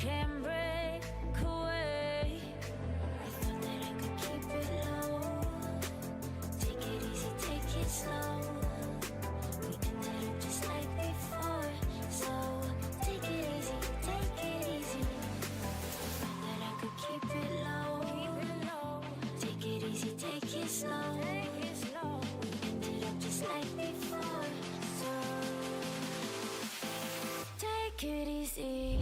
can't break away. I thought that I could keep it low. Take it easy, take it slow. We ended up just like before. So take it easy, take it easy. I thought that I could keep it low. Take it easy, take it slow. We ended up just like before. So take it easy.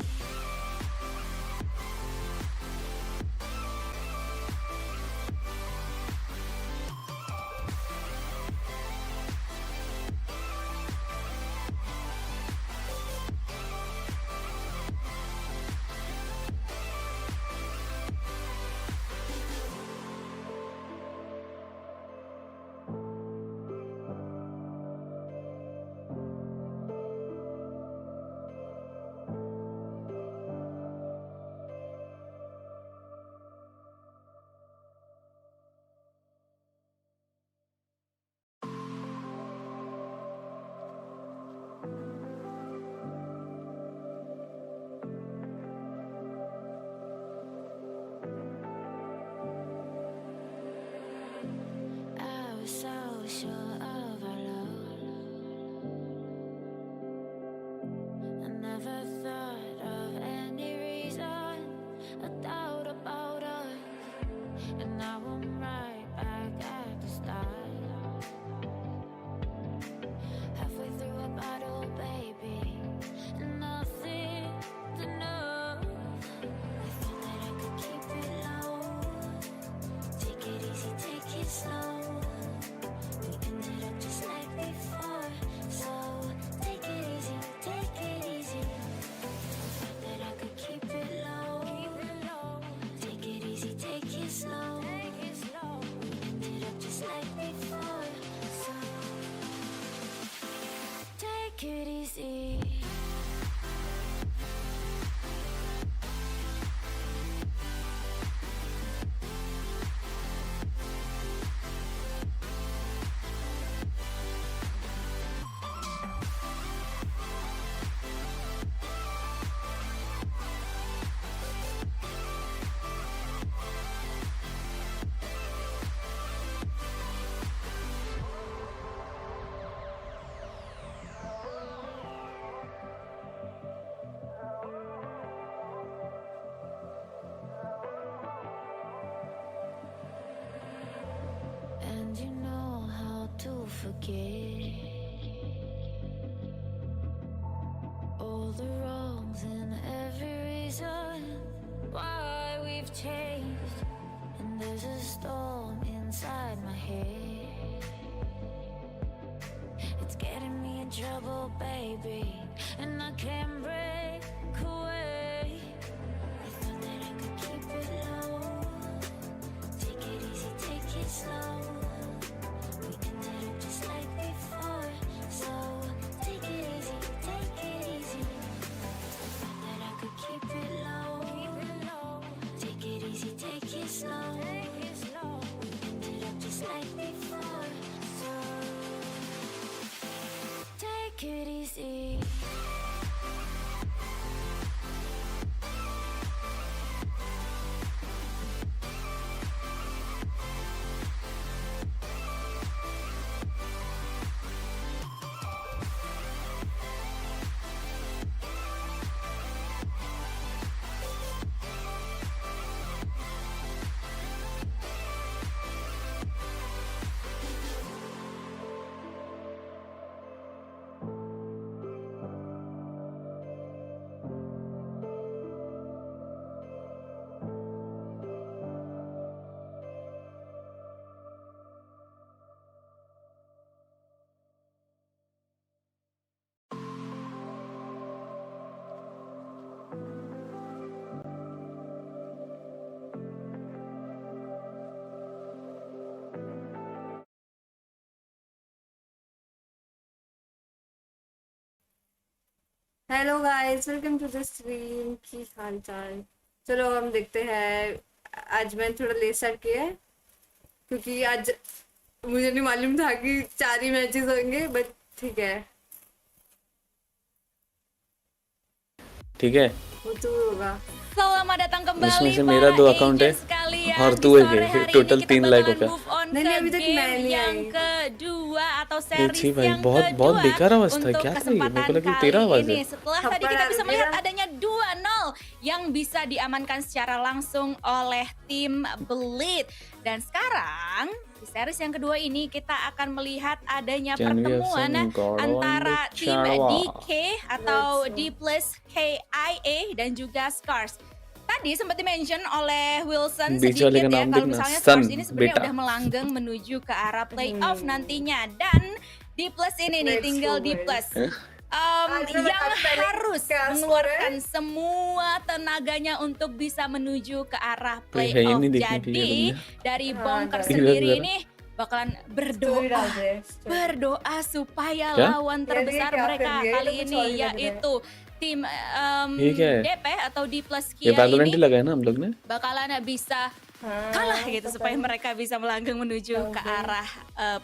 I was so sure of our love. I never thought of any reason, a doubt about us. And now I'm right back at the start. Halfway through a bottle, baby, and nothing's enough. I thought that I could keep it low. Take it easy, take it slow. We ended up just like before. So take it easy, take it easy. I thought that I could keep it low. Take it easy, take it slow. We ended up just like before. So take it easy. And you know how to forget all the wrongs and every reason why we've changed. And there's a storm inside my head. It's getting me in trouble, baby, and I can't break away. I thought that I could keep it low. Take it easy, take it slow. We ended up just like before. So take it easy, take it easy. I thought that I could keep it low. Take it easy, take it slow. We ended up just like before. So take it easy. Hello guys, welcome to the stream. की हाल चाल। चलो हम देखते हैं। आज मैंने थोड़ा लेट स्टार्ट किया है क्योंकि आज मुझे नहीं मालूम था कि 4 ही मैचेस होंगे, बट ठीक है। ठीक है, वो तू होगा। Selamat datang kembali इसमें से मेरा 2 अकाउंट है sekalian. और Di तू sore एक है, hari total ini kita 3 lakh bakalan होगा। move on नहीं, ke अभी तक मैं game नहीं yang आई। kedua atau ये series छी भाई, yang बहुत बहुत kedua बेकार आवाज था, untuk क्या कर रही है? मेरे kesempatan को लगा kali तेरा आवाज ini. है। Setelah tadi Apa kita bisa melihat lagi? adanya 2-0 yang bisa diamankan secara langsung oleh tim Bleed. Dan sekarang di series yang kedua ini kita akan melihat adanya Can we have pertemuan some God on antara the tim Jawa? DK atau Let's D plus KIA dan juga Scars. Tadi sempat di-mention oleh Wilson बीच वाले sedikit का ya नाम kalau देखना, misalnya Sun, Scars ini sebenarnya बेटा। udah melanggang menuju ke arah playoff nantinya, dan D plus ini nih Let's tinggal go, D guys. plus Aduh, yang apa nih? harus Kayak mengeluarkan semua tenaganya untuk bisa menuju ke arah kayaknya playoff. ini देखने के लिए Jadi बंदा। dari Bonkers ada. sendiri Iya, ini bakalan Story berdoa डाल दे, story। berdoa supaya क्या? lawan terbesar dia क्या mereka कर दिया? kali ये तो ini कुछ और ही लग रहा है। yaitu tim ये क्या है? DP atau D plus ये Kia वैलोरेंट ही ini लगाया ना हम लोग ने। bakalan bisa kalah gitu supaya mereka bisa melanggang menuju ke arah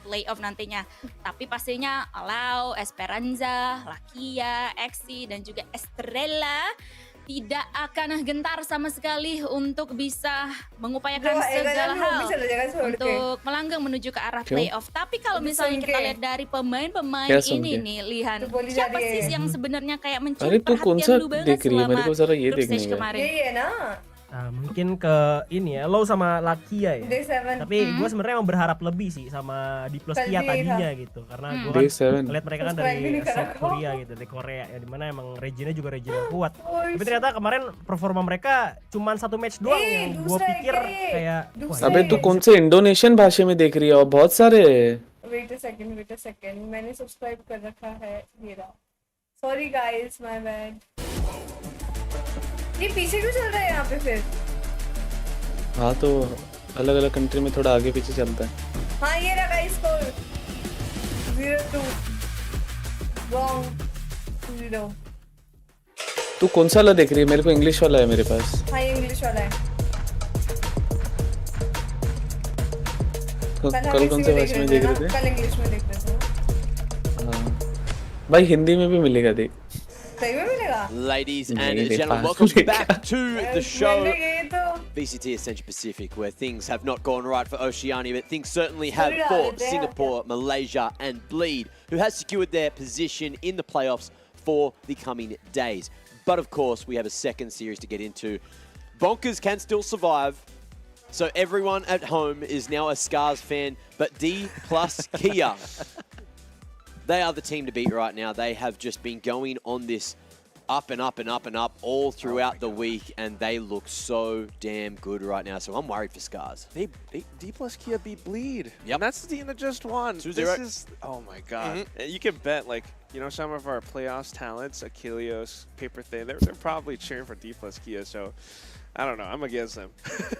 playoff nantinya. Tapi pastinya Alau, Esperanza, Lakia, Exi dan juga Estrella tidak akan gentar sama sekali untuk bisa mengupayakan जो segala वो भी hal चला जाएगा छोड़ के। untuk melanggang menuju ke arah क्यों? playoff. Tapi kalau Itu misalnya kita Sunke. lihat dari pemain-pemain क्या ini Sunke? nih, Lihan, Itu boleh siapa jadi sih ya. yang sebenarnya kayak अरे mencuri तू कौन सा perhatian lu banget देख रही है? मेरे selama को जरा ये group देखने stage का। kemarin? यही है ना Nah, mungkin ke ini ya, lo sama Lakia ya. Day 7 Tapi gue sebenarnya emang berharap lebih sih sama di plus Kia Kalbi, tadinya gitu, karena gue Day kan 7 ngeliat mereka kan Subscribe dari ini karena South Korea gitu, dari Korea ya, dimana emang regionnya juga region yang kuat. Oh, Tapi ternyata kemarin performa mereka cuman 1 match doang yang gue दूसरा pikir है, kayak दूसरा wah, अबे है। तू कौन से Indonesian भाषा में देख रही है? और बहुत सारे वेट अ सेकंड मैंने सब्सक्राइब कर रखा है ये रहा। Sorry guys my bad. ये पीछे क्यों चल रहा है यहाँ पे फिर? हाँ तो अलग अलग कंट्री में थोड़ा आगे पीछे चलता है। हाँ ये रहा गाइस स्कोर 0-2 रॉन्ग 0। तू कौन सा वाला देख रही है? मेरे को इंग्लिश वाला है मेरे पास। हाँ ये इंग्लिश वाला है। कल कौन से भाषा में देख रहे थे? कल इंग्लिश में देख रहे थे। हाँ भाई, हिंदी में भी मिलेगा, देख। सही में मिलेगा? Ladies and नहीं, gentlemen, देखा। welcome back to the show. मैंने ये तो VCT Ascension Pacific, where things have not gone right for Oceania, but things certainly have Sorry, for yeah. Singapore, Malaysia and Bleed, who has secured their position in the playoffs for the coming days. But of course, we have a second series to get into. Bonkers can still survive, so everyone at home is now a Scars fan, but D plus Kia, they are the team to beat right now. They have just been going on this up and up and up and up all throughout the week, and they look so damn good right now. So I'm worried for Scars. D plus Kia beat Bleed. Yep. And that's the team that just won. 2-0. This is, oh my god. And you can bet, like, you know, some of our playoffs talents, Achilles, Paper Thin, they're probably cheering for D plus Kia. So I don't know. I'm against them.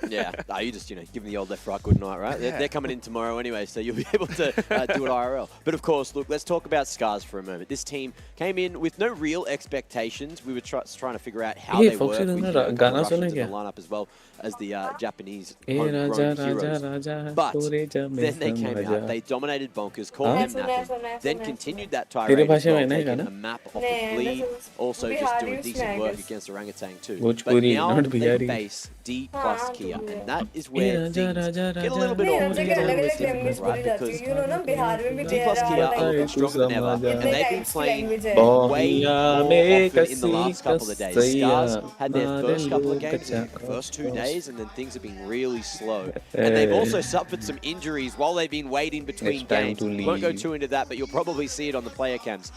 Yeah, no, you just, give them the old left, right, good night, right? They're coming in tomorrow anyway, so you'll be able to do it IRL. But of course, look, let's talk about Scars for a moment. This team came in with no real expectations. We were trying to figure out how ये they Foxy work with तुमने गाना Russians सुना in the क्या? lineup as well as the Japanese A Raja homegrown Raja heroes. Raja But तोरे जा में then they came समझा। out, they dominated Bonkers, called हाँ? him nothing, then continued that tirade तेरे as भाषा well, में नहीं taking गाना? a map off नहीं, the Bleed, this is also just Bihari doing उसमें decent I work guess। against orangutan too. Bhojpuri, But now not they Bihari. face D plus हाँ, Kia, तो and that is A where Raja things Raja get a little bit नहीं राजा राज्य awkward, के get a अलग little अलग bit language difficult, बोली right? जाती है Because यू नो ना बिहार में भी D plus Kia are तेरा looking stronger than ever, समझा। and they've been टाइप्स की playing लैंग्वेज है way बोहिया more में often in the कसी last couple of days. कसैया Scars had their first couple of मारे games, लोग the first 2 कचा days, and then things have been really slow. And they've also suffered some injuries while they've been waiting between It's time games. to Won't go leave. too into that, but you'll probably see it on the player cams.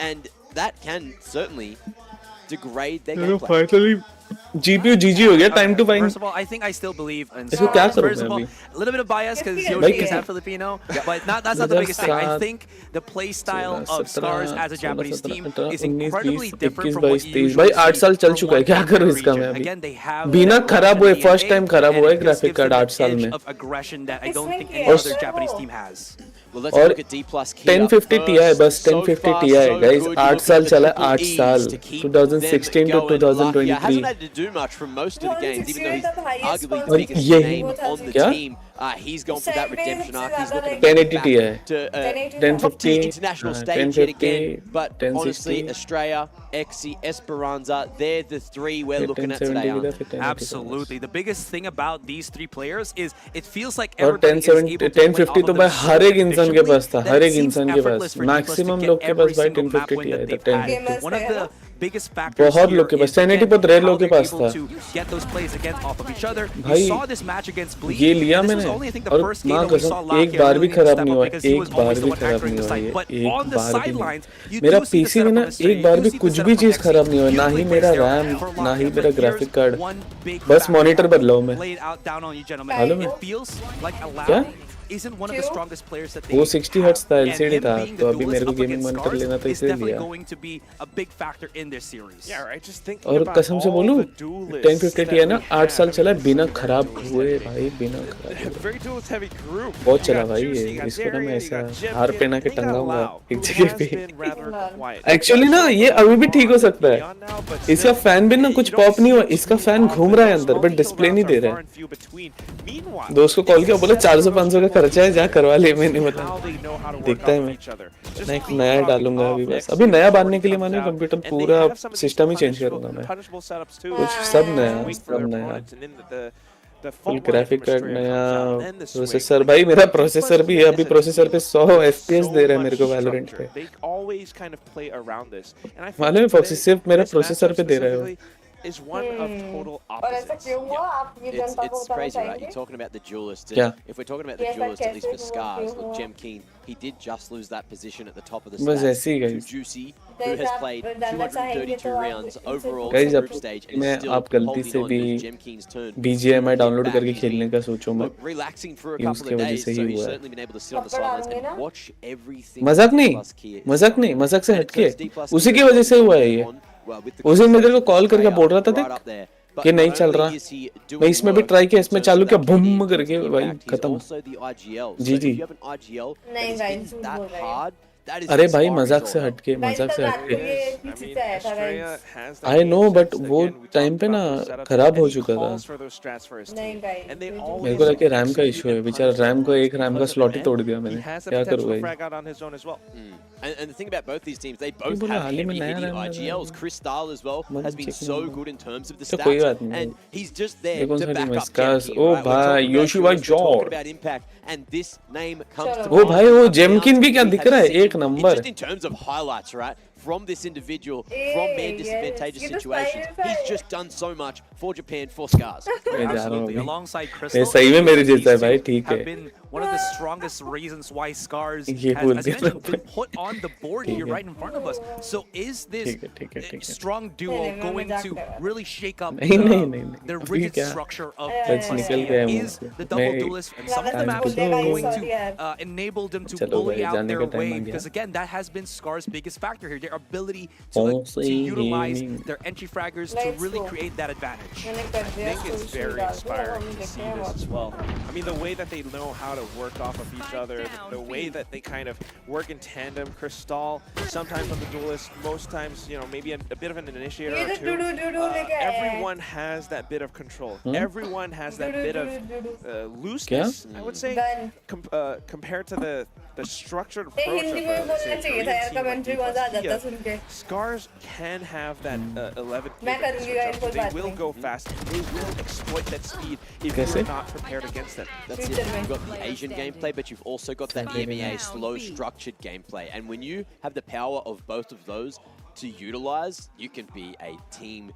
And that can certainly degrade their gameplay. Finally GPU GG हो गया, time to find. First of all, I think I still believe in इसको क्या Scars. करूं First मैं of all, अभी? a little bit of bias because भाई Yoshi is क्या? half Filipino, but that's not the biggest thing. I 2007, think the play style of 16, Scars as a 16, Japanese 17, team 18, is 19, incredibly 20, different 21, from what 22, you 23 भाई usually 8 see साल चल from चुका है, one क्या team in करूं the इसका region. मैं अभी? Again, they have बिना that खराब हुए Russian फर्स्ट DNA, टाइम खराब and हुआ है it just graphic gives card them 8 an साल edge में। of aggression that I don't इसमें think किया any और other है Japanese वो। team has. Well, let's और look at D plus Kia 1050 Ti first. बस So 1050 far, Ti so guys good. 8 You're साल looking चला at the 8 triple साल E's to keep 2016 to them going. Lakia 2023 hasn't had to do much from most of the games, even though he's arguably the और biggest ये name on the क्या team. He's gone for that redemption arc. He's looking to 1080 get Ti back to top 1050 tier international stage yet again. 1050 But honestly, 1060 Australia, Exi, Esperanza, they're the three we're looking at today. 1070 aren't they? Absolutely. The biggest thing about these three players is it feels like और everybody is 1070 able to win 1050 off तो of भाई them हर so एक इंसान के पास था efficiently her that एक it इंसान seems के effortless pass for D+ to maximum get लोग के every पास भाई single map 1050 win Ti that था they've had. 1050 One of the biggest factors बहुत here लोग के पास is again 1080 बहुत रेयर how लोग के they're पास able था to get those plays again off of each other. We भाई saw this match against Bleed. ये लिया This was मैंने only I think the और first game माँ that we saw कसम एक Lakia बार भी really need to खराब step नहीं up हुआ because he एक was बार always the भी one खराब anchoring नहीं the हुआ site. ये But एक on the बार भी नहीं sidelines, you मेरा do see the पीसी में setup ना on the street. एक बार You भी see the कुछ setup भी from चीज Exi. खराब नहीं हुआ ना Beautifully ही मेरा placed there रैम for ना ही Lakia. मेरा But graphic here's card one big बस factor मॉनिटर बदलाऊं मैं laid out down on you gentlemen. मालूम है It feels like क्या Allow isn't one of the strongest players that they वो 60 hertz have. था And LCD him था being तो the अभी duelist मेरे को up gaming against monitor Scars लेना था is इसलिए definitely लिया going to be a big factor in this series. Yeah, right. Just thinking और about कसम से all बोलूं the duelists 1050 that Ti है ना we 8 साल have. चला I mean, बिना this is a खराब duelist हुए decade. भाई बिना खराब हुए Very duelist heavy group. बहुत You चला got भाई Juicy, ये you got इसको ना मैं Darian, you ऐसा got Jim हार Kid, पहना के and you got टंगाऊंगा Lau, एक who जगह has पे been rather quiet. एक्चुअली ना ये अभी भी ठीक हो सकता है इसका फैन भी ना कुछ पॉप नहीं हुआ इसका फैन घूम रहा है अंदर बट डिस्प्ले नहीं दे रहा है दोस्त को कॉल किया बोला 400-500 का खर्चा है जा करवा ले मैंने बोला देखता है मैं एक नया डालूंगा अभी बस अभी नया बांधने के लिए मैंने कंप्यूटर पूरा सिस्टम ही चेंज करूंगा मैं कुछ सब नया फुल ग्राफिक कार्ड नया प्रोसेसर भाई मेरा प्रोसेसर भी है अभी प्रोसेसर पे 100 FPS दे रहा है मेरे को वैलोरेंट पे मालूम है फॉक्सी सिर्फ मेरा प्रोसेसर पे दे रहा है वो Is one of total और ऐसा opposites. क्यों हुआ आप ये जनता को It's बताना crazy, right? You're चाहेंगे talking about the duelist. Yeah. If we're talking about the Yes, duelist, at least for कैसे हुआ, Scars, क्यों look, हुआ? Jem Keen, he did just lose that position at the top of the बस stats ऐसे ही to guys Juicy, who Guys, has आप played जानना चाहेंगे 232 तो आप rounds इनसे overall Guys, in the अब group stage and मैं is still आप गलती holding से on. भी It is Jem Keen's turn. BGMI to download get करके back. खेलने का सोचूं मैं Look, relaxing for a ये couple उसके of वजह days, से so ही he's हुआ है certainly been able to sit on the पकड़ sidelines आएंगे and ना? watch everything. मजाक D+K नहीं is मजाक doing. नहीं मजाक से And it हटके turns D+K उसी की वजह से हुआ है ये well, with the उस दिन मेरे को concessions कॉल to करके stay बोल रहा था up, right देख up there. But कि नहीं not चल only रहा is he doing मैं इसमें भी work ट्राई किया in इसमें terms चालू of किया that बुम KD करके into भाई impact, he's खत्म also the IGL. Ji, So ji. if you have an IGL that नहीं is guys, hitting झूठ that बोल रहे हैं। hard, that is अरे भाई inspiring मजाक as से all hell. हटके मजाक से हटके ये पीछे से आया था guys आई नो बट वो टाइम पे ना खराब हो चुका था नहीं guys मेरे को लगा कि रैम का इशू है बेचारा रैम को एक रैम का स्लॉट ही तोड़ दिया मैंने क्या करूँ भाई And the thing about both these teams, they both बोला have हाल ही में heavy नया hitting RAM IGLs. Chris Stahl as well मन has been चेक so नहीं good in terms of the तो कोई stats, बात नहीं and he's just there देखो to सारी back up मस्कास Jem Keen, ओ right? We're भाई talking about योशी भाई duels, we're talking George about impact, and this name comes to ओ mind. भाई वो Up and जेमकिन down, भी क्या he दिख has रहा है seen- एक number Just in terms of highlights, right? From this individual, from their yes. disadvantageous Give us situations, five. he's just done so much for Japan, for Scars. मैं जा रहा हूँ Absolutely. अभी Alongside ये Crystal, सही में मेरे these जैसा है two भाई ठीक have है been one of the strongest reasons why Scars ये has, बोल as दिया mentioned, ना been put on the board here right in front of us. So is this ठीक है strong duo नहीं, मैं going मजाक to कर रहा हूँ। really shake up नहीं, नहीं, the अभी rigid क्या? structure of बस निकल गया है is मुंह से। the double मैं- duelist and some of the मैं maps बोल देगा going ये to sorry यार। enable them to चलो bully भाई, out जाने their का time way आ गया। because again that has been Scar's biggest factor here, their ability to utilize their entry fraggers to Let's really go. create that advantage. मैंने कर I दिया think it's solution very डाल दिया, inspiring हम to देखते see हैं this what- as well. I mean, the way that they know how to work off of each other, the way that they kind of work in tandem. Crystal, sometimes on the duelist, most times, you know, maybe a bit of an initiator ये or तो two. डूडू लेके आया है। Everyone has that bit of control. Everyone has that bit of looseness, I would say, Done. compared to the structured ये approach Hindi of में a, बोलना say, a चाहिए था Korean यार team like कमेंट्री मजा आ जाता Kia. सुन के Scars can have that 11 मैं pivot करूँगी switch यार, up. कोई They बात will नहीं। go fast. They will exploit that speed if कैसे? you're not prepared against them. That's it. Future You've got the Asian gameplay, but you've also got that EMEA slow structured gameplay. And when you have the power of both of those to utilize, you can be a team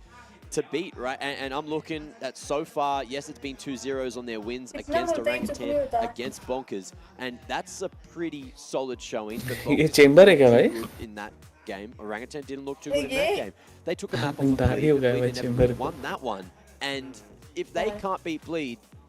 to beat, right? And I'm looking at so far, yes, it's been 2-0s on their wins It's against never been to Orangutan, clear that. against Bonkers. And that's a pretty solid showing. But ये Bonkers chamber है didn't क्या look भाई too good in that game. Orangutan didn't look too good in that ये? game. They took a map off of Andhari Bleed, हो but गया Bleed भाई never chamber को। won that one. And if they can't beat Bleed,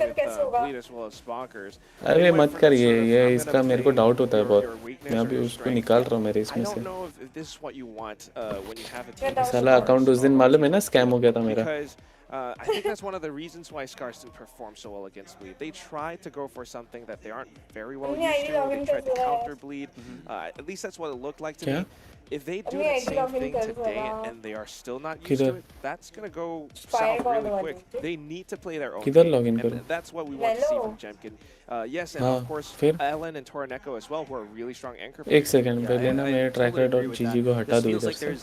कर with कैसे होगा? Bleed as well as Sponkers. अरे They went मत for the करिए, sort of, ये I'm इसका gonna मेरे को play डाउट होता है your बहुत। weakness मैं or अभी your उसको strength. निकाल रहा हूँ मेरे I इसमें से। don't know if this is what you want when you have a team. Doubt साला अकाउंट उस दिन मालूम है ना स्कैम हो गया था मेरा। Because I think that's one of the reasons why Scars didn't perform so well against Bleed. They tried to go for something that they aren't very well used to. They tried to counter Bleed. At least that's what it looked like to me. If they do the same thing today and they are still not used to it, that's going to go south really quick. They need to play their own game, and that's what we want to see from Jemkin. Yes, and of course, Ellen and Toroneko as well, who are really strong anchor players. एक second पहले ना मैं tracker.gg को हटा दूँ इधर से.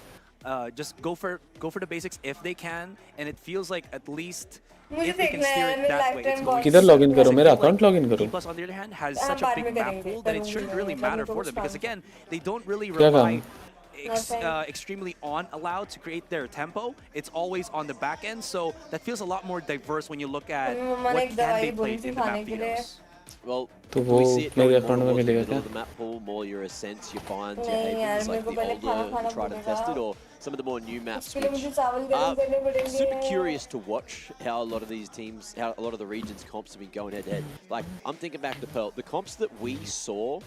Just go for the basics if they can, and it feels like at least मुझे if they can देखना steer है, it that way, it's going किधर login करूँ? मेरा account login करूँ? Plus, on the other hand, has such a big map pool that it shouldn't really matter for them because again, they don't really क्या rely काम? extremely on allowed to create their tempo. It's always on the back end, so that feels a lot more diverse when you look at what can they play in the map videos. Well, तो we see it मेरे more account में towards the मिलेगा middle क्या? of the map pool, more your Ascents, your Binds, your नहीं यार, Havens, like मेरे को the पहले खाना older खाना who try to पड़ेगा। test it, or some of the more new maps, उसके लिए which मुझे चावल गरम करने पड़ेंगे। super curious to watch how a lot of these teams, how a lot of the regions comps have been going head to head. Like, I'm thinking back to Pearl. The comps that we saw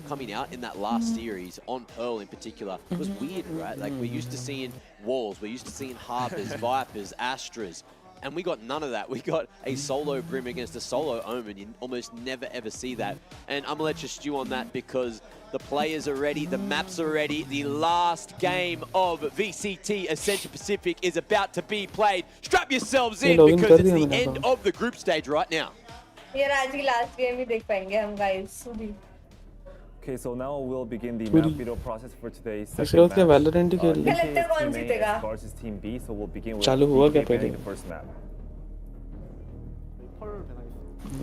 coming out in that last series, on Pearl in particular, was weird, right? Like, we're used to seeing Walls, we're used to seeing Harpers, Vipers, Astras, and we got none of that. We got a solo Brim against a solo Omen. You almost never ever see that. And I'm gonna let you stew on that because the players are ready, the maps are ready. The last game of VCT Ascension Pacific is about to be played. Strap yourselves in because it's the end of the group stage right now. यार आज की last game ही देख पाएंगे हम guys भी। Okay, so now we'll begin the map video process for today's उसके second बाद क्या map. Valorant ही खेल ले? क्या लगता है कौन जीतेगा? Scars is team B, so we'll begin with चालू हुआ क्या DK पहले? playing the first map.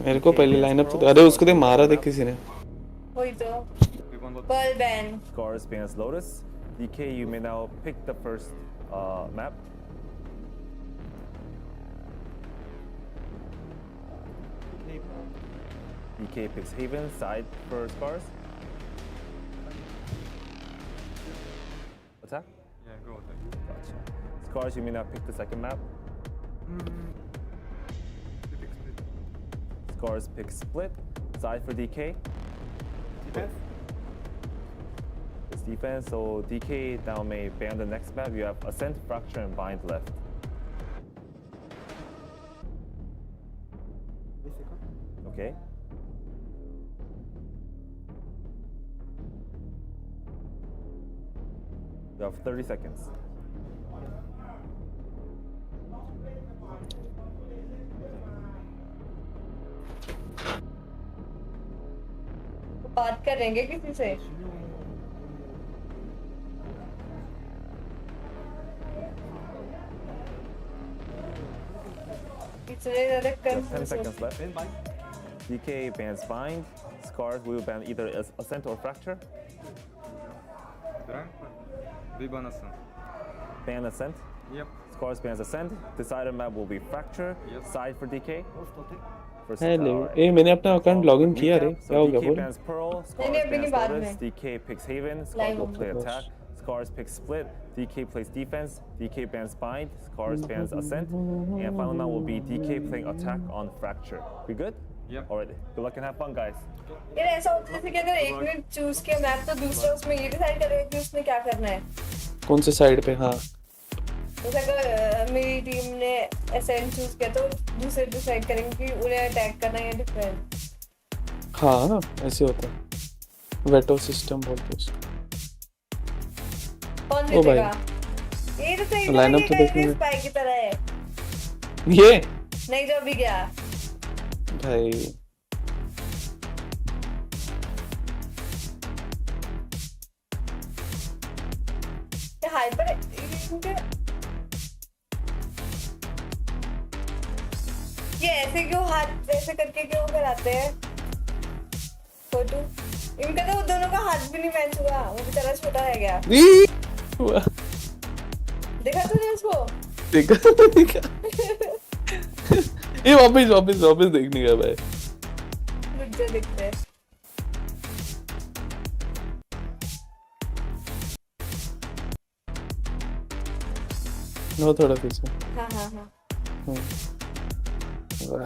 मेरे को पहले लाइनअप तो अरे उसको दे मारा देख किसी ने. वही तो। Pearl ban. Scars bans Lotus. DK, you may now pick the first map. DK picks Haven, side for Scars. Attack? Yeah, go attack. Gotcha. Scars, you may now pick the second map. Scars pick Split, side for DK. Defense? It's defense, so DK now may ban the next map. You have Ascent, Fracture, and Bind left. Okay. You have 30 seconds. बात करेंगे किसी से? इतने ज़्यादा You have 10 confused seconds left. DK bans Bind. Scars will ban either Ascent or Fracture. Ban Ascent. Yep. Scars bans Ascent. Decided map will be Fracture. Yep. Side for DK. Hello ए मैंने अपना account login किया रे क्या हो गया DK बोल. bans Pearl. Scars नहीं, अभी नहीं, bans बाद Lotus. में। DK picks Haven. Scars Live will on play the attack. Scars picks Split. DK plays defense. DK bans Bind. Scars bans Ascent. And final map will be DK playing attack on Fracture. We good? Yep. Alright. Good luck and have fun, guys. यार ऐसा होता है जैसे कि अगर एक ने choose किया मैप तो दूसरा उसमें ये डिसाइड करेगा कि उसने क्या करना है। कौन से साइड पे? हाँ जैसे अगर मेरी टीम ने एसेंट चूज किया तो दूसरे डिसाइड करेंगे कि उन्हें अटैक करना है या डिफेंड। हाँ ऐसे होता है वेटो सिस्टम बोलते हैं. कौन ओ भाई. जीतेगा? ये तो सही लाइनअप तो है देखेंगे. स्पाई की तरह है। ये नहीं जो भी गया। भाई ये हाइपर ये ऐसे क्यों हाथ ऐसे करके क्यों कराते हैं? फोटो इनका तो दोनों का हाथ भी नहीं मैच हुआ, वो बेचारा छोटा रह गया। देखा तूने उसको? देखा ये वापस देखने का भाई. रुक जा देखते हैं। वो थोड़ा पीछे. हाँ हाँ हाँ। वाह.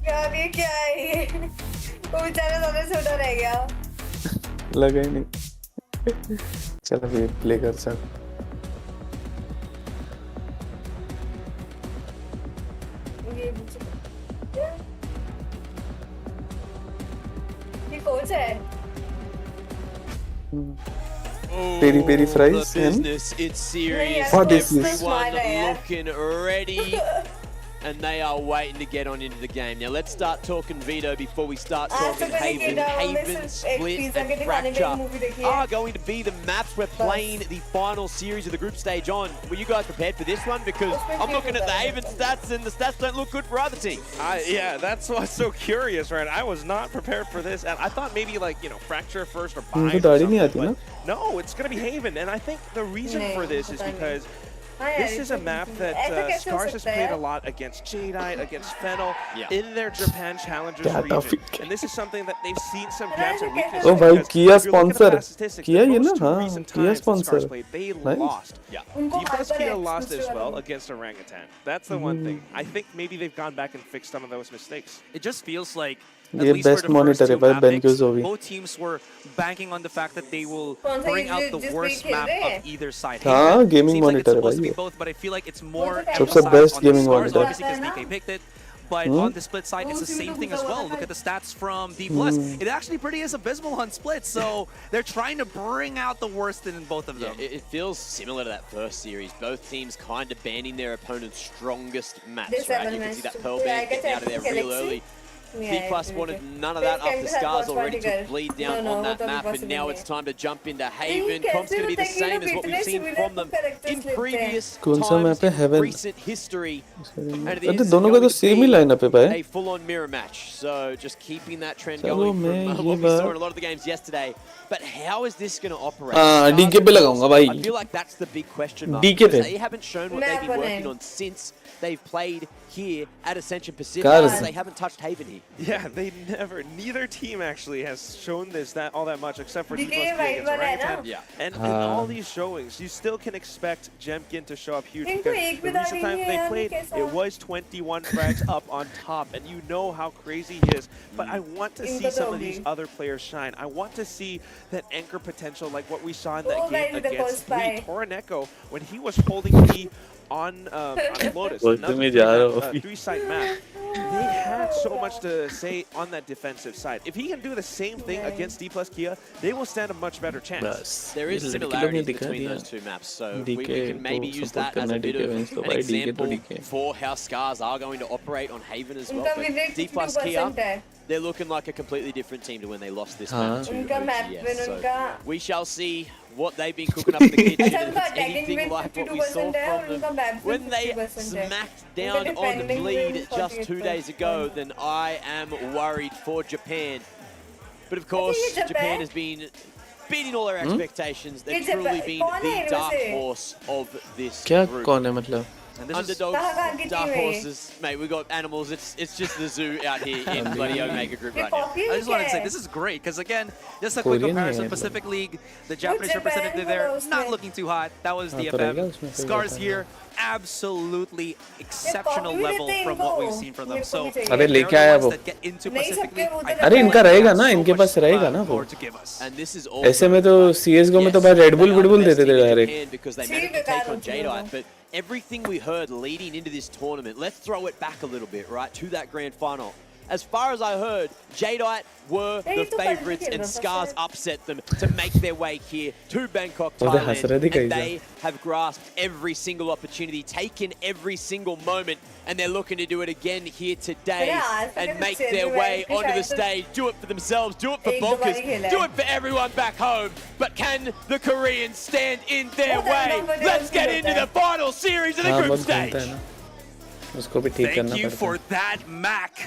यार ये क्या है ये? वो बेचारा ज़्यादा छोटा रह गया। लगा ही नहीं. चल अभी प्ले कर सकते. ये कोच है Peri peri Oh, fries, the and business, it's serious. What is this? Everyone Yeah. looking ready, and they are waiting to get on into the game. Now let's start talking Vito before we start talking Haven. Haven, Split, and Fracture are going to be the maps we're playing the final series of the group stage on. Were you guys prepared for this one? Because I'm looking at the Haven stats, and the stats don't look good for either team. Yeah, that's what's so curious, right? I was not prepared for this, and I thought maybe like, you know, Fracture first or Bind or दाढ़ी नहीं something, आती ना? but no, it's going to be Haven, and I think the reason for this is because this is a map that Scars has played a lot against Jadeite, against Fennel, in their Japan Challengers क्या region. topic. And this is something that they've seen some gaps and weaknesses. Oh भाई, because Kia if you look at the sponsor. past statistics, Kia the ये ना, most two हाँ, recent Kia times that Scars sponsor. played, they Nice. lost. Plus Kia lost as well against Orangutan. That's the one thing. I think maybe they've gone back and fixed some of those mistakes. It just feels like at ये least for best the first monitor है two भाई, map Ben picks, क्यों होगी? both teams were banking on the fact that they will कौन सा bring ये out the जिस worst पे खेल map रहे हैं? of either side. हाँ, Haven gaming seems like monitor it's है supposed to भाई be ये। both, but I feel like it's more सबसे emphasized best on the gaming Scars, monitor। obviously because DK picked it. But on the Split side, it's the same thing as well. Look at the stats from D+. It actually pretty is abysmal on Split, so they're trying to bring out the worst in both of them. Yeah, it feels similar to that first series. Both teams kind of banning their opponent's strongest maps, This right? You level can see that match. Pearl Yeah, I Band guess getting out of there real Galaxy. early. Yeah, D+ I agree wanted with you. none of that This after guy Scars has already got took bleed down No, on that वो तो map, and possible now नहीं it's है। time to jump into Haven. कैसे Comp's going to be the बताएंगे same as what we've fitness seen similar from them characters in लेते हैं। previous कौन सा times map है? in Heaven? recent history. And it अरे is दोनों का going तो to same he be lineup है भाई। a full-on mirror match. So just keeping that trend चलो going मैं from ये what we saw बात- in a lot of the games yesterday. But how is this going to operate? हाँ, Scars DK पे लगाऊंगा भाई। I feel like that's the big question mark. DK because पे। they haven't shown what मैं they've been upon working है। on since they've played here at Ascension Pacific. Scars। They haven't touched Haven here. Yeah, they never. Neither team actually has shown this all that much, except for DK D+P right against वाला है ना? Orangutan. Yeah. And in all these showings, you still can expect Jemkin to show up huge इनको because एक the भी recent दाढ़ी time नहीं they है, played, कैसा? it was 21 frags up on top, and you know how crazy he is. But I want to see इनको some तो of these होगी। other players shine. I want to see that anchor potential, like what we saw in Oh, that game guys, the against first spy. Toroneko, when he was holding me on Lotus, बोलते another में जा रहा हो। three-side map. They had so much to say on that defensive side. If he can do the same thing against D+ Kia, they will stand a much better chance. बस There is ये लड़की लोग ने similarities दिखा between दिया। those two maps, so DK we can maybe को use support that as करना a bit DK of wins तो an भाई DK example तो DK। for how Scars are going to operate on Haven as well. उनका But win rate D+ 52% Kia, है। they're looking like a completely different team to when they lost this हाँ। map to उनका map OGS. win, So उनका- we shall see what they've been cooking up in the kitchen. अच्छा and if उनका it's attacking anything win like what we saw 52% है और from उनका them map win when they 50% है। smacked उनका down on defending Bleed win just 2 days ago, then I am worried for Japan. But of course, ये Japan- Japan has been beating all their expectations. They've ये truly Japan- been कौन है the इनमें dark से? horse of this क्या group. कौन है मतलब? And this is Underdogs, कहाँ की dark team है? horses, mate. We got animals. It's just the zoo out here in bloody Omega Group ये right now. copy I just wanted to say है? this is great because again, just a quick Korean comparison. है, Pacific League, the Japanese Japan representative there, was not उसमें? looking too hot. That was हाँ, the तो रहेगा FM. उसमें कोई Scars बात here, absolutely exceptional copy भी level देते from इनको। what we've seen from them. मेरे को So भी चाहिए। अरे they're लेके the आया ones वो। that get into नहीं Pacific सबके League. वो I तो think अरे इनका they रहेगा have ना, so इनके much, पास रहेगा ना वो। more to give us. And this is all ऐसे में तो CS:GO में तो भाई Red Bull विडबुल देते थे direct. because they See, managed to बेकार take on होती है Jadeite, वो। but everything we heard leading into this tournament, let's throw it back a little bit, right, to that grand final. As far as I heard, Jadeite were Hey, the तो favourites पढ़ के and खेल रहा Scars था upset them to make their way here to Bangkok, वो तो हंस रहे थे Thailand. कहीं And से। they have grasped every single opportunity, taken every single moment, and they're looking to do it again here today अरे आज तो and क्या make कुछ their है, way जो onto the शायद तो stage, do it for themselves, do it for एक दो बार ही Bonkers, खेला do है। it for everyone back home. But can the Koreans stand in their वो तो way? नंबर Let's डेढ़ get होता into है। the final series of the हाँ group बहुत stage. घूमता है ना, उसको भी ठीक करना Thank you पड़ता for है। that, Mac.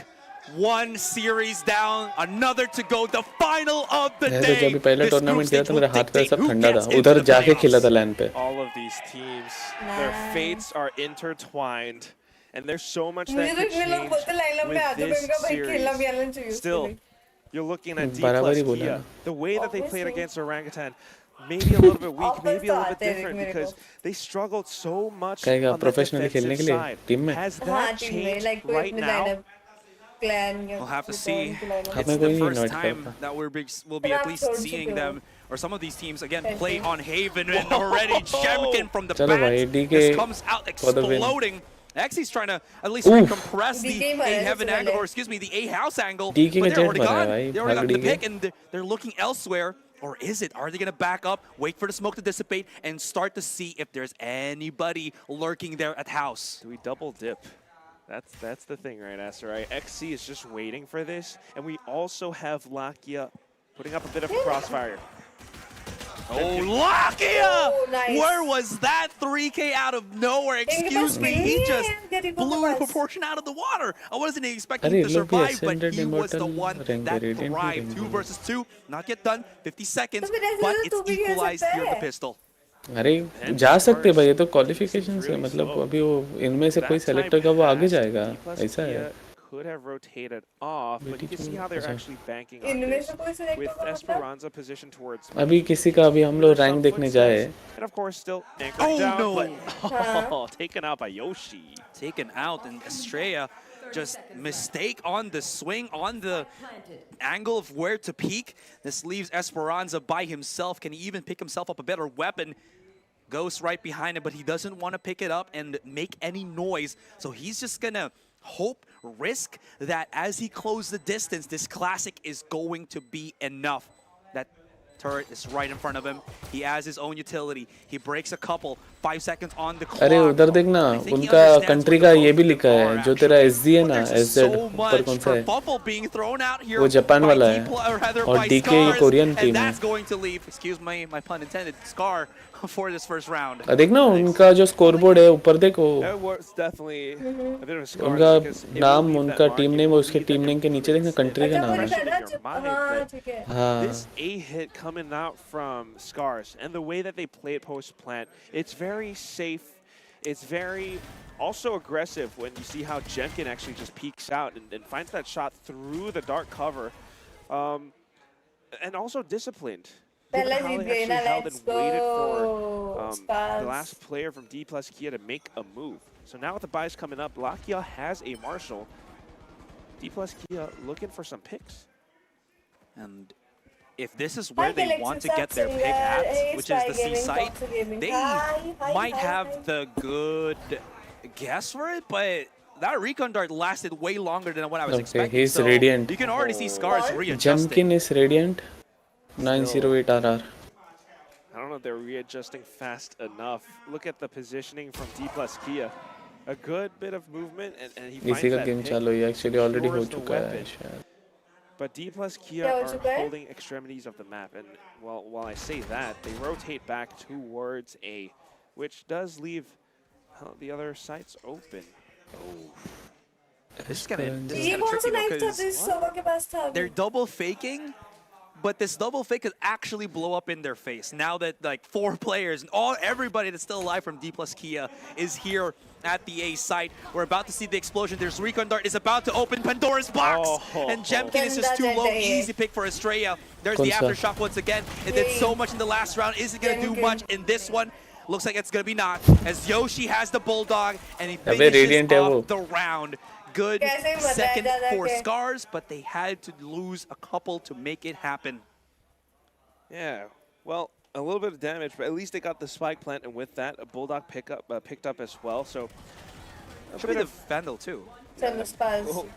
One series down, another to go. The final of the मैं तो day. जब भी पहला This group टूर्नामेंट किया stage था will मेरा हाथ पैर dictate सब who ठंडा gets था, into उधर the जाके playoffs. खेला था लैन पे। All of these teams, their fates are intertwined, and there's so much that मुझे तो could इतने लोग बोलते लाइन change में आते with हैं, मैंने कहा भाई खेलना भी आना this चाहिए series. उसके Still, लिए। you're looking at D बराबर ही plus बोला Kia. ना। The way that they played Obviously. against Orangutan, maybe a little bit weak, Offers maybe a little तो bit आते हैं different मेरे because को। they struggled so much कहेगा on the professionally खेलने defensive के लिए side. टीम में। Has हाँ that टीम में changed लाइक कोई right अपने now? लाइनअप क्लैन या We'll have to कुछ see. और की lineup। It's हमें कोई the नहीं first invite time करता। that we'll be But at I'm least so seeing insecure. them, or some of these teams again Thank play you. on Haven, and already Jemkin from the चलो भाई, bat DK just comes out for the win. exploding. Xy's trying to at least Oof. compress the DK A मारा heaven सबसे angle, पहले। or excuse me, the A house angle. DK But का they're jet already मारा है gone. भाई, They already भाग got the DK। pick, and they're looking elsewhere. Or is it? Are they going to back up, wait for the smoke to dissipate, and start to see if there's anybody lurking there at house? Do we double dip? That's the thing, right, Acer, right? XC is just waiting for this, and we also have Lakia putting up a bit of a crossfire. Oh, Lakia! Oh, nice. Where was that 3K out of nowhere? Excuse me, he just blew the proportion out of the water. I wasn't expecting अरे him to ये लोग भी survive, but Ascended he was the Immortal one rank that Radiant भी thrived. rank 2 है। versus 2, not yet done, 50 seconds, तो फिर ऐसे but तो it's तू भी खेल equalized सकता here with the है। pistol. अरे जा सकते भाई, ये तो क्वालिफिकेशन से मतलब अभी वो इनमें से कोई सेलेक्ट होगा वो आगे जाएगा, ऐसा है। Could have rotated off, but you can see how they're actually banking on इनमें this से कोई select with होगा मतलब? Esperanza positioned towards. अभी किसी का अभी हम लोग रैंक देखने जाए। And of course, still anchored down, no! but taken out by Yoshi. Taken out, and Estrella just mistake on the swing, on the angle of where to peek. This leaves Esperanza by himself. Can he even pick himself up a better weapon? Ghost right behind him, but he doesn't want to pick it up and make any noise. So he's just gonna hope, risk that as he closes the distance, this classic is going to be enough. That turret is right in front of him. He has his own utility. He breaks a couple. 5 seconds on the clock. अरे उधर देखना, I think he उनका understands country what का the ये भी both लिखा of them है, are जो तेरा actually. SZ है But ना, there's SZ so ऊपर much कौन सा for है? Bubble being thrown out here वो जापान by वाला है, or rather और by DK ये Scars, कोरियन टीम and है। that's going to leave, excuse me, my pun intended, Scar for this first round. देखना उनका जो स्कोरबोर्ड है ऊपर देखो, That was definitely a bit of a scar उनका because it will नाम, leave उनका that team mark, name it और will उसके leave टीम that नेम के नीचे देखना कंट्री का अच्छा नाम वो है। निकल रहा in your mind, हाँ but ठीक है। हाँ this A hit coming out from Scars and the way that they play it post plant, it's very safe. It's very also aggressive when you see how Jemkin actually just peeks out and finds that shot through the dark cover. And also disciplined. Given पहला how Jeet they गए actually ना, held let's and waited for go the Spurs। last player from D plus Kia to make a move. So now with the buys coming up, Lakia has a Marshall. D plus Kia looking for some picks. And if this is where they want to get their pick at, which is the C site, they might have the good guess for it, but that recon dart lasted way longer than what I was Okay, expecting. he's so Radiant. You can already see Scars readjusting. Jemkin is Radiant 908 RR। I don't know if they're readjusting fast enough. Look at the positioning from D plus Kia. A good bit of movement, and he finds इसी का that game pick, चालू है, actually already हो secures the चुका है weapon. शायद। But D plus Kia क्या हो are चुका है? holding extremities of the map, and while I say that, they rotate back towards A, which does leave the other sites open. This is kind of ये कौन सा tricky knife था because जिस सोवा के पास था? they're double faking, but this double fake could actually blow up in their face. Now that like 4 players and everybody that's still alive from D plus Kia is here at the A site. We're about to see the explosion. There's Recon Dart is about to open Pandora's box, and Jemkin is just too low. Easy pick for Estrella. There's the aftershock once again. It did so much in the last round. Is it gonna do much in this one? Looks like it's gonna be not, as Yoshi has the Bulldog and he finishes off the round. Good second for Scars, but they had to lose a couple to make it happen. Yeah, well, a little bit of damage, but at least they got the spike plant, and with that, a Bulldog picked up as well. So should be the Vandal too. Well,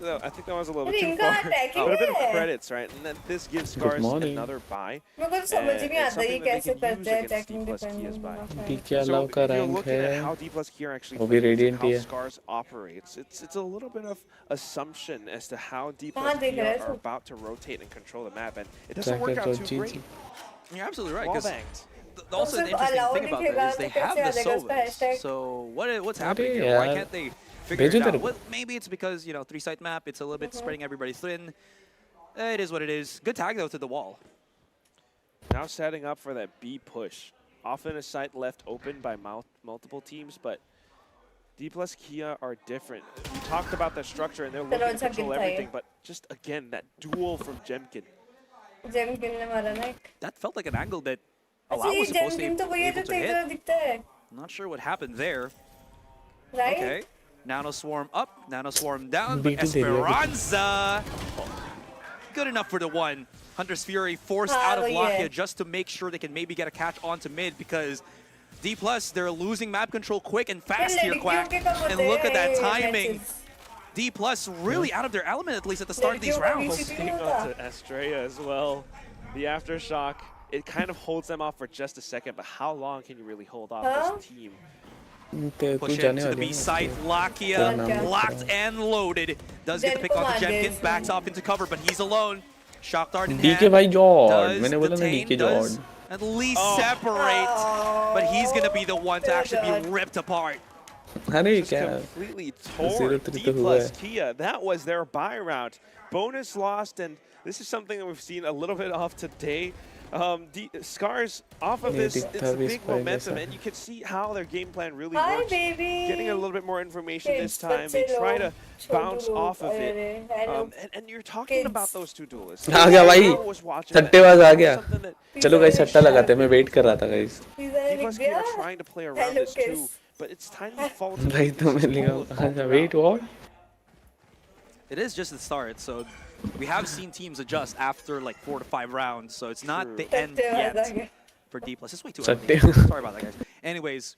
no, I think that was a little bit too इनका far. attacking But a bit of है। credits, right? And then this gives Scars another buy. मेरे को तो समझ ही नहीं and आता ये something that they कैसे can करते use हैं against attacking D plus Kia's buy. defending। DK So allow का if you're rank looking at है, how D plus Kia actually वो भी plays and Radiant how ही है। Scars operates, it's a little bit of assumption as to how D कहाँ plus देख रहा है Kia are तू? about to rotate and control the map, and it doesn't work Tracker out तो too great. GG। You're absolutely right. Wall 'Cause banged. also the सिर्फ interesting allow thing about लिखेगा that is तो they कैसे have the आ जाएगा उसका Sovas. hashtag? So what's happening अरे here? Why यार, can't they figure it भेजो out? तेरे को। Well, maybe it's because, you know, 3-site map, it's a little bit spreading everybody thin. It is what it is. Good tag though to the wall. Now setting up for that B push. Often a site left open by multiple teams, but D plus Kia are different. We talked about the structure and they're looking to control everything, but just again, that duel from Jemkin. जेमकिन ने मारा ना एक। That felt like an angle that अच्छा Allow ये was supposed to जेमकिन तो be वही है able जो to तेरी hit. तरह दिखता है, Not sure what happened there. right? Okay. Nano Swarm up, Nano Swarm down, but Beaten the real- Esperanza good enough for the one. Hunter's Fury forced out of yeah. Lakia just to make sure they can maybe get a catch onto mid, because D+, they're losing map control quick and fast here, Quack. And look at that timing. D+ really out of their element, at least at the start of these rounds. Staying onto Estrella as well. The aftershock, it kind of holds them off for just a second, but how long can you really hold off this team? Push into the B site, Lakia, locked and loaded. Does get the pick off the Jenkins, backs off into cover, but he's alone. Shock dart in hand. DK भाई जॉर्ड Does मैंने बोला ना detain, DK does जॉर्ड at least separate, but he's gonna be the one to actually be ripped apart. अरे Just क्या completely torn. 0-3 D तो हुआ plus है Kia, that was their buy round. Bonus lost, and this is something that we've seen a little bit of today. Scars off of this, it's a big momentum, and you can see how their game plan really works. Getting a little bit more information this time, they try to bounce off of it. And you're talking about those two duelists. आ गया भाई was watching that. सट्टेबाज आ गया Something that चलो guys सट्टा लगाते हैं मैं wait कर रहा था guys D plus Kia are trying to play around this too, but it's time to fall to भाई तो मैं लिखा wait what It is just the start, so we have seen teams adjust after like 4 to 5 rounds, so it's not the end yet for D+. It's way too early. Sorry about that, guys. Anyways,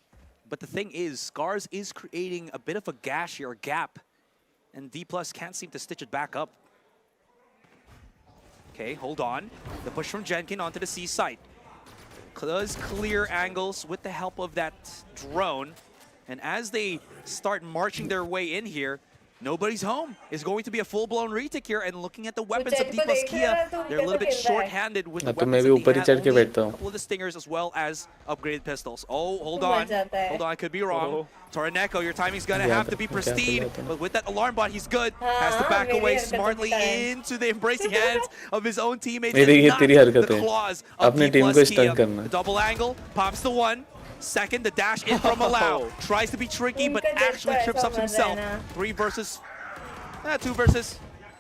but the thing is, Scars is creating a bit of a gash here, a gap, and D+ can't seem to stitch it back up. Okay, hold on. The push from Jenkin onto the C site. Does clear angles with the help of that drone, and as they start marching their way in here, nobody's home. It's going to be a full-blown retake here, and looking at the weapons of D+ Kia, they're a little bit short-handed with the तो weapons मैं भी that ऊपर they he have. चढ़ के Only बैठता a हूँ couple of the stingers as well as upgraded pistols. Oh, hold on. Hold on, I could be wrong. Toraneko, your timing's gonna have to be pristine, but with that alarm bot, he's good. Has to back away smartly into the embracing hands of his own teammates. ये देखिए Not तेरी हरकत the है claws of अपनी D+ team को Kia. Stun करना The double angle, pops the one. Second, the dash in from Allow. Tries to be tricky, but actually trips up himself. 2 versus.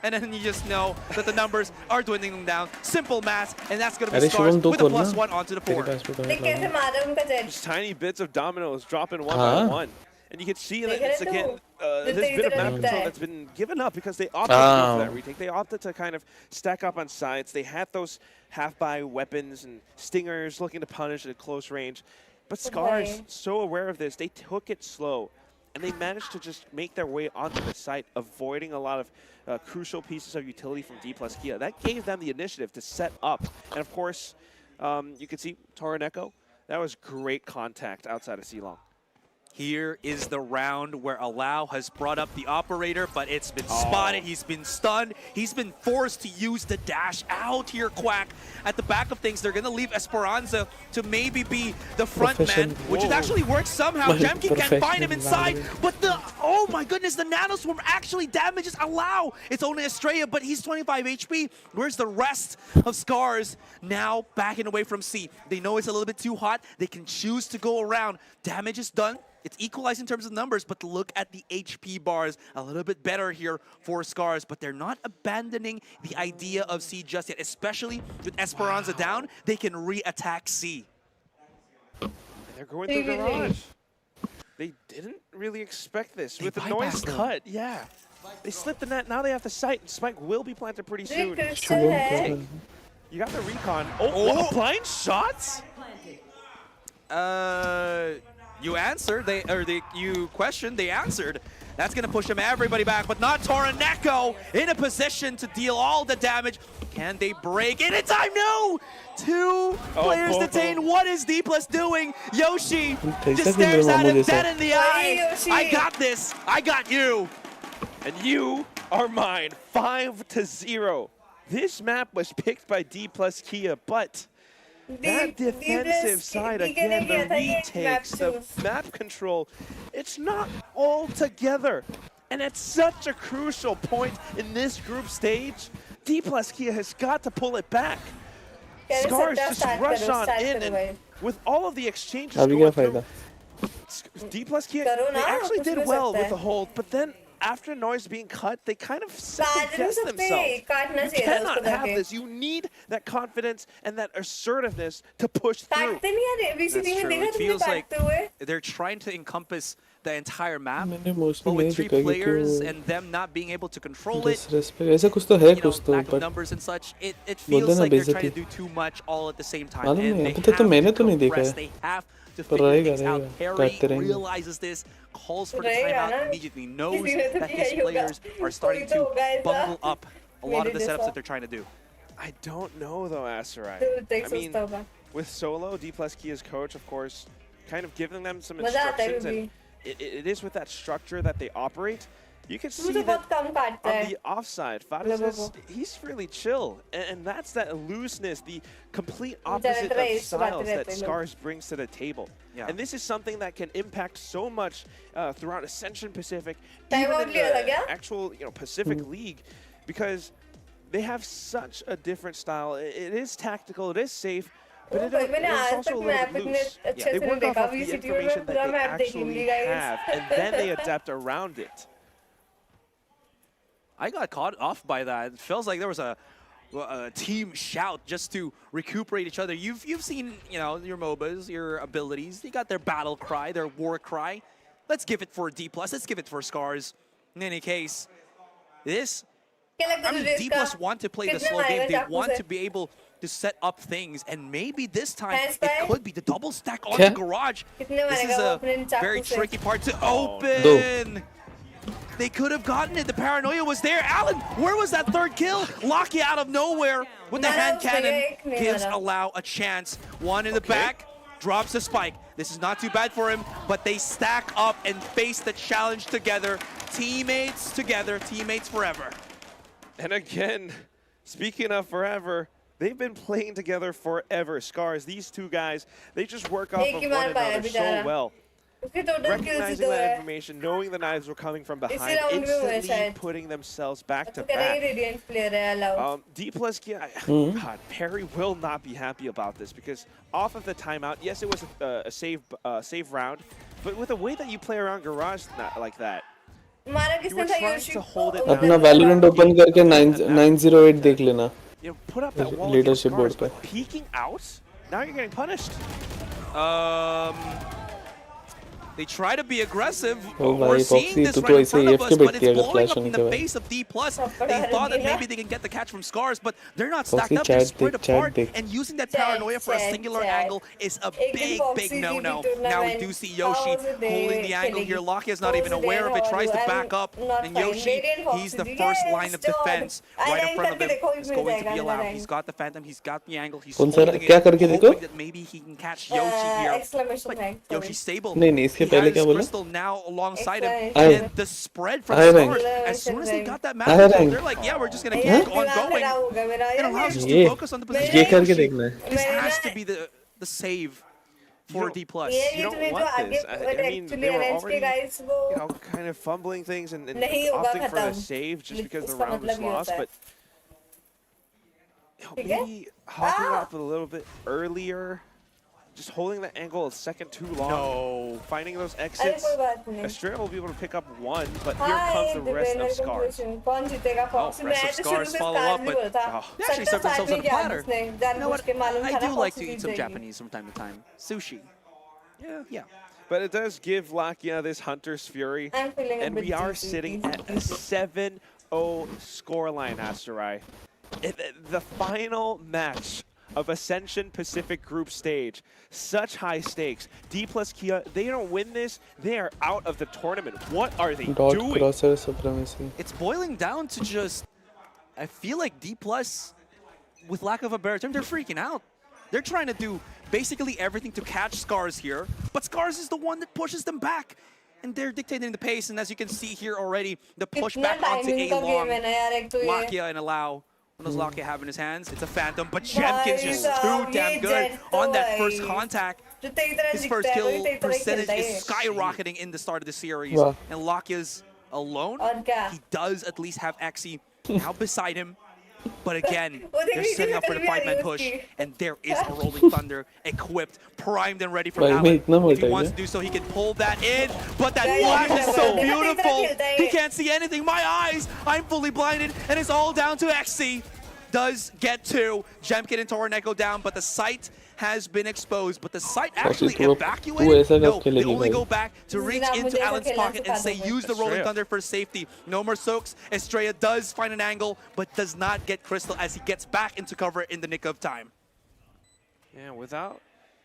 And then you just know that the numbers are dwindling down. Simple math, and that's going to be Scars with a +1 onto the board. Just tiny bits of dominoes dropping one by one. And you can see that it's again this bit of map control that's been given up because they opted to go for that retake. They opted to kind of stack up on sides. They had those half-buy weapons and stingers looking to punish at close range. But Scars, so aware of this, they took it slow. And they managed to just make their way onto the site, avoiding a lot of crucial pieces of utility from D+ Kia. That gave them the initiative to set up. And of course, you can see Toraneko. That was great contact outside of C-Long. Here is the round where Allow has brought up the operator, but it's been spotted. He's been stunned. He's been forced to use the dash out here, Quack. At the back of things, they're going to leave Esperanza to maybe be the front man, which has actually worked somehow. Jemki can't find him inside, but oh my goodness, the nanoswarm actually damages Allow. It's only Estrella, but he's 25 HP. Where's the rest of Scars? Now backing away from C. They know it's a little bit too hot. They can choose to go around. Damage is done. It's equalized in terms of numbers, but look at the HP bars. A little bit better here for Scars, but they're not abandoning the idea of C just yet, especially with Esperanza down. They can re-attack C. They're going through garage. They didn't really expect this. With the noise cut, yeah. They slipped the net, now they have the sight, and Spike will be planted pretty soon. You got the recon. Oh, blind shots? You answered, you questioned, they answered. That's gonna push everybody back, but not Toraneko in a position to deal all the damage. Can they break it in time? No! 2 players detained. What is D+ doing? Yoshi just stares at him dead in the eye. I got this. I got you. And you are mine. 5-0. This map was picked by D+ Kia, but that defensive side again, the retakes, the map control, it's not all together. And at such a crucial point in this group stage, D+ Kia has got to pull it back. Scars just rush on in, and with all of the exchanges going through, D+ Kia, they actually did well with the hold, but then after noise being cut, they kind of second-guessed themselves. You cannot have this. You need that confidence and that assertiveness to push through. That's true. It feels like they're trying to encompass the entire map, मैंने mostly but with नहीं 3 देखा players क्योंकि and them not being able to control it, disrespect ऐसा कुछ तो है you know, कुछ तो lack of but numbers and such, it बोलते feels ना like they're trying बेइज्जती to do too much all at the same time. मालूम And नहीं they अभी तक तो have मैंने to तो नहीं देखा compress, है they have to पर figure रहेगा things out. रहेगा Harry काटते रहेंगे realizes this, calls for the रहेगा timeout ना, immediately, knows किसी ने तो that किया his ही होगा, players are starting कोई तो to होगा ऐसा, bungle up a lot of the मेरे setups जैसा। that they're trying to do. I don't know though, Acer. तो I देख mean, सोचता होगा with Solo, D plus Kia's coach, of course, kind of giving them some मजा आता है instructions, and भी it is with that structure that they operate. You can तू see तो that बहुत कम काटता on है the offside, Fares is, he's really chill, and that's that looseness, the complete opposite of styles that Scars brings to the table. Yeah. And this is something that can impact so much throughout Ascension Pacific, Time even out in लिया था the क्या? actual Pacific League, because they have such a different style. It is tactical, it is safe, but वो भाई मैंने it's आज also तक a map little इतने loose. अच्छे They से नहीं work off देखा of the VCT में information पूरा that they मैप देख actually ली have, and then they adapt around it. I got caught off by that. It feels like there was a team shout just to recuperate each other. You've seen, you know, your MOBAs, your abilities. They got their battle cry, their war cry. Let's give it for D+. Let's give it for Scars. In any case, this, क्या लगता I है mean, तुझे D+ इसका want to play the कितने slow game. मारेगा They चाकू want से? to be able to set up things, and maybe this time Hands it by? could be the double stack on क्या? the garage. कितने This is मारेगा वो a अपने चाकू very से? tricky part to open. They could have gotten it. The paranoia was there. Alan, where was that third kill? Locky out of nowhere with the hand cannon gives Allow a chance. One in the back, drops the spike. This is not too bad for him, but they stack up and face the challenge together. Teammates together, teammates forever. And again, speaking of forever, they've been playing together forever. Scars, these two guys, they just work off of one another so well. उसके total kills Recognizing तो that है information, knowing the knives were coming from behind, round में हुआ है instantly शायद। putting themselves back to तो कह रहा है back. Radiant player है Allow D plus Kia, God, Perry will not be happy about this because off of the timeout, yes, it was a save round, but with the way that you play around Garage like that, मारा you किसने were था trying Yoshi to hold it अपना down. Valorant open करके 908 देख लेना You know, put up that wall leadership against board Scars, पे but peeking out, now you're getting punished. They try to be aggressive. Oh, We're भाई, seeing Foxy, this तू right तो in ऐसे front of AFK us, but बैठती it's है अगर blowing flash up होने in के the बाद face of D+. They thought that maybe they can get the catch from Scars, but they're not stacked Foxy, up. They're chat spread देख, chat apart, देख। and using that paranoia for a singular angle is a big, big no-no. Now we do see Yoshi holding the angle here. Locky is not even aware of it, tries to back up, and Yoshi, he's the first line of defense right in front of him. It's going to be allowed. He's got the Phantom, he's got the angle, he's कौन सा holding क्या it, करके देखो hoping that maybe he can catch Yoshi here. exclamation But mark Yoshi's stable. नहीं नहीं इसके He पहले has क्या बोला Crystal now alongside him, Excellent. and the spread from Iron. Scars, as soon as they got that map Iron. control, they're like, yeah, we're just gonna keep on going. It allows us to ये focus on the ये position. करके देखना है This has to be the save for D+. You don't want this. I mean, they were already, guys वो you know, kind of fumbling things and नहीं होगा opting for a खत्म। save just because the इसका round was मतलब ये lost. होता है। But you know, maybe hopping up a little bit earlier, just holding the angle a second too long, No. finding those अरे exits. कोई बात नहीं Estrella will be able to pick up one, but here Hi, comes the rest Dipender, of Scars. congratulations. कौन जीतेगा Foxy? rest मैं of तो Scars शुरू से follow Scars up, नहीं but- बोलता oh. They actually सबका served themselves साथ on a में किया platter. उसने, You know जानबूझ what? के मालूम I था do ना like Foxy to eat Jeet some जाएगी। Japanese from time to time. Sushi. Yeah. But it does give Lakia this Hunter's Fury. I'm feeling a And bit we are juicy. sitting at a 7-0 scoreline, Asterai. The final match of Ascension Pacific Group Stage. Such high stakes. D plus Kia, they don't win this, they are out of the tournament. What are they dot doing? क्रॉसर supremacy It's boiling down to just, I feel like D+, with lack of a better term, they're freaking out. They're trying to do basically everything to catch Scars here, but Scars is the one that pushes them back. And they're dictating the pace, and as you can see here already, the push कितना back onto timing का A-Long. game है ना यार एक तो ये Lakia and Allow. What does Lakia have in his hands? It's a Phantom, but भाई Jemkin's just साहब, too damn ये good jet तो on that first भाई। contact. जो तेरी तरह His दिखता first है, वही kill तेरी तरह ही percentage खेलता is है। skyrocketing in the start of the series. Wow. And Lakia's alone. और क्या? He does at least have Exi now beside him. But again, वो देख they're लीजिए setting up for the तभी आ रही 5-man है push. उसकी। And there is a Rolling Thunder equipped, primed and ready for भाई, मैं Alan. इतना If he मोटा wants है। to do so, he can pull that in. But that Yeah, flash yeah, is so yeah. beautiful. Yeah. He can't see anything. My eyes, I'm fully blinded. And it's all down to Exi. Does get to Jemkin and Torneko down, but the sight has been exposed, but the site Foxy, actually तू evacuated. ऐसा No, कब they खेलेगी only भाई? go back to reach आप into मुझे ऐसा Allen's खेलना pocket and सिखा say, दोगे। use the Rolling Estrella. Thunder for safety. No more soaks. Estrella does find an angle, but does not get Crystal as he gets back into cover in the nick of time. Yeah, without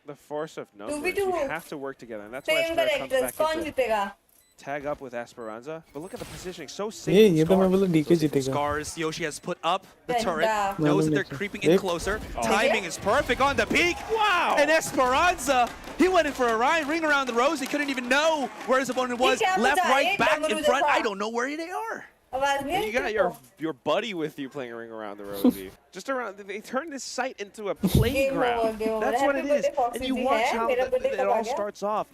the force of numbers, 2v2. you have to work together, and that's why same Estrella comes characters back कौन into जीतेगा? tag up with Esperanza. But look at the positioning, so safe. ये from तो मैं Scar. बोला DK जीतेगा। Scars, Yoshi has put up the Then, turret, no, knows that no, they're no. creeping in Nick. closer. Oh. Timing is perfect on the peak. Wow! And Esperanza, he went in for a ring around the rose. He couldn't even know where his opponent was. क्या Left, बचा? right, एक back, डमरू in front. जैसा। I don't know where they are. आवाज नहीं And I you got तेरे को? your buddy with you playing a ring around the rosy. Just around, they turned this site into a playground. game over. That's what Happy it is. birthday, Foxy And you ji watch hai. how Mera birthday it कब आ all गया? starts off.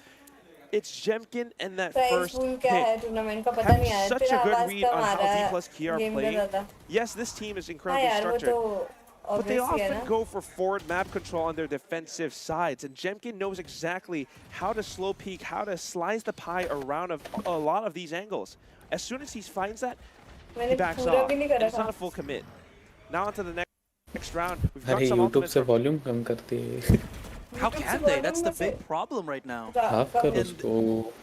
It's Jemkin and that price first pool क्या है hit. Tournament का पता Have नहीं आया such तेरा a good आवाज read कम on आ how रहा D है plus Kia are गेम का playing. ज्यादा Yes, this team is हाँ incredibly यार वो structured. तो But they obvious ही है often ना go for forward map control on their defensive sides, and Jemkin knows exactly how to slow peek, how to slice the pie around a lot of these angles. As soon as he finds that, he मैंने backs पूरा off. भी नहीं And करा it's था not a full commit. Now onto the next round. We've got अरे some YouTube ultimates से from volume कम करती है। How YouTube can से they? That's the volume big problem right now. Half कर And- उसको।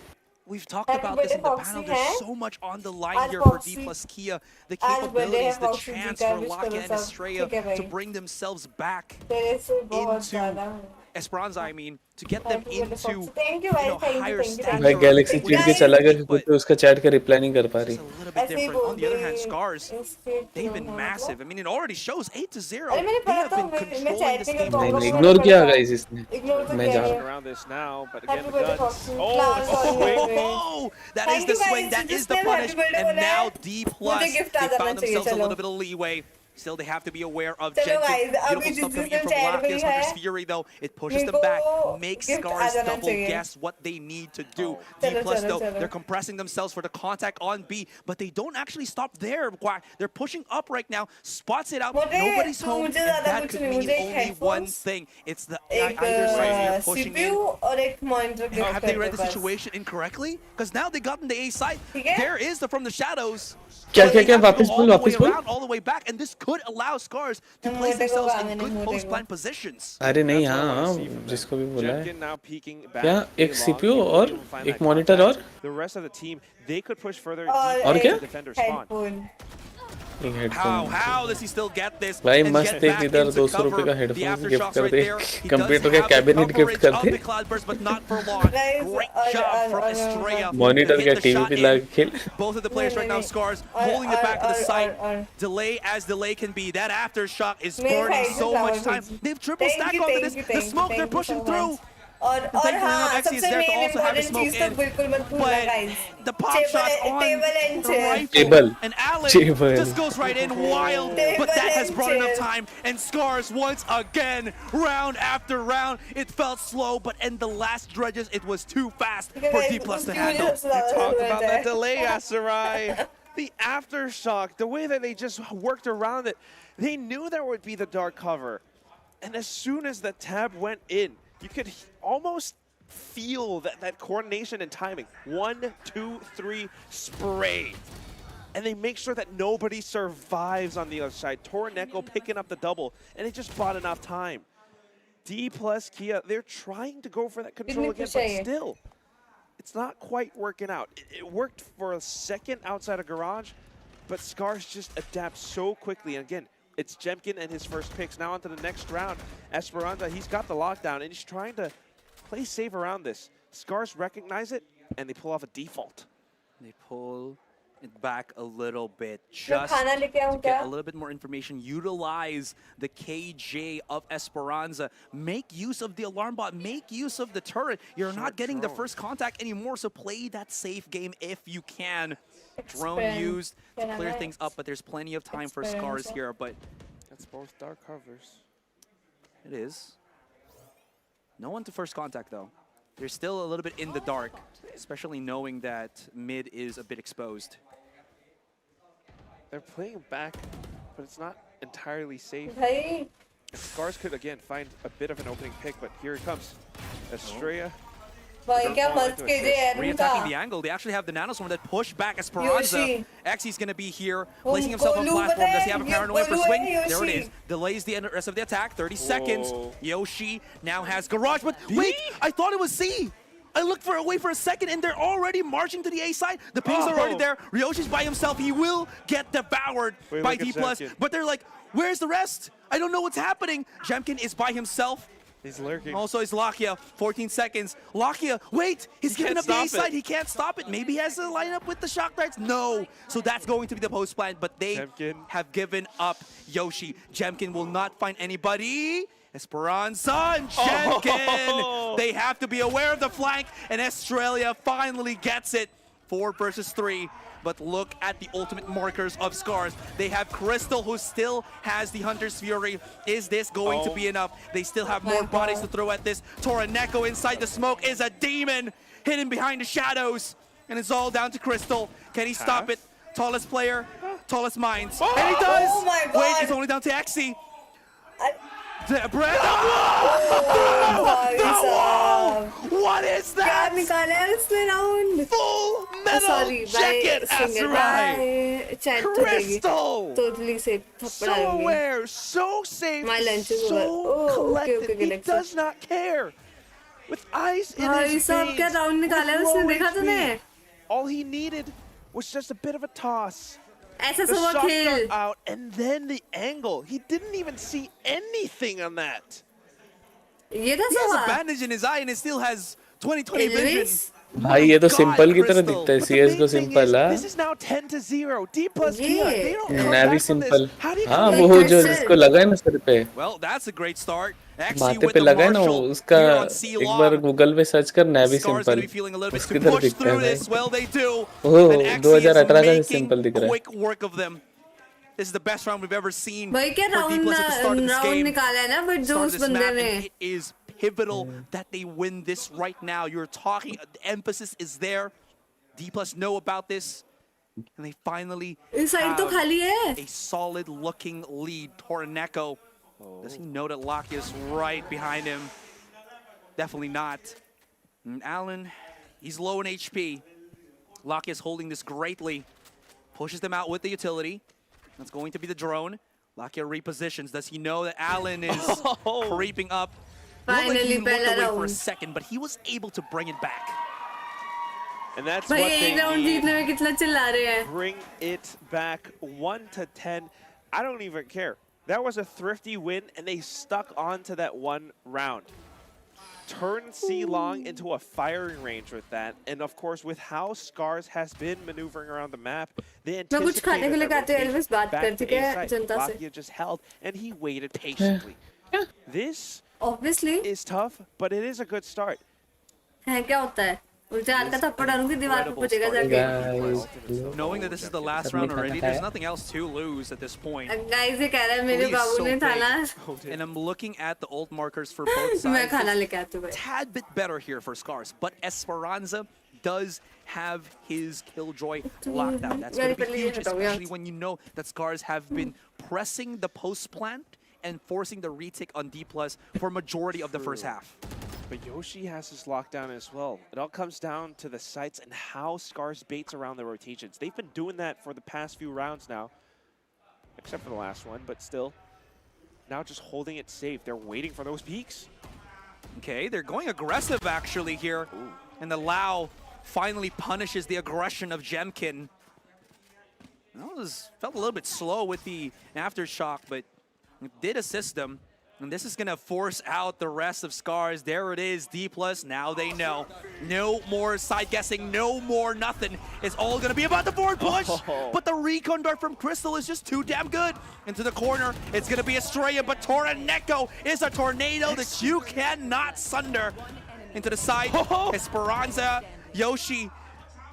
We've talked Happy about this in the birthday, panel. Foxy, There's hai? so much on the line आज here for D Foxy- plus Kia. The आज birthday capabilities, है the Foxy ji chance का, for wish Laka करो and सब। Estrella ठीक है भाई। to bring themselves back तेरे से बहुत into ज्यादा Esperanza, I mean, to get them Happy birthday, into Foxy. Thank you, guys. Thank you, higher thank you, stature. thank भाई you. गैलेक्सी with चिढ़ के the चला गया speed, क्योंकि but उसका चैट का रिप्लाई नहीं कर पा it's रही। a little bit ऐसे ही different. On the other hand, बोलते Scars, instant they've been हाँ, massive. I mean, it already shows 8-0. अरे मैंने They पढ़ा have तो been मैं controlling chat this नहीं game. कर नहीं पाऊंगा नहीं तो इग्नोर मैंने किया पढ़ा। गाइस इसने। Ignore तो मैं किया जा है। रहा हूँ। around this now, but Happy again, the birthday, guns. Foxy. Oh, Flowers it's a on swing. your way. Oh, that Thank is the you, swing. guys. That Just is the name punish. happy birthday And बोला now है। D+, मुझे gift they आ जाना found चाहिए, themselves a चलो। little bit of leeway. Still, they have to be aware of चलो Jenkins. guys, Beautiful अभी stuff coming in जिस from chat में Blackius. है, Hunter's Fury, though, it pushes them मेरे back, को makes gift Scars आ जाना double चाहिए। guess what they need to do. चलो, D+, चलो, though, चलो। they're compressing themselves for the contact on B, but they don't actually stop there. Quack. They're pushing up right now, spots it out, मुझे- nobody's तो home, मुझे and ज़्यादा that कुछ could नहीं, mean मुझे एक only one headphones, thing. It's the एक either side you're pushing in. CPU और एक monitor gift Have they करते read the बस। situation incorrectly? Because now they got in the A side. ठीक है? There is the from the shadows. क्या But क्या they क्या have to वापस go बोल all the way वापस बोल। around, all the way back, and this could allow Scars to मैं place मोटे को themselves कहा in मैंने, good मोटे को। post-plan positions. अरे नहीं That's what I हाँ wanna see from जिसको भी them. बोला है। Jemkin now peeking back क्या A एक long, CPU able और to find एक that मॉनिटर contact. और The rest of the team, they could push further और deep क्या? into the defender spawn. headphone एक How headphone. does he still get this? भाई and मस्त get एक back इधर into 200 रुपए cover? का The हेडफोन गिफ्ट aftershocks कर right they. there. He does computer का have the cabinet gift coverage कर of they. the cloudburst, but not for long. Guys, Great और- job from और- Estrella. Monitor to क्या hit the TV shot पे in. लगा के खेल। Both of the players right now, नहीं, Scars, और- holding the back of the और- site. और- Delay as delay can be. That aftershock is मेरे burning side से so much flowers time. भेजी। They've triple Thank stacked you, onto thank this. you, The thank you, smoke thank they're you so pushing much. through. और thankfully हाँ enough, Exy is सबसे there to main also have the important smoke चीज तो in. बिल्कुल मत भूलना But guys the pop shots on table and the chair rifle, Table. and Allen Table. just goes right in wild, Table but that has and brought enough chair. time. And Scars once again, round after round, it felt slow, but in the last dredges, it was too fast for D+ to handle. Talk about that delay, Aserai. The aftershock, the way that they just worked around it. They knew there would be the dark cover. And as soon as the tab went in, you could almost feel that coordination and timing. 1, 2, 3, spray. And they make sure that nobody survives on the other side. Torneko picking up the double, and it just bought enough time. D plus Kia, they're trying to go for that control again, but still, it's not quite working out. It worked for a second outside of Garage, but Scars just adapts so quickly. And again, it's Jemkin and his first picks. Now onto the next round. Esperanza, he's got the lockdown, and he's trying to play safe around this. Scars recognize it, and they pull off a default. They pull it back a little bit, just खाना लेके आऊं to get क्या? a little bit more information. Utilize the KJ of Esperanza. Make use of the alarm bot. Make use of the turret. You're not getting the first contact anymore, so play that safe game if you can. Drone Expand. used to clear things up, but there's plenty of time for Scars Expand. here, but That's both dark covers. it is. No one to first contact, though. They're still a little bit in the dark, especially knowing that mid is a bit exposed. They're playing back, but it's not entirely safe. भाई Scars could again find a bit of an opening pick, but here it comes. Estrella भाई क्या मस्त KJ है Re-attacking the उनका angle. They actually have the nanoswarm that push back Esperanza. Yoshi. Xy's going to be here, placing himself on platform. Does he have a paranoia for swing? There it is. Delays the rest of the attack. 30 seconds. Yoshi now has Garage, but wait, I thought it was C. I looked for a for a second, and they're already marching to the A side. The pings are already there. Ryoshi's by himself. He will get devoured by D+, but they're like, where's the rest? I don't know what's happening. Jemkin is by himself. He's lurking. Also, is Lakia. 14 seconds. Lakia, wait! He's giving up the A side. He can't stop it. Maybe he has to line up with the shock darts. No. So that's going to be the post plan, but they have given up Yoshi. Jemkin will not find anybody. Esperanza and Jemkin. They have to be aware of the flank, and Australia finally gets it. 4 versus 3. But look at the ultimate markers of Scars. They have Crystal, who still has the Hunter's Fury. Is this going to be enough? They still have more bodies to throw at this. Toraneko inside the smoke is a demon, hidden behind the shadows. And it's all down to Crystal. Can he stop it? Tallest player, tallest minds. And he does! Oh my God. Wait, it's only down to Xy. What is क्या that? निकाला है उसने round Full metal jacket, Azurai. Crystal. Totally safe. थप्पड़ So aware, so safe, My lunch is so over. Oh, okay, collected. okay, He next does not care. With ice in भाई his सब क्या veins, round निकाला है with उसने low देखा HP, तूने all he needed was just a bit of a toss. ऐसा The सब shot खेल dart out, and then the angle. He didn't even see anything on that. ये था He has a सब bandage in his eye and it still has 20/20 vision. Elvis भाई ये तो simple की तरह दिखता है But the सीएस main को thing सिंपल है this is now 10-0. D plus Kia, Yeah. they don't come navy back from this. Simple How do you हाँ come वो back? जो जिसको लगा है ना सिर पे Well, that's a great start. Xy माथे with पे the लगा है ना वो Marshall उसका here on C एक बार long. गूगल पे सर्च कर navy Scars simple gonna be feeling a little bit उसकी to तरह push दिखता है through भाई this. Well, they do. Oh And Xy is 2018 का making सिंपल दिख रहा है quick work of them. This is the best round we've ever seen भाई क्या for D+ at the start of this round game. निकाला है ना but जो Start उस this बंदे map, ने and it is pivotal that they win this right now. You're talking, the emphasis is there. D+ know about this, and they finally इस side तो have खाली है a solid looking lead. Toraneko, does he know that Lakia is right behind him? Definitely not. And Allen, he's low in HP. Lakia is holding this greatly. Pushes them out with the utility. That's going to be the drone. Lakia repositions. Does he know that Allen is creeping up? Looked like Finally, he looked Bella away for a round. second, but he was able to bring it back. And that's भाई what एक they round need. जीतने में कितना चिल्ला रहे हैं Bring it back 1-10. I don't even care. That was a thrifty win, and they stuck on to that one round. Turn C long into a firing range with that, and of course, with how Scars has been maneuvering around the map, they मैं कुछ खाने के लिए anticipated कहते हैं that Elvis बात back कर to चुके A हैं site. जनता से Lakia just held, and he waited patiently. This obviously is tough, but it is a good start. है क्या होता है उल्टे हाथ का थप्पड़ डालूंगी दीवार पे पूछेगा जाके Knowing that this is the last round already, there's nothing else to lose at this point. Guys ये कह रहा है मेरे Lee is बाबू so ने था ना big. And I'm looking at the ult markers for both मैं sides. खाना लेके आती हूँ भाई Tad bit better here for Scars, but Esperanza does have his Killjoy locked down. That's going to be huge, especially when you know that Scars have been pressing the post plant and forcing the retake on D+ for majority of the first half. But Yoshi has his lockdown as well. It all comes down to the sights and how Scars baits around the rotations. They've been doing that for the past few rounds now, except for the last one, but still. Now just holding it safe. They're waiting for those peaks. Okay, they're going aggressive actually here. And the Lao finally punishes the aggression of Jemkin. Felt a little bit slow with the aftershock, but it did assist them. And this is going to force out the rest of Scars. There it is, D+. Now they know. No more side guessing, no more nothing. It's all going to be about the forward push. But the recon dart from Crystal is just too damn good. Into the corner, it's going to be Estrella, but Toraneko is a tornado that you cannot sunder. Into the side, Esperanza, Yoshi.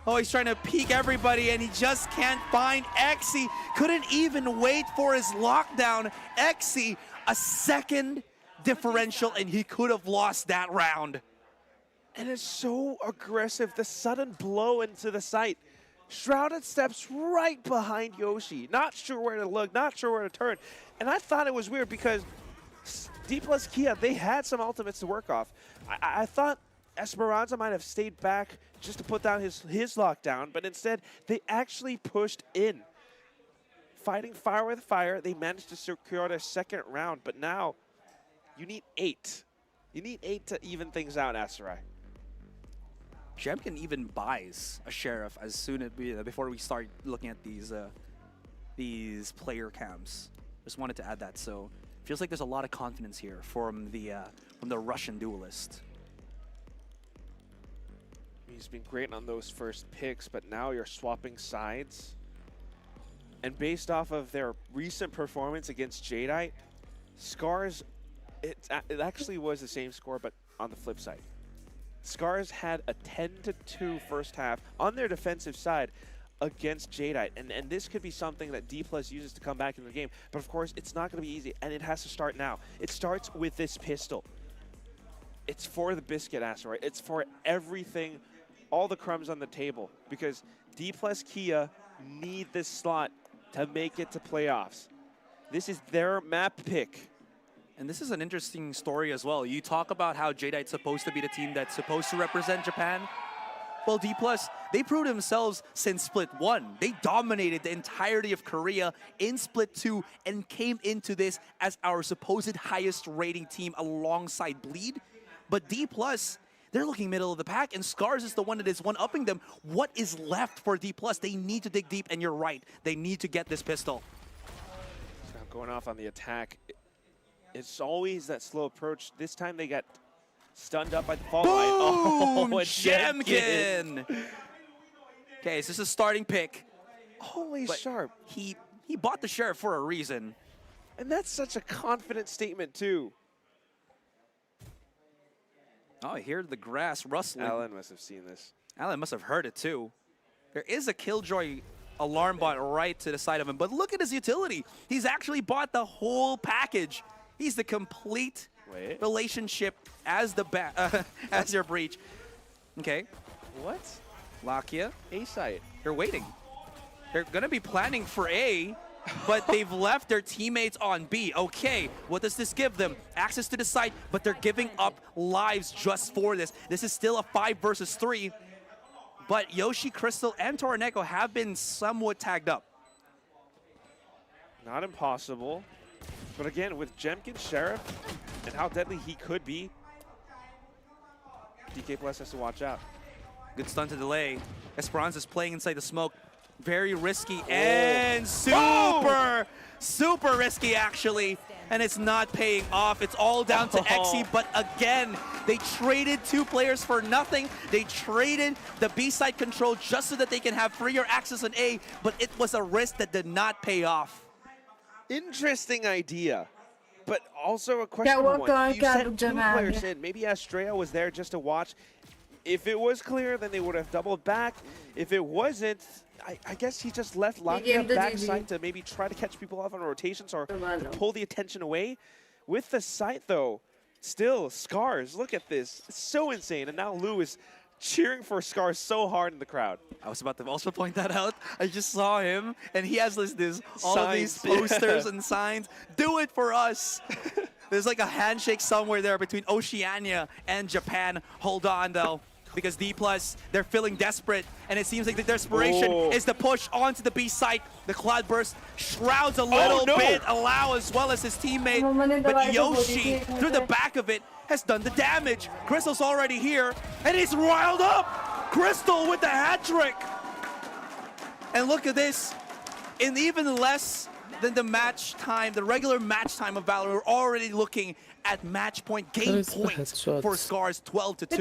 Oh, he's trying to peek everybody, and he just can't find Xy. Couldn't even wait for his lockdown. Xy, a second differential, and he could have lost that round. And it's so aggressive. The sudden blow into the site. Shrouded steps right behind Yoshi. Not sure where to look, not sure where to turn. And I thought it was weird because D+ Kia, they had some ultimates to work off. I thought Esperanza might have stayed back just to put down his lockdown, but instead they actually pushed in. Fighting fire with fire, they managed to secure their second round, but now you need 8. You need 8 to even things out, Aserai. Jemkin even buys a sheriff as soon as before we start looking at these player cams. Just wanted to add that. So feels like there's a lot of confidence here from the Russian duelist. He's been great on those first picks, but now you're swapping sides. And based off of their recent performance against Jadeite, Scars, it actually was the same score, but on the flip side. Scars had a 10-2 first half on their defensive side against Jadeite, and this could be something that D+ uses to come back in the game. But of course, it's not going to be easy, and it has to start now. It starts with this pistol. It's for the biscuit, Asteroid. It's for everything, all the crumbs on the table, because D+ Kia need this slot to make it to playoffs. This is their map pick. And this is an interesting story as well. You talk about how Jadeite's supposed to be the team that's supposed to represent Japan. Well, D+, they proved themselves since Split 1. They dominated the entirety of Korea in Split 2 and came into this as our supposed highest rating team alongside Bleed. But D+, they're looking middle of the pack, and Scars is the one that is one-upping them. What is left for D+? They need to dig deep, and you're right. They need to get this pistol. Now going off on the attack. It's always that slow approach. This time they got stunned up by the fall line. Oh, Jemkin! Okay, so this is a starting pick. Holy sharp. He bought the sheriff for a reason. And that's such a confident statement, too. Oh, I hear the grass rustling. Alan must have seen this. Alan must have heard it, too. There is a Killjoy alarm bot right to the side of him, but look at his utility. He's actually bought the whole package. He's the complete relationship as the as your breach. Okay. What? Lakia. A site. They're waiting. They're going to be planning for A, but they've left their teammates on B. Okay, what does this give them? Access to the site, but they're giving up lives just for this. This is still a 5 versus 3, but Yoshi, Crystal, and Toroneko have been somewhat tagged up. Not impossible. But again, with Jemkin Sheriff and how deadly he could be, DK Plus has to watch out. Good stun to delay. Esperanza's playing inside the smoke. Very risky and super risky, actually. And it's not paying off. It's all down to Xe, but again, they traded 2 players for nothing. They traded the B side control just so that they can have freer access on A, but it was a risk that did not pay off. Interesting idea, but also a questionable one. You sent 2 players in. Maybe Estrella was there just to watch. If it was clear, then they would have doubled back. If it wasn't, I guess he just left Lakia backside to maybe try to catch people off on rotations or to pull the attention away. With the sight, though, still, Scars, look at this. It's so insane. And now Lou is cheering for Scars so hard in the crowd. I was about to also point that out. I just saw him, and he has all of these posters and signs. Do it for us. There's like a handshake somewhere there between Oceania and Japan. Hold on, though, because D+, they're feeling desperate, and it seems like the desperation is to push onto the B site. The Cloudburst shrouds a little bit, Allow as well as his teammate, but Yoshi, through the back of it, has done the damage. Crystal's already here, and he's riled up. Crystal with the hat trick. And look at this. In even less than the match time, the regular match time of Valorant, we're already looking at match point, game point for Scars 12-2.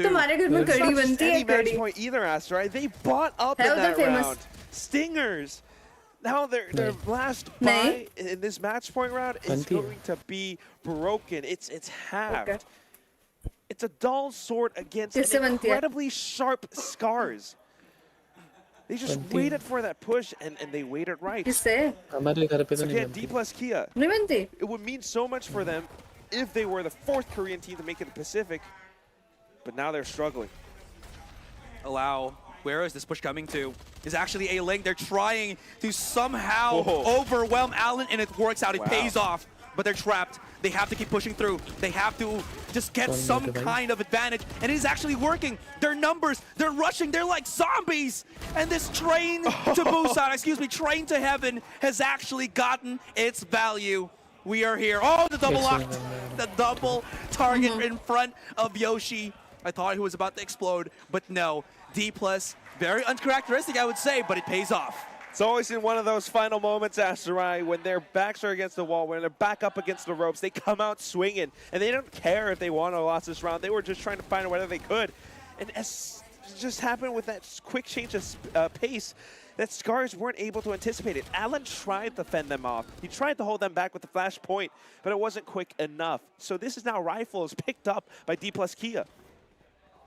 Any match point either, Aster, right? They bought up in that round. Stingers. Now their last buy in this match point round is going to be broken. It's halved. It's a dull sword against an incredibly sharp Scars. They just waited for that push, and they waited right. So again, D+ Kia. It would mean so much for them if they were the 4th Korean team to make it to Pacific, but now they're struggling. Allow, where is this push coming to? Is actually a link. They're trying to somehow overwhelm Allen, and it works out. It pays off, but they're trapped. They have to keep pushing through. They have to just get some kind of advantage. And it is actually working. Their numbers, they're rushing. They're like zombies. And this train to Busan, excuse me, train to heaven has actually gotten its value. We are here. Oh, the double lock, the double target in front of Yoshi. I thought he was about to explode, but no. D+, very uncharacteristic, I would say, but it pays off. It's always in one of those final moments, Asterai, when their backs are against the wall, when they're back up against the ropes, they come out swinging, and they don't care if they won or lost this round. They were just trying to find whatever they could. And as just happened with that quick change of pace, that Scars weren't able to anticipate it. Alan tried to fend them off. He tried to hold them back with the flash point, but it wasn't quick enough. So this is now Rifles picked up by D+ Kia.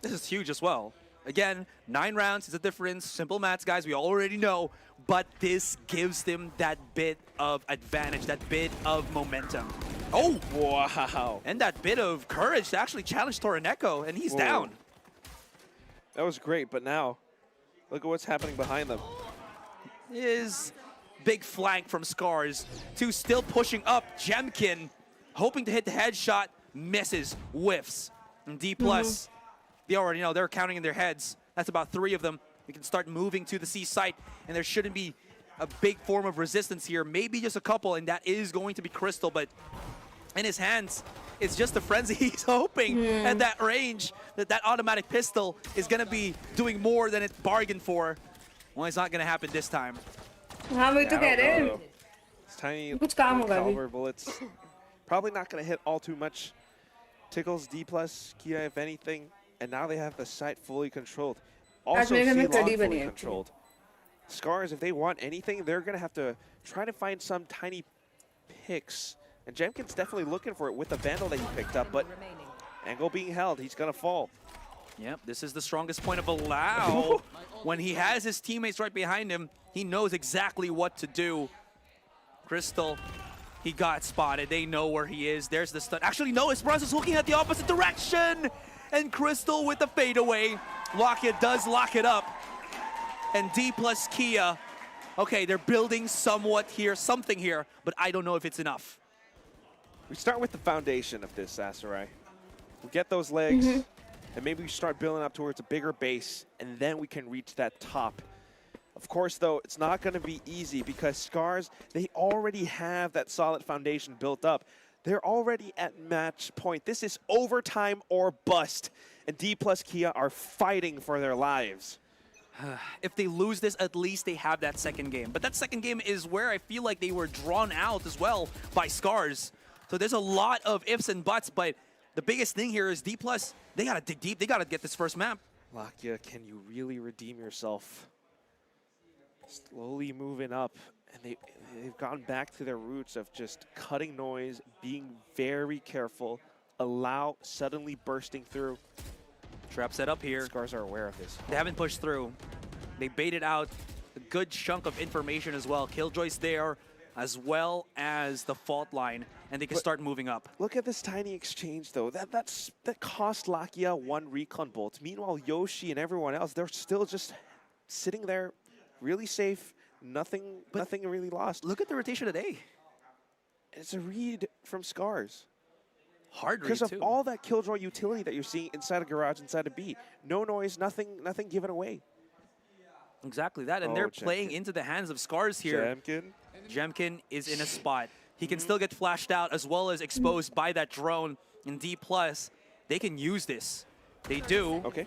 This is huge as well. Again, 9 rounds is a difference. Simple maths, guys, we already know. But this gives them that bit of advantage, that bit of momentum. Oh! Wow. And that bit of courage to actually challenge Toroneko, and he's down. That was great, but now, look at what's happening behind them. Is big flank from Scars to still pushing up. Jemkin hoping to hit the headshot, misses, whiffs. And D+, they already know, they're counting in their heads. That's about 3 of them. We can start moving to the C site, and there shouldn't be a big form of resistance here. Maybe just a couple, and that is going to be Crystal, but in his hands, it's just a frenzy. He's hoping at that range that that automatic pistol is going to be doing more than it bargained for. Well, it's not going to happen this time. हाँ वही तो कह रहे हैं It's tiny कुछ काम होगा अभी caliber bullets. Probably not going to hit all too much. Tickles D+, Kia, if anything, and now they have the site fully controlled. Also, C-Long fully controlled. Scars, if they want anything, they're going to have to try to find some tiny picks. And Jemkin's definitely looking for it with the Vandal that he picked up, but angle being held, he's going to fall. Yep, this is the strongest point of Allow. When he has his teammates right behind him, he knows exactly what to do. Crystal, he got spotted. They know where he is. There's the stun. Actually, no, Esperanza's looking at the opposite direction. And Crystal with the fadeaway. Lockett does lock it up. And D+ Kia. Okay, they're building somewhat here, something here, but I don't know if it's enough. We start with the foundation of this, Aserai. We get those legs, and maybe we start building up towards a bigger base, and then we can reach that top. Of course, though, it's not going to be easy because Scars, they already have that solid foundation built up. They're already at match point. This is overtime or bust, and D+ Kia are fighting for their lives. If they lose this, at least they have that second game. But that second game is where I feel like they were drawn out as well by Scars. So there's a lot of ifs and buts, but the biggest thing here is D+, they got to dig deep. They got to get this first map. Lakia, can you really redeem yourself? Slowly moving up, and they've gone back to their roots of just cutting noise, being very careful, Allow suddenly bursting through. Trap set up here. Scars are aware of this. They haven't pushed through. They baited out a good chunk of information as well. Killjoy's there, as well as the fault line, and they can start moving up. Look at this tiny exchange, though. That cost Lakia 1 recon bolt. Meanwhile, Yoshi and everyone else, they're still just sitting there, really safe. Nothing really lost. Look at the rotation today. It's a read from Scars. Hard read, because of too. all that Killjoy utility that you're seeing inside a garage, inside a B. No noise, nothing given away. Exactly that, and they're playing into the hands of Scars here. Jemkin is in a spot. He can still get flashed out as well as exposed by that drone. In D+, they can use this. They do. Okay.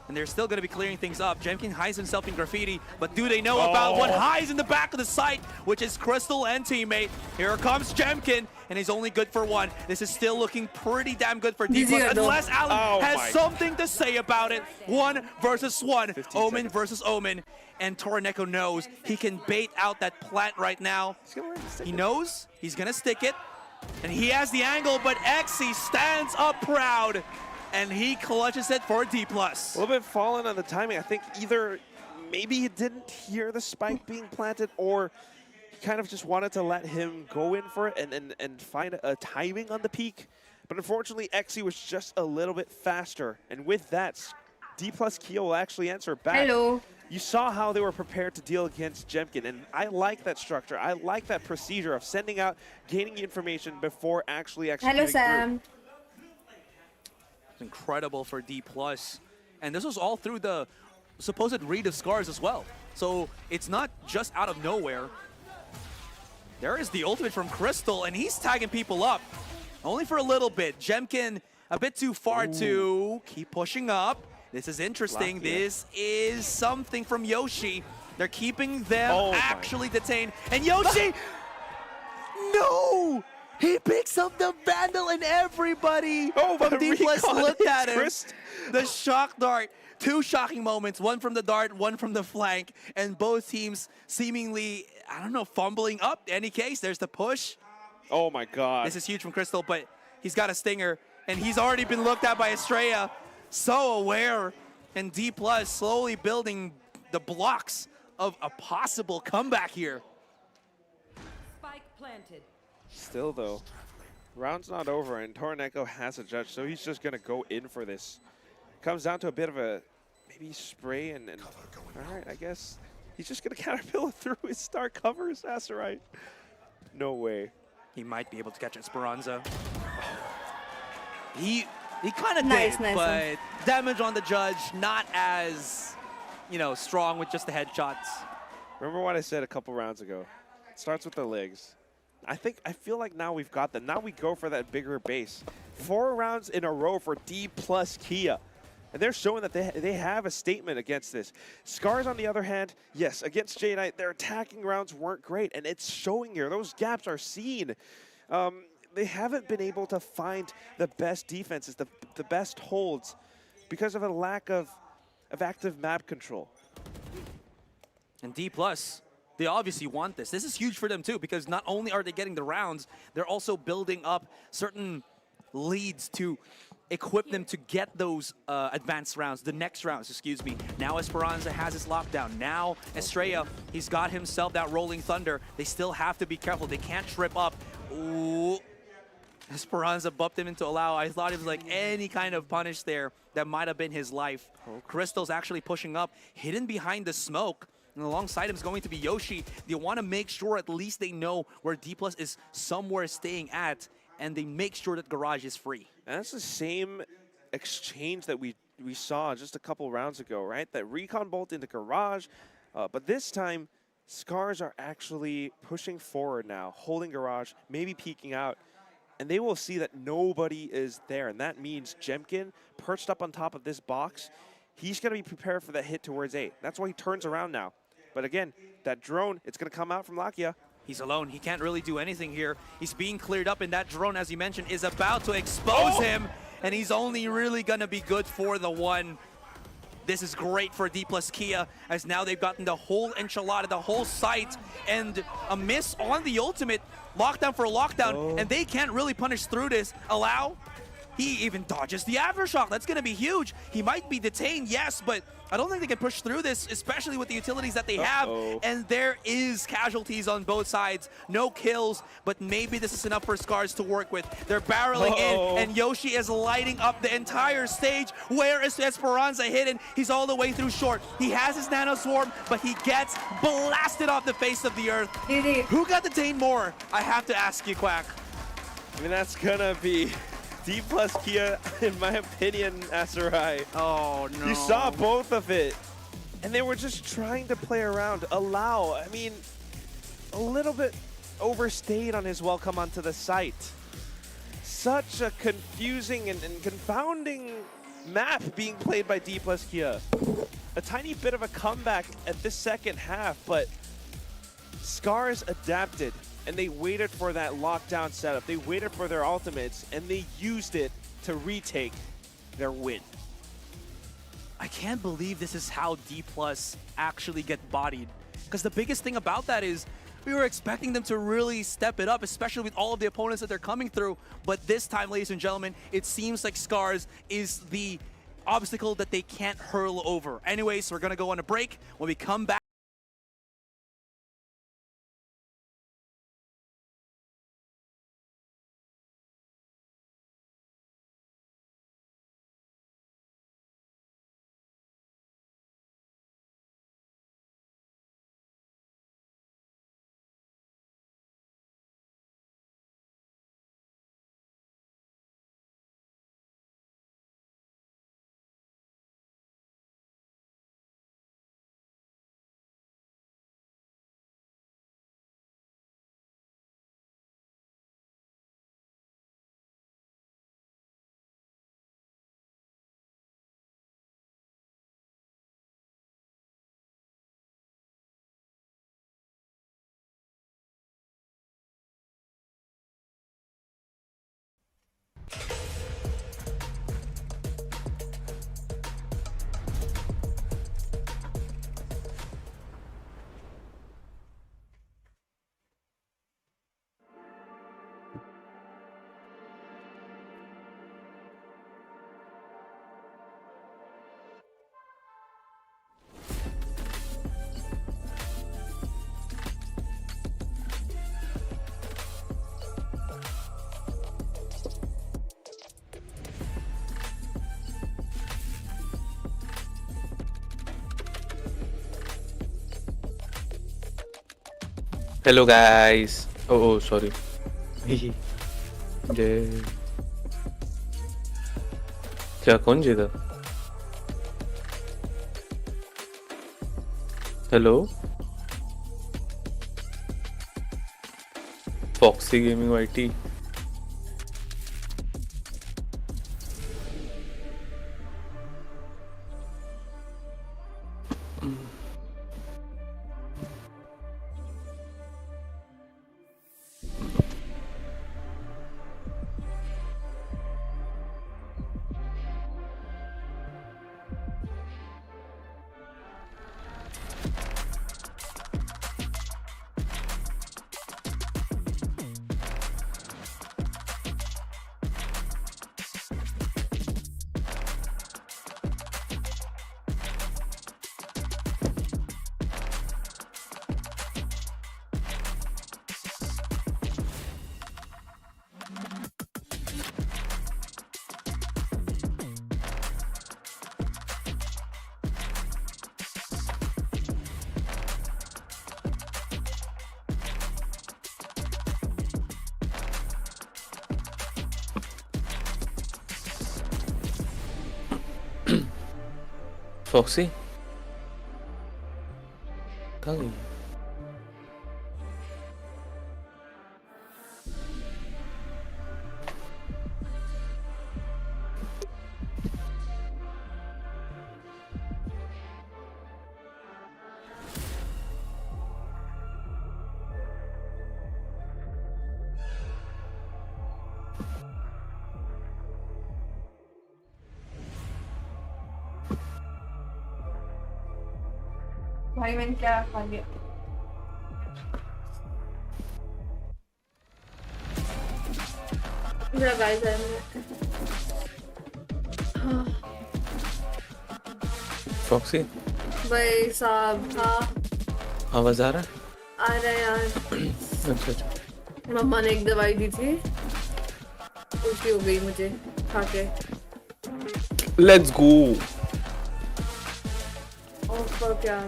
And they're still going to be clearing things up. Jemkin hides himself in graffiti, but do they know about what hides in the back of the site, which is Crystal and teammate. Here comes Jemkin, and he's only good for 1. This is still looking pretty damn good for D+, unless Alan has something to say about it. 1 versus 1, Omen versus Omen. And Toroneko knows he can bait out that plant right now. He knows he's going to stick it, and he has the angle, but Xe stands up proud. And he clutches it for D+. A little bit fallen on the timing. I think either maybe he didn't hear the spike being planted, or he kind of just wanted to let him go in for it and find a timing on the peak. But unfortunately, Xe was just a little bit faster. And with that, D+ Kia will actually answer back. Hello. you saw how they were prepared to deal against Jemkin, and I like that structure. I like that procedure of sending out, gaining information before actually executing. Hello, Sam. It's incredible for D+. And this was all through the supposed read of Scars as well. So it's not just out of nowhere. There is the ultimate from Crystal, and he's tagging people up. Only for a little bit. Jemkin a bit too far to keep pushing up. This is interesting. This is something from Yoshi. They're keeping them actually detained. And Yoshi, no! He picks up the Vandal and everybody from D+ looked at him. The shock dart. Two shocking moments, one from the dart, one from the flank, and both teams seemingly, I don't know, fumbling up. In any case, there's the push. Oh my god. This is huge from Crystal, but he's got a stinger, and he's already been looked at by Estrella. So aware, and D+ slowly building the blocks of a possible comeback here. Spike planted. Still though, round's not over, and Toroneko has a judge, so he's just gonna go in for this. Comes down to a bit of a maybe spray and all right, I guess he's just gonna counterpill through his star covers. That's right. No way. He might be able to catch Esperanza. He kind of Nice, did, nice but damage on the judge not as, you know, strong with just the headshots. Remember what I said a couple rounds ago? It starts with the legs. I feel like now we've got them. Now we go for that bigger base. 4 rounds in a row for D+ Kia. And they're showing that they have a statement against this. Scars, on the other hand, yes, against J-Knight, their attacking rounds weren't great, and it's showing here. Those gaps are seen. They haven't been able to find the best defenses, the best holds, because of a lack of active map control. And D+, they obviously want this. This is huge for them too, because not only are they getting the rounds, they're also building up certain leads to equip them to get those advanced rounds, the next rounds, excuse me. Now Esperanza has his lockdown. Now Estrella, he's got himself that rolling thunder. They still have to be careful. They can't trip up. Ooh. Esperanza bumped him into allow. I thought it was like any kind of punish there that might have been his life. Crystal's actually pushing up, hidden behind the smoke. And alongside him is going to be Yoshi. They want to make sure at least they know where D+ is somewhere staying at, and they make sure that Garage is free. And that's the same exchange that we saw just a couple rounds ago, right? That recon bolt into Garage, but this time, Scars are actually pushing forward now, holding Garage, maybe peeking out, and they will see that nobody is there, and that means Jemkin, perched up on top of this box, he's going to be prepared for that hit towards A. That's why he turns around now. But again, that drone, it's going to come out from Lakia. He's alone. He can't really do anything here. He's being cleared up, and that drone, as you mentioned, is about to expose him, and he's only really going to be good for the one. This is great for D+ Kia, as now they've gotten the whole enchilada, the whole site, and a miss on the ultimate. Lockdown for lockdown, and they can't really punish through this. Allow, he even dodges the aftershock. That's going to be huge. He might be detained, yes, but I don't think they can push through this, especially with the utilities that they have. And there is casualties on both sides. No kills, but maybe this is enough for Scars to work with. They're barreling in, and Yoshi is lighting up the entire stage. Where is Esperanza hidden? He's all the way through short. He has his nano swarm, but he gets blasted off the face of the earth. Who got detained more? I have to ask you, Quack. I mean, that's gonna be D+ Kia, in my opinion, Aserai. Oh, no. You saw both of it. And they were just trying to play around. Allow, I mean, a little bit overstayed on his welcome onto the site. Such a confusing and confounding map being played by D+ Kia. A tiny bit of a comeback at this second half, but Scars adapted. And they waited for that lockdown setup. They waited for their ultimates, and they used it to retake their win. I can't believe this is how D+ actually get bodied. Because the biggest thing about that is we were expecting them to really step it up, especially with all of the opponents that they're coming through. But this time, ladies and gentlemen, it seems like Scars is the obstacle that they can't hurl over. Anyways, we're going to go on a break. When we come back, Hello guys. Oh sorry. जय क्या कौन जीता? Hello Foxy Gaming YT. Foxy कहाँ गई? भाई मैंने क्या खा लिया? मेरा गाइस है Foxy भाई साहब। हाँ आवाज आ रहा है? आ रहा है यार। अच्छा मम्मा ने एक दवाई दी थी, उल्टी हो गई मुझे खा के। Let's go. और क्या?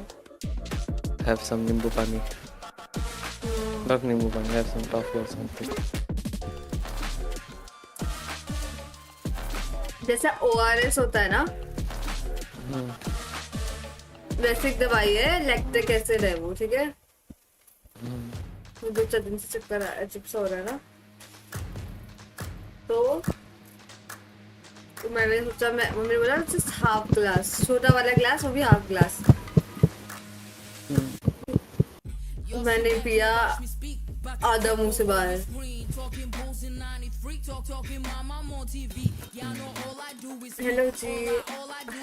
Have some नींबू पानी. Not नींबू पानी. Have some coffee or something. जैसा ORS होता है ना, वैसे एक दवाई है, लैक्टिक एसिड है वो, ठीक है? मुझे 4 दिन से चक्कर अजीब सा हो रहा है ना, तो मैंने सोचा, मम्मी ने बोला जस्ट हाफ ग्लास, छोटा वाला ग्लास, वो भी हाफ ग्लास। मैंने पिया आधा मुंह से बाहर। Hello ji,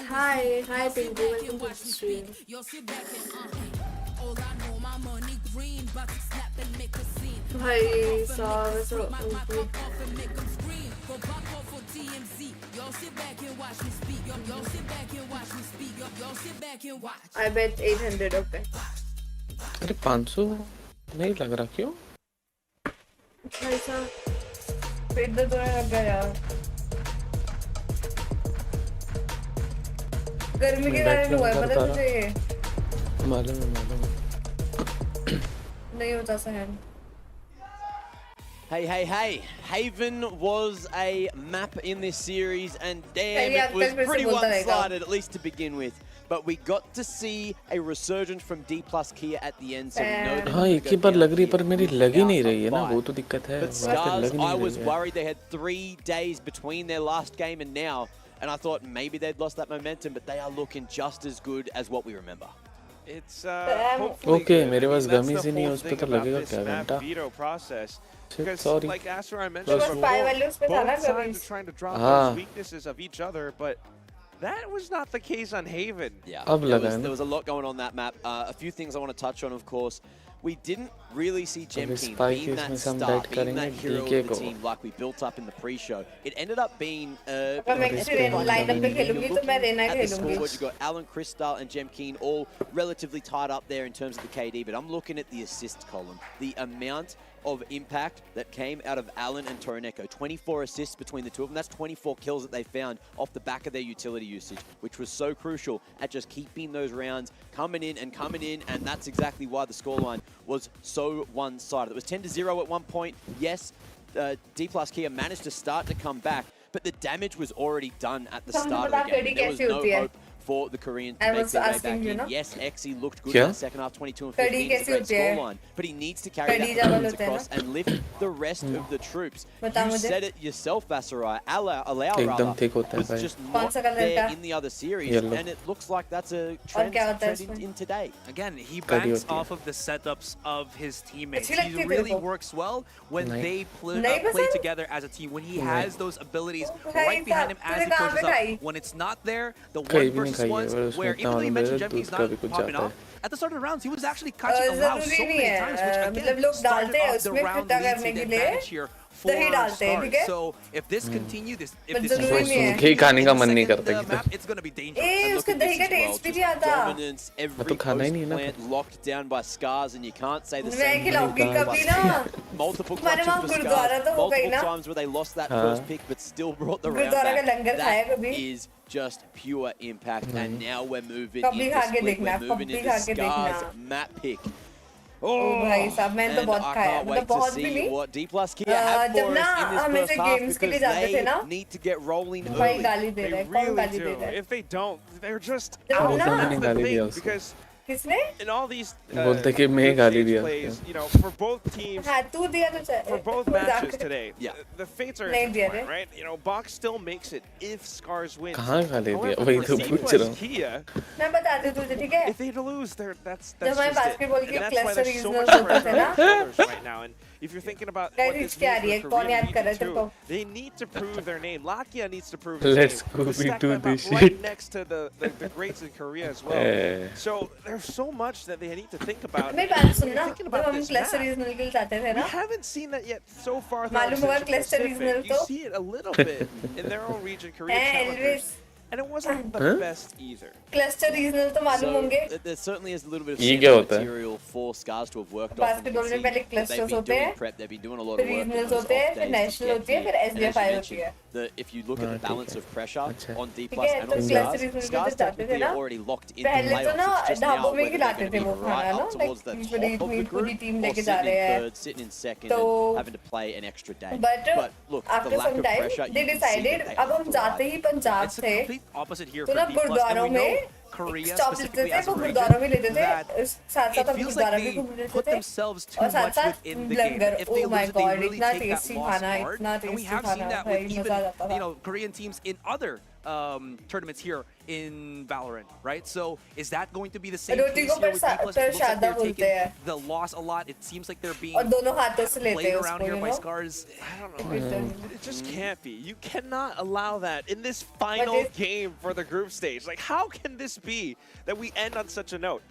hi hi Pinky, welcome to the stream. भाई साहब I bet 800, okay. अरे 500 नहीं लग रहा, क्यों? भाई साहब पेट दर्द होने लग गया यार, गर्मी के कारण हुआ है, पता तुझे? ये मालूम है नहीं होता सहन। Hey. Haven was a map in this series, and damn, it was pretty one-sided, at least to begin with. But we got to see a resurgence from D+ Kia at the end, so we know that. हाँ, एक ही बार लग रही है, पर मेरी लग ही नहीं रही है ना, वो तो दिक्कत है। But Scars, I was worried they had 3 days between their last game and now, and I thought maybe they'd lost that momentum, but they are looking just as good as what we remember. It's okay, मेरे पास gummies ही नहीं है, उस पे तो लगेगा क्या घंटा? Because, sorry. like Acer, I mentioned before, both sides are trying to drop those weaknesses of each other, but that was not the case on Haven. Yeah, there was a lot going on that map. A few things I want to touch on, of course. We didn't really see Jemkeen being that star, being that hero of the team like we built up in the pre-show. It ended up being at the scoreboard, you got Alan, Kristal and Jemkeen all relatively tied up there in terms of the KD, but I'm looking at the assist column. The amount of impact that came out of Alan and Toroneko. 24 assists between the two of them. That's 24 kills that they found off the back of their utility usage, which was so crucial at just keeping those rounds coming in, and that's exactly why the scoreline was so one-sided. It was 10-0 at one point. Yes, D+ Kia managed to start to come back, but the damage was already done at the start of the game. There was no hope for the Korean to make their way back in. Yes, Exi looked good in the second half, 22 and 15 is a great scoreline, but he needs to carry that performance across and lift the rest of the troops. You said it yourself, Vasarai. Allow Raha was just not there in the other series, and it looks like that's a trend in today. Again, he banks off of the setups of his teammates. He really works well when they play together as a team, when he has those abilities right behind him as he pushes up. When it's not there, the one versus ones where even though you mentioned Gemke's not popping off, at the start of the rounds he was actually catching Allow so many times, which again started off the round leads in advantage here for start. So if this continues, if this map, it's going to be dangerous. Dominance, every plant locked down by Scars, and you can't say the same thing. Multiple clutches for Scars, multiple times where they lost that first pick but still brought the round back. That is just pure impact, and now we're moving into split, we're moving into Scars map pick. Oh भाई साहब मैंने तो बहुत खाया मतलब बहुत भी नहीं जब ना हम ऐसे गेम्स के लिए जाते थे ना भाई गाली दे रहा है कौन गाली दे रहा है if they don't they're just because किसने in all these बोलते कि मैं गाली दिया you know for both teams हाँ तू दिया तो चाहिए for both matches today the fates are intertwined, right? You know, Box still makes it if Scars wins. कहाँ गाली दिया वही तो पूछ रहा हूँ मैं बताती हूँ तुझे ठीक है if they lose that's जब हमारे बास्केटबॉल की cluster रीजनल होता था ना right now, and if you're thinking about what this means for Korea too, they need to prove their name. Lakia needs to prove his name. Let's go do this shit right next to the greats in Korea as well. So there's so much that they need to think about. मैं बात सुनना जब हम cluster regional के लिए जाते थे ना we haven't seen that yet so far. मालूम हुआ cluster regional you see it a little bit in their own region, Korea challengers. And it wasn't the best either. Cluster regional तो मालूम होंगे. There certainly is a little bit of material for Scars to have worked off. Basketball में पहले clusters होते हैं. They've been doing a lot of work. Regionals होते हैं, फिर national होती है, फिर SDFI होती है. If you look at the balance of pressure on D+ and on Scars technically are already locked in the playoffs. It's just now whether they're going to be right up towards the top of the group or sitting in third, sitting in second and having to play an extra day. But look, the lack of pressure, they decided अब हम जाते ही पंजाब थे. Opposite here तो for ना D+, गुरुद्वारों में Korea stop लेते थे, वो गुरुद्वारों में लेते थे, साथ-साथ हम गुरुद्वारा भी घूम लेते थे, और साथ-साथ लंगर, oh my god, इतना tasty खाना, इतना tasty खाना, भाई मजा आता था. You know, Korean teams in other tournaments here in Valorant, right? So is that going to be the same case here with D+? It looks like they're taking the loss a lot. It seems like they're being played around here by Scars. I don't know. It just can't be. You cannot allow that in this final game for the group stage. Like, how can this be that we end on such a note?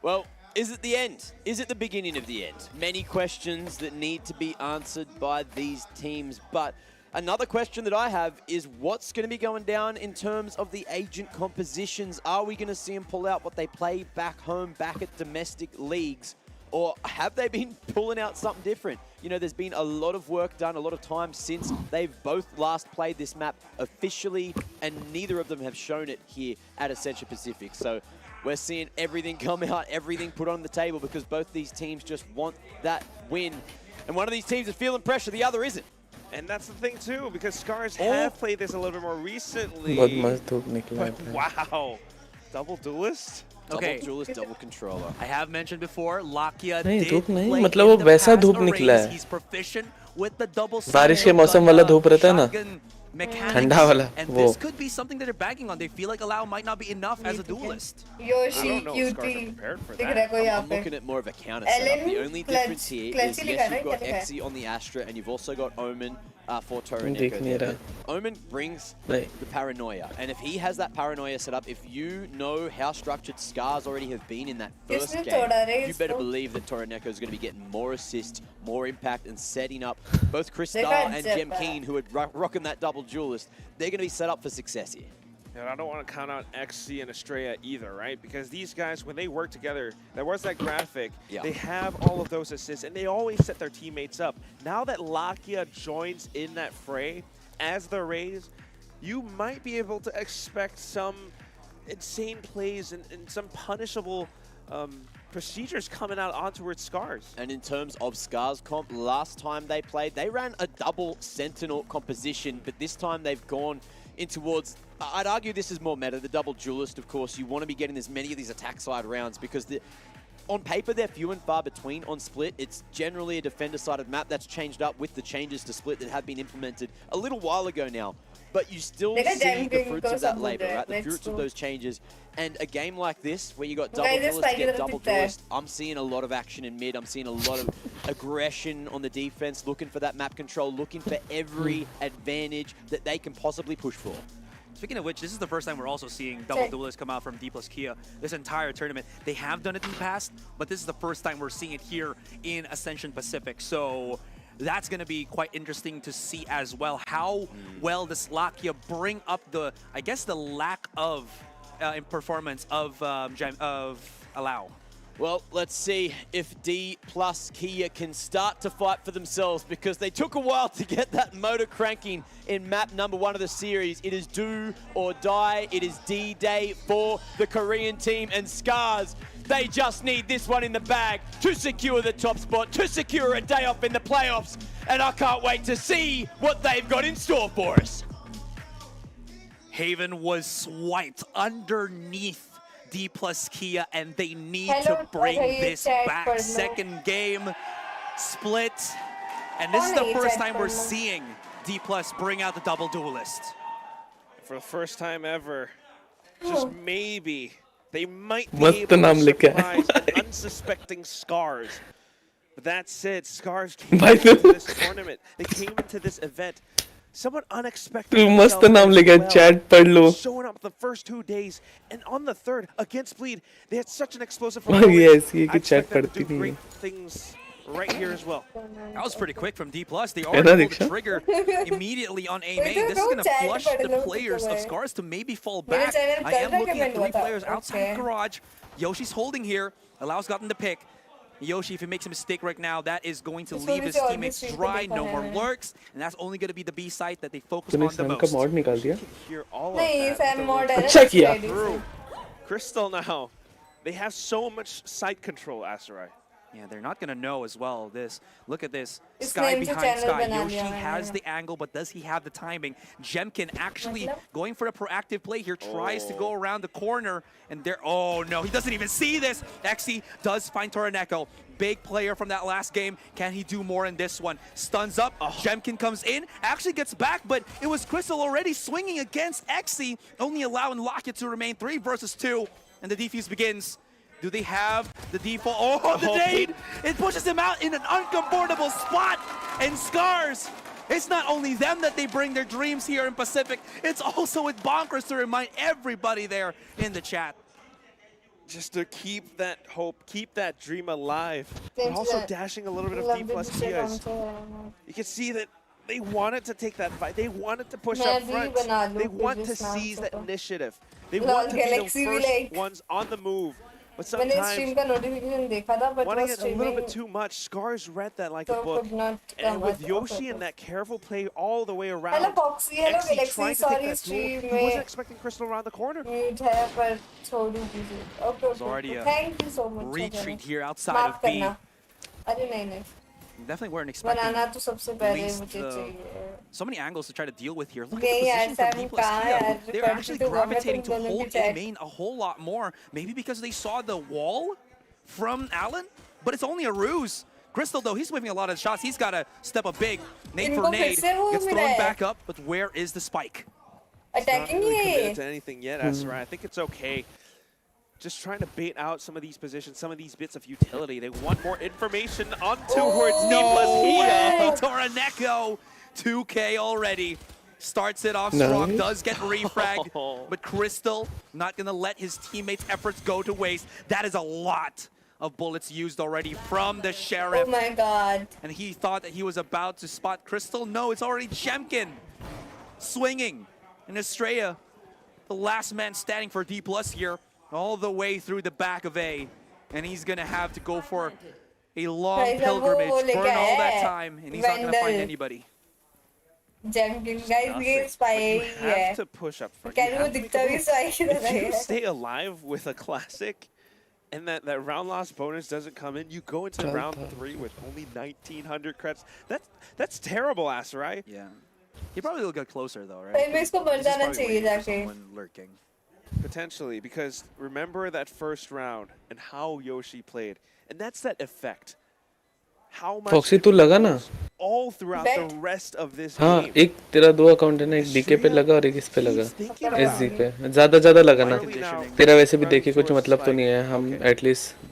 Well, is it the end? Is it the beginning of the end? Many questions that need to be answered by these teams, but another question that I have is what's going to be going down in terms of the agent compositions? Are we going to see them pull out what they play back home, back at domestic leagues? Or have they been pulling out something different? You know, there's been a lot of work done, a lot of time since they've both last played this map officially, and neither of them have shown it here at Ascension Pacific. So we're seeing everything come out, everything put on the table because both these teams just want that win. And one of these teams is feeling pressure, the other isn't. And that's the thing too, because Scars have played this a little bit more recently. Wow. Double duelist? Okay. Double duelist, double controller. I have mentioned before, Lakia नहीं, did धूप नहीं, play मतलब वो in the वैसा past धूप निकला arrays. है. He's proficient with the double बारिश के मौसम वाला धूप रहता है ना, ठंडा वाला and वो. this could be something that they're banking on. They feel like Allow might not be enough as a duelist. Yoshi, cutie. I'm looking at more of a counter setup. The only difference here is yes, you've got Exi on the Astra and you've also got Omen for Toroneko. Omen brings the paranoia, and if he has that paranoia set up, if you know how structured Scars already have been in that first game, you better believe that Toroneko is going to be getting more assists, more impact, and setting up both Crystal and Gem Keen, who are rocking that double duelist. They're going to be set up for success here. And I don't want to count out XC and Estrella either, right? Because these guys, when they work together, there was that graphic, they have all of those assists, and they always set their teammates up. Now that Lakia joins in that fray as the Rays, you might be able to expect some insane plays and some punishable procedures coming out onto Scars. And in terms of Scars comp, last time they played, they ran a double Sentinel composition, but this time they've gone in towards, I'd argue this is more meta, the double duelist. Of course, you want to be getting as many of these attack side rounds because on paper, they're few and far between on Split. It's generally a defender-sided map that's changed up with the changes to Split that have been implemented a little while ago now. But you still see the fruits of that labor, right? The fruits of those changes. And a game like this, where you got double duelist get double duelist, I'm seeing a lot of action in mid. I'm seeing a lot of aggression on the defense, looking for that map control, looking for every advantage that they can possibly push for. Speaking of which, this is the first time we're also seeing double duelists come out from D plus Kia this entire tournament. They have done it in the past, but this is the first time we're seeing it here in Ascension Pacific. So that's going to be quite interesting to see as well. How well does Lakia bring up the, I guess, the lack of in performance of Allow? Well, let's see if D plus Kia can start to fight for themselves, because they took a while to get that motor cranking in map number 1 of the series. It is do or die. It is D-Day for the Korean team, and Scars, they just need this one in the bag to secure the top spot, to secure a day off in the playoffs, and I can't wait to see what they've got in store for us. Haven was swiped underneath D plus Kia, and they need to bring this back. Second game split, and this is the first time we're seeing D plus bring out the double duelist. For the first time ever, just maybe, they might be able to surprise an unsuspecting Scars. But that's it, Scars came into this tournament. They came into this event somewhat unexpected. Showing up the first 2 days, and on the third against Bleed, they had such an explosive performance. Yes, I expect them to do great things right here as well. That was pretty quick from D+. They already pulled the trigger immediately on A main. This is going to flush the players of Scars to maybe fall back. I am looking at 3 players outside the garage. Yoshi's holding here. Alau's gotten the pick. Yoshi, if he makes a mistake right now, that is going to leave his teammates dry. No more lurks, and that's only going to be the B site that they focus on the most. Hear all of that. Through Crystal now. They have so much site control, Aserai. Yeah, they're not going to know as well this. Look at this. Sky behind Sky. Yoshi has the angle, but does he have the timing? Jemkin actually going for a proactive play here. Tries to go around the corner. And there, oh no, he doesn't even see this. Exi does find Toraneko. Big player from that last game. Can he do more in this one? Stuns up. Jemkin comes in. Actually gets back, but it was Crystal already swinging against Exi. Only allowing Lockett to remain 3 versus 2. And the defuse begins. Do they have the default? Oh, the nade! It pushes them out in an uncomfortable spot. And Scars, it's not only them that they bring their dreams here in Pacific, it's also with Bonkers to remind everybody there in the chat. Just to keep that hope, keep that dream alive, but also dashing a little bit of D plus Kias. You can see that they wanted to take that fight. They wanted to push up front. They want to seize that initiative. They want to be the first ones on the move. But sometimes, wanting it a little bit too much, Scars read that like a book. And with Yoshi and that careful play all the way around, Hello Foxy, hello Galaxy, sorry stream he wasn't expecting Crystal around the corner. There's already a retreat here outside of B. Definitely weren't expecting at least so many angles to try to deal with here. Look at the position from D plus Kia. They're actually gravitating to hold A main a whole lot more. Maybe because they saw the wall from Allen, but it's only a ruse. Crystal, though, he's whipping a lot of shots. He's got to step up big. Nade for nade. Gets thrown back up, but where is the spike? Attacking not really committed to anything yet, Aserai. I think it's okay. Just trying to bait out some of these positions, some of these bits of utility. They want more information on towards D plus Kia. Toraneko, 2K already. Starts it off strong, does get refragged, but Crystal not going to let his teammates' efforts go to waste. That is a lot of bullets used already from the Sheriff. Oh my god. And he thought that he was about to spot Crystal. No, it's already Jemkin swinging. And Estrella, the last man standing for D plus here, all the way through the back of A. And he's going to have to go for a long pilgrimage, burn all that time, and he's not going to find anybody. Jemkin guys, nothing. ये But spy you he have है. to push up front. क्या You वो have to make a दिखता भी move. spy की तरह If you है. stay alive with a classic and that round loss bonus doesn't come in, you go into round 3 with only 1,900 credits. That's terrible, Acer. Yeah. He probably will get closer though, right? पहले इसको मर He's just जाना probably चाहिए waiting for जाके. someone lurking. Potentially, because remember that first round and how Yoshi played, and that's that effect. How much Foxy, it तू लगा ना? moves all throughout the rest of this हाँ, game. एक तेरा 2 account है ना, एक डीके पे लगा और एक इस पे लगा, एसजी पे ज्यादा लगा ना. तेरा वैसे भी देखे कुछ मतलब तो नहीं है, हम एटलीस्ट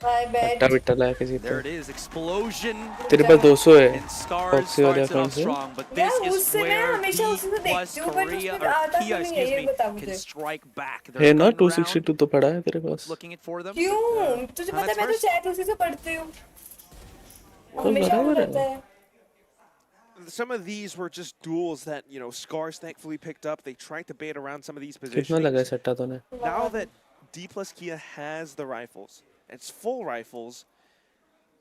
अट्टा बिट्टा लाया किसी पे. There it is, explosion. तेरे पास 200 है And Scars फॉक्सी वाले starts it off अकाउंट से. strong, but this is उससे मैं where हमेशा D उसी से plus देखती हूँ, but Korea उसमें or आता Kia, तो नहीं है, excuse ये me, बता can मुझे. strike back. है ना, Gun round, 262 तो पड़ा है तेरे पास. looking it for them. क्यों? तुझे पता है मैं तो चैट उसी से पढ़ती हूँ. हमेशा वो बराबर है. रहता है. Some of these were just duels that, you know, Scars thankfully picked up. They tried to bait around some of these कितना लगा है positions. सट्टा तूने? Now that D plus Kia has the rifles, it's full rifles,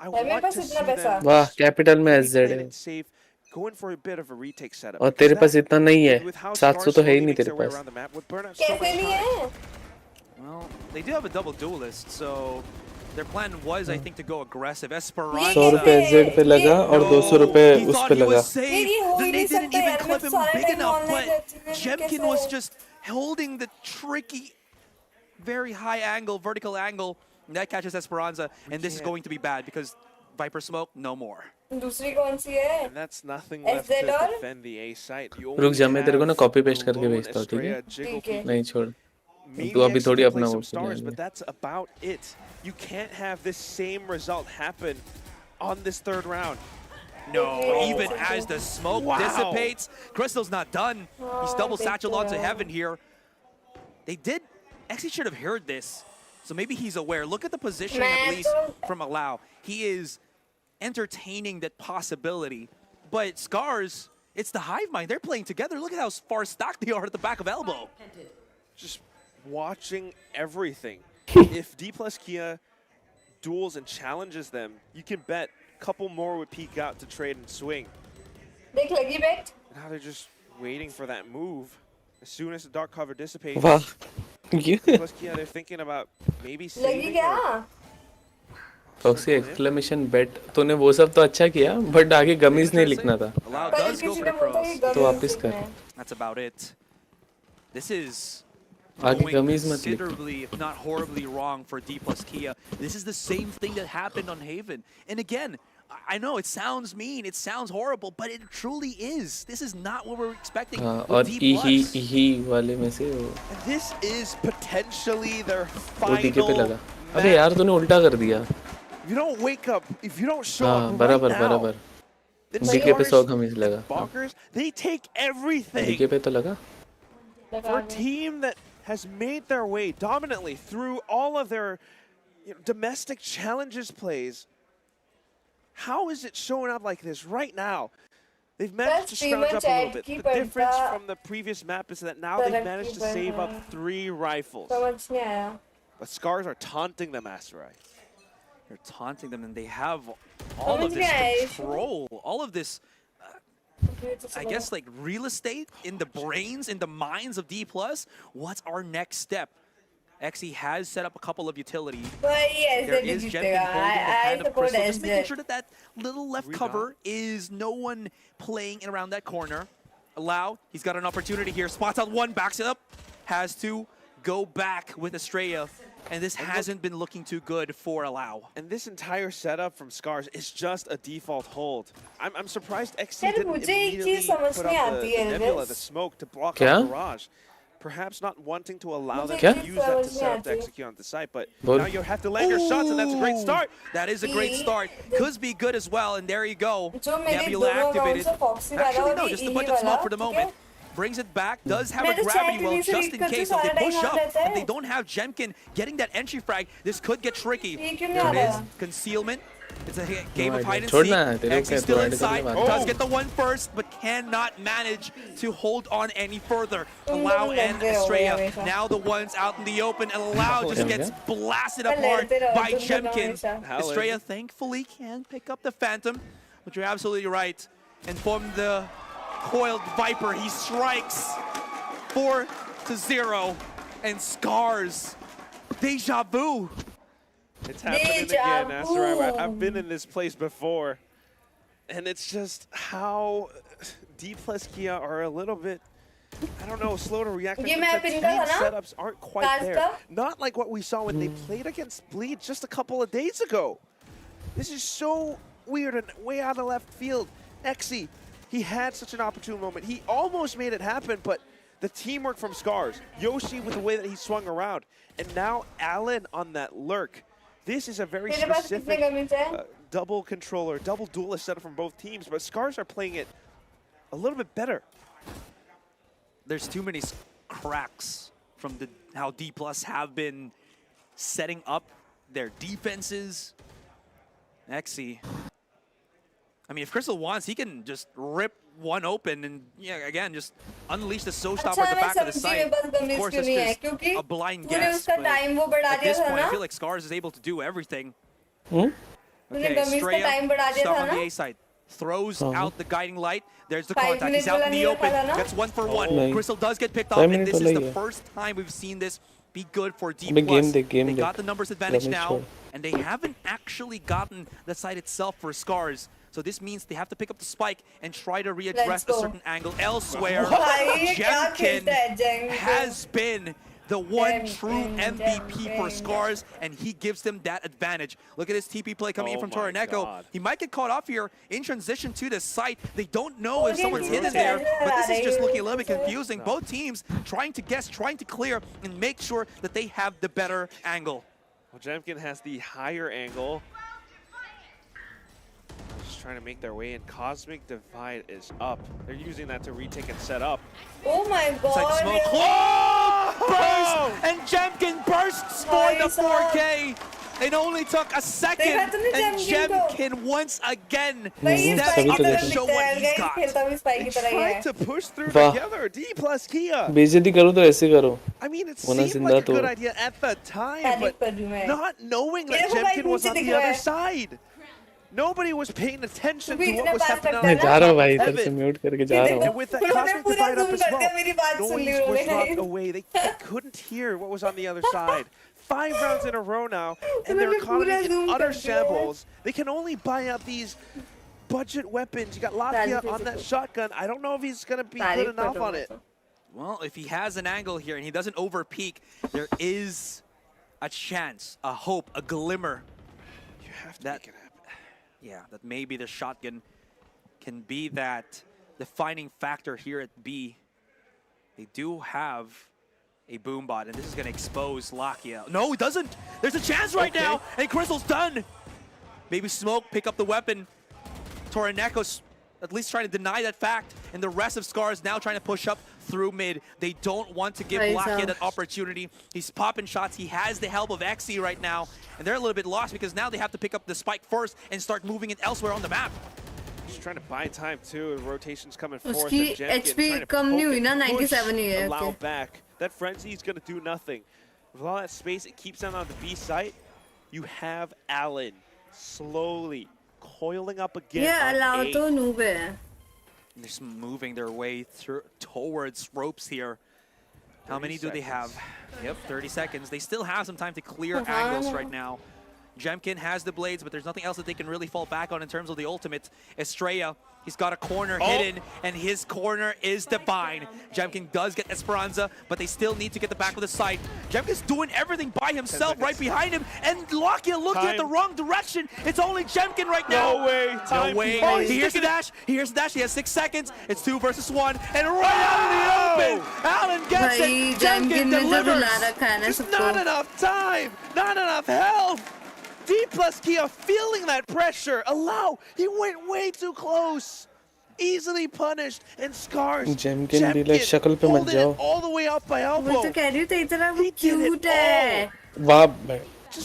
I मेरे want pass to इतना see पैसा. them वाह, capital में play एसजेड it है. safe, going for a bit of a retake setup. और because तेरे that, पास इतना नहीं है, with how 700 Scars तो है ही slowly नहीं makes तेरे their way pass. around the map, would burn up so कैसे much नहीं time. है? Well, they do have a double duelist, so their plan was, I think, to go aggressive. Esperanza. 100 रुपए SEZ पे लगा और 200 रुपए He उस thought पे he लगा. was safe. नहीं, हो ही Then they नहीं didn't सकता even यार, clip मैं him सारे big time enough, online but रहती हूँ, Jemkin कैसे? was just holding the tricky, very high angle, vertical angle. And that catches Esperanza, and this is going to be bad because Viper smoke, no more. दूसरी कौन सी है? And that's nothing left to SZ और? defend the A site. You रुक जा, only मैं तेरे को ना have कॉपी पेस्ट करके Lone, भेजता हूँ, ठीक है? Estrella, Jiggle, ठीक है. नहीं छोड़. maybe तू अभी XC थोड़ी can अपना play वो some stars, खेलेंगे. but that's about it. You can't have this same result happen on this third round. No, even as the smoke dissipates, Crystal's not done. He's double satchel onto heaven here. They did, actually should have heard this. So maybe he's aware. Look at the positioning at least from Allow. He is entertaining that possibility. But Scars, it's the hive mind. They're playing together. Look at how far stacked they are at the back of elbow. Just watching everything. If D plus Kia duels and challenges them, you can bet a couple more would peek out to trade and swing. देख लगी bet? Now they're just waiting for that move. As soon as the dark cover dissipates, वाह. D plus Kia, they're thinking about maybe लगी saving क्या? or foxy exclamation बेट. तूने वो सब तो अच्छा किया, बट आगे गमीज नहीं लिखना था. Allow कल does go किसी for ने the बोला pros. कि तो वापस गवर्नमेंट कर. है. That's about it. This is आगे going गमीज मत लिख. considerably, if not horribly wrong for D plus Kia. This is the same thing that happened on Haven. And again, I know it sounds mean, it sounds horrible, but it truly is. This is not what we're expecting हाँ, with और D plus. इही वाले में से वो And this is potentially their DK पे final लगा. अबे यार तूने उल्टा कर दिया. If you don't wake up, if you don't show हाँ, up right बराबर now, बराबर. then डीके पे 100 Scars गमीज लगा. bonkers, they take everything. DK पे तो लगा. For a team that has made their way dominantly through all of their domestic challenges plays, how is it showing up like this right now? They've managed to scrounge up a little bit. The difference from the previous map is that now they've managed to save up 3 rifles. समझ नहीं आया. But Scars are taunting them, Asteroid. They're taunting them, and they have all of this control, all of this, I guess, like real estate in the brains, in the minds of D+. What's our next step? XE has set up a couple of utilities. There is Jemkin holding the hand of Crystal, just making sure that that little left cover is no one playing around that corner. Allow, he's got an opportunity here, spots out one, backs it up, has to go back with Estrella. And this hasn't been looking too good for Allow. And this entire setup from Scars is just a default hold. I'm surprised XC didn't immediately put up the nebula, the smoke, to block out the barrage. Perhaps not wanting to allow them to use that to set up to execute on the site, but now you have to land your shots, and that's a great start. That is a great start. Cusby good as well, and there you go. Nebula activated. Actually, no, just a bunch of smoke for the moment. Brings it back, does have a gravity well just in case if they push up and they don't have Jemkin getting that entry frag, this could get tricky. There it is, concealment. It's a game of hide and seek. XE still inside, does get the one first, but cannot manage to hold on any further. Allow and Estrella, now the ones out in the open, and Allow just gets blasted apart by Jemkin. Estrella thankfully can pick up the Phantom, but you're absolutely right. And from the Coiled Viper, he strikes 4-0, and Scars, deja vu. It's happening again, Ascer. I've been in this place before, and it's just how D plus Kia are a little bit, I don't know, slow to react. The team setups aren't quite there. Not like what we saw when they played against Bleed just a couple of days ago. This is so weird and way out of left field. Exy, he had such an opportune moment. He almost made it happen, but the teamwork from Scars, Yoshi with the way that he swung around, and now Alan on that lurk. This is a very specific double controller, double duelist setup from both teams, but Scars are playing it a little bit better. There's too many cracks from how D+ have been setting up their defenses. Exy. I mean, if Crystal wants, he can just rip one open and, yeah, again, just unleash the showstopper at the back of the site. Of course, it's just a blind guess, but at this point, I feel like Scars is able to do everything. Okay, Straya, stuck on the A side. Throws out the guiding light. There's the contact. He's out in the open. Gets 1-for-1. Crystal does get picked off, and this is the first time we've seen this be good for D+. They got the numbers advantage now, and they haven't actually gotten the site itself for Scars. So this means they have to pick up the spike and try to readdress a certain angle elsewhere. Jemkin has been the one true MVP for Scars, and he gives them that advantage. Look at this TP play coming in from Toroneko. He might get caught off here in transition to the site. They don't know if someone's hidden there, but this is just looking a little bit confusing. Both teams trying to guess, trying to clear, and make sure that they have the better angle. Well, Jemkin has the higher angle. Just trying to make their way in. Cosmic Divide is up. They're using that to retake and set up. Oh my god! It's like smoke. Oh! Burst! And Jemkin bursts for the 4K. It only took a second, and Jemkin once again steps up to show what he's got. They tried to push through together. D plus Kia. बेइज्जती करो तो ऐसे करो. I mean, it seemed like a good idea at the time, but not knowing that Jemkin was on the other side. Nobody was paying attention to what was happening on the side. And with that Cosmic Divide up as well, noise was dropped away. They couldn't hear what was on the other side. 5 rounds in a row now, and their economy in utter shambles. They can only buy out these budget weapons. You got Lakia on that shotgun. I don't know if he's going to be good enough on it. Well, if he has an angle here and he doesn't over-peak, there is a chance, a hope, a glimmer. You have to make it happen. Yeah, that maybe the shotgun can be that defining factor here at B. They do have a boombot, and this is going to expose Lakia. No, it doesn't. There's a chance right now, and Crystal's done. Maybe Smoke pick up the weapon. Toroneko at least trying to deny that fact, and the rest of Scars now trying to push up through mid. They don't want to give Lakia that opportunity. He's popping shots. He has the help of Exy right now, and they're a little bit lost because now they have to pick up the spike first and start moving it elsewhere on the map. Just trying to buy time too. Rotations coming forth. HP कम नहीं हुई ना 97 ही है. Allow back. That frenzy is going to do nothing. With all that space, it keeps them on the B site. You have Allen slowly coiling up again. Yeah, allow to noob hai. They're just moving their way through towards ropes here. How many do they have? Yep, 30 seconds. They still have some time to clear angles right now. Jemkin has the blades, but there's nothing else that they can really fall back on in terms of the ultimate. Estrella, he's got a corner hidden, and his corner is divine. Jemkin does get Esperanza, but they still need to get the back of the site. Jemkin's doing everything by himself right behind him, and Lakia looking at the wrong direction. It's only Jemkin right now. No way. No way. He hears the dash. He hears the dash. He has 6 seconds. It's 2 versus 1, and right out in the open, Alan gets it. Jemkin delivers. There's not enough time. Not enough health. D plus Kia feeling that pressure. Allow. He went way too close. Easily punished. And Scars. Jemkin holding it all the way up by elbow. वो तो कह रही हूँ तो इतना वो cute है. वाह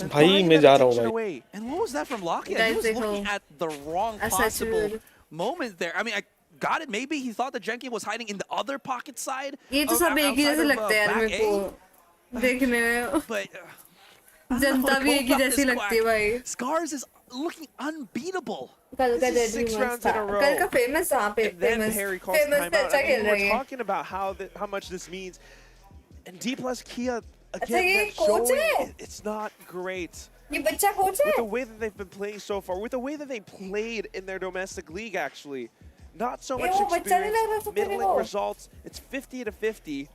भाई मैं जा रहा हूँ भाई. And what was that from Lakia? He was looking at the wrong possible moment there. I mean, I got it. Maybe he thought that Jemkin was hiding in the other pocket side. ये तो सब एक ही जैसे लगते हैं यार मेरे को देखने में. But जनता भी एक ही About जैसी this लगती है quack. भाई. Scars is looking unbeatable. कल का This is जज 6 भी rounds मस्त in a था. row. कल का फेमस हाँ And then famous Perry calls famous से timeout. अच्छा I mean, खेल we're रही है. talking about how much this means. And D plus Kia, अच्छा again, ये they're कोच showing है. it's not great. ये बच्चा कोच With the है. way that they've been playing so far, with the way that they played in their domestic league, actually, not so ये much वो बच्चा नहीं लग रहा experience, था तेरे middling को. results. It's 50-50,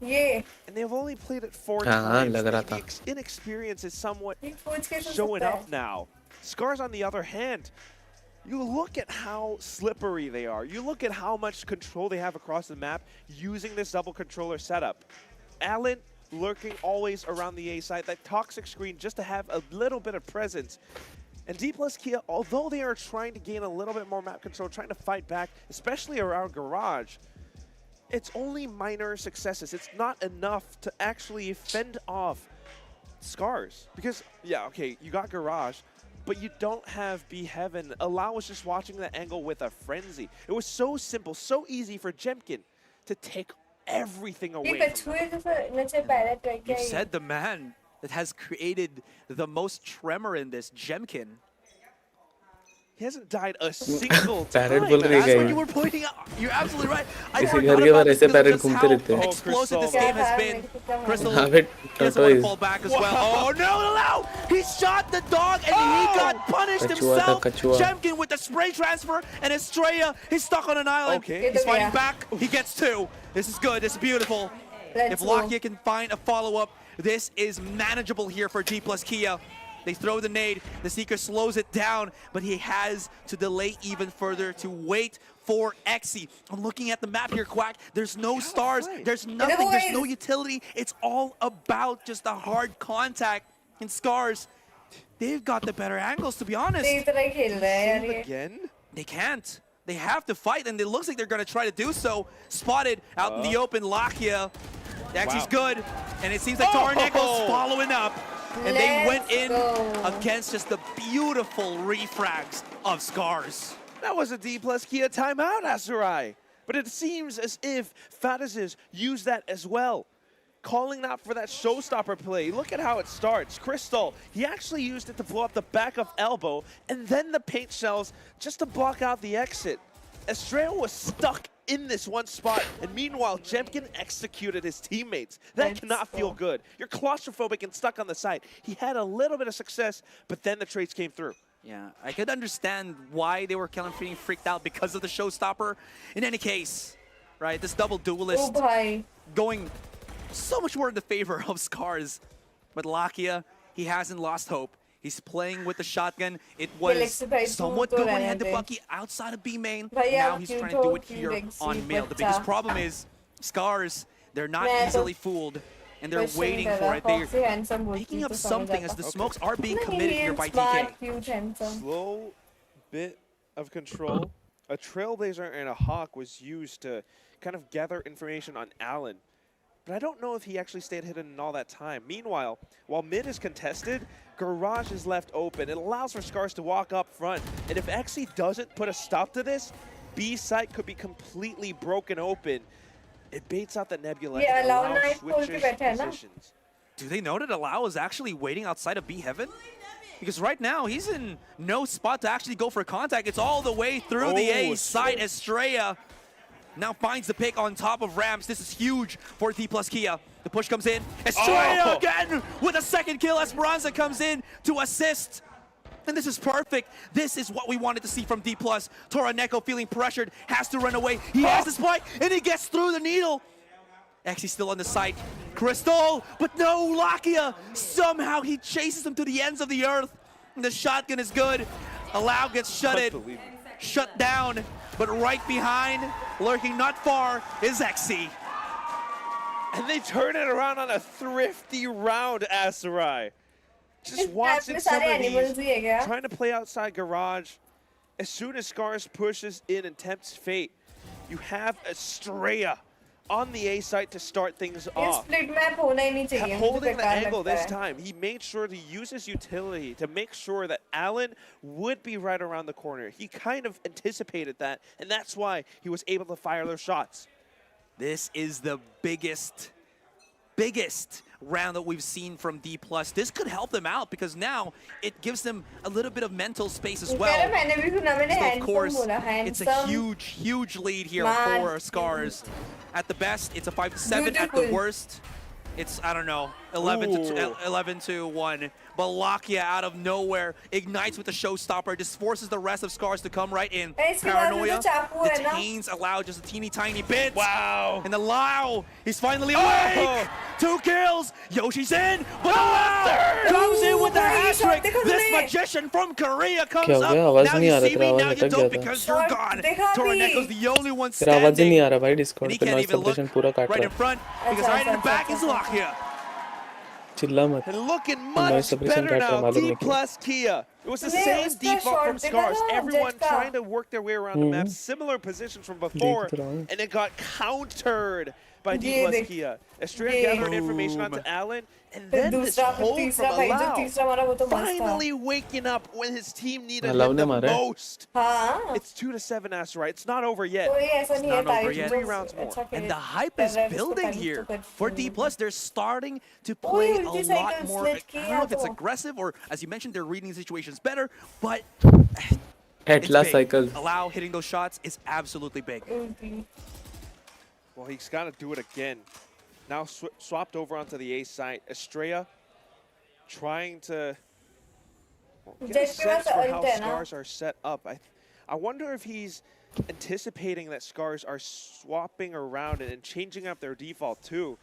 ये and they've only played it 4 हाँ, times. लग रहा The था. inexperience is somewhat ये कोच कैसे showing सकता up है? now. Scars, on the other hand, you look at how slippery they are. You look at how much control they have across the map using this double controller setup. Allen lurking always around the A side, that toxic screen just to have a little bit of presence. And D plus Kia, although they are trying to gain a little bit more map control, trying to fight back, especially around Garage, it's only minor successes. It's not enough to actually fend off Scars. Because, yeah, okay, you got Garage, but you don't have Be Heaven. Allow was just watching that angle with a frenzy. It was so simple, so easy for Jemkin to take everything ये away Bachchu from है जैसे नचे para try You किया. said the man that has created the most tremor in this, Jemkin. He hasn't died a single Parrot time. बोल रही That's है what you were pointing out. You're absolutely right. I किसी forgot घर के about बाहर this ऐसे because of parrot just घूमते how रहते हैं. explosive this क्या game has था, been. मेरे को क्या Crystal हाँ but he doesn't want to tortoise. fall back as well. Oh no, no! He shot the dog and he got punished Kachua himself. tha, kachua. Jemkin with the spray transfer and Estrella, he's stuck on an island. Okay. He's fighting back. He gets 2. This is good. This is beautiful. Let's If go. Lakia can find a follow-up, this is manageable here for G plus Kia. They throw the nade, the Seeker slows it down, but he has to delay even further to wait for Exy. I'm looking at the map here, Quack. There's no stars, there's nothing, there's no utility. It's all about just the hard contact and Scars. They've got the better angles, to be honest. तेरी तरह खेल रहा है यार Save ये. again? They can't. They have to fight, and it looks like they're going to try to do so. Spotted out in the open, Lakia. Exy's good, and it seems like Tornaco's following up. And they went in against just the beautiful refrags of Scars. That was a D plus Kia timeout, Aserai. But it seems as if Fadazes used that as well. Calling out for that showstopper play. Look at how it starts. Crystal, he actually used it to blow up the back of Elbow, and then the paint shells just to block out the exit. Estrella was stuck in this one spot, and meanwhile, Jemkin executed his teammates. That cannot feel good. You're claustrophobic and stuck on the side. He had a little bit of success, but then the trades came through. Yeah, I could understand why they were kind of feeling freaked out because of the showstopper. In any case, right, this double O duelist भाई. going so much more in the favor of Scars. But Lakia, he hasn't lost hope. He's playing with the shotgun. It was somewhat good when he had the Bucky outside of B main. Now he's trying to do it here on male. The biggest problem is Scars, they're not easily fooled. And they're waiting for it. They're picking up something as the smokes are being committed here by TK. Slow bit of control. A Trailblazer and a Hawk was used to kind of gather information on Allen. But I don't know if he actually stayed hidden in all that time. Meanwhile, while mid is contested, Garage is left open. It allows for Scars to walk up front. And if Exy doesn't put a stop to this, B site could be completely broken open. It baits out the Nebula and allows switches positions. Do they know that Allow is actually waiting outside of B Heaven? Because right now, he's in no spot to actually go for contact. It's all the way through the A side. Estrella now finds the pick on top of Rams. This is huge for D plus Kia. The push comes in. Estrella again with a second kill. Esperanza comes in to assist. And this is perfect. This is what we wanted to see from D+. Toraneko feeling pressured, has to run away. He has the spike, and he gets through the needle. Actually still on the site. Crystal, but no, Lakia. Somehow he chases him to the ends of the earth. And the shotgun is good. Allow gets shut down. But right behind, lurking not far, is Exy. And they turn it around on a thrifty round, Aserai. Just watching some of these, trying to play outside Garage. As soon as Scars pushes in and tempts fate, you have Estrella on the A site to start things off. Split map होना ही नहीं चाहिए. Holding the angle this time, he made sure to use his utility to make sure that Allen would be right around the corner. He kind of anticipated that, and that's why he was able to fire those shots. This is the biggest biggest round that we've seen from D+. This could help them out because now it gives them a little bit of mental space as well. So of course, it's a huge lead here for Scars. At the best, it's a 5-7. At the worst, it's, I don't know, 11 to 1. But Lakia out of nowhere ignites with the showstopper, just forces the rest of Scars to come right in. Paranoia detains Allow just a teeny tiny bit. Wow. And Allow, he's finally awake. 2 kills. Yoshi's in. But Allow comes in with the hat-trick. This magician from Korea comes up. Now you see me, now you don't because you're gone. Toraneko's the only one standing. And he can't even look right in front because right in the back is Lakia. And looking much better now, D plus Kia. It was the same default from Scars. Everyone trying to work their way around the map. Similar positions from before, and it got countered by D plus Kia. Estrella gathered information onto Alan, and then this hold from Allow. Finally waking up when his team needed him the most. It's 2-7 Asteroid. It's not over yet. It's not over yet. 3 rounds more. And the hype is building here for D+. They're starting to play a lot more. I don't know if it's aggressive or, as you mentioned, they're reading situations better, but At last cycle. Allow hitting those shots is absolutely big. Well, he's got to do it again. Now swapped over onto the A side. Estrella trying to get a sense for how Scars are set up. I wonder if he's anticipating that Scars are swapping around and changing up their default too.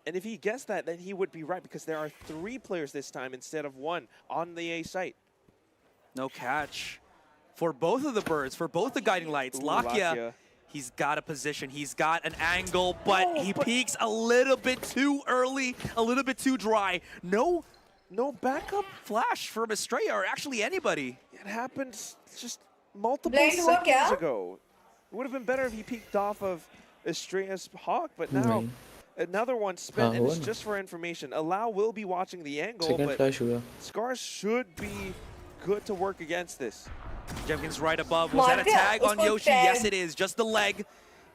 And if he guessed that, then he would be right because there are 3 players this time instead of 1 on the A site. No catch for both of the birds, for both the guiding lights. Lakia, he's got a position, he's got an angle, but he peaks a little bit too early, a little bit too dry. No backup flash from Estrella or actually anybody. It happened just multiple seconds ago. It would have been better if he peeked off of Estrella's hawk, but now another one spent, and it's just for information. Allow will be watching the angle, but Scars should be good to work against this. Jemkin's right above. Was that a tag on Yoshi? Yes, it is. Just the leg.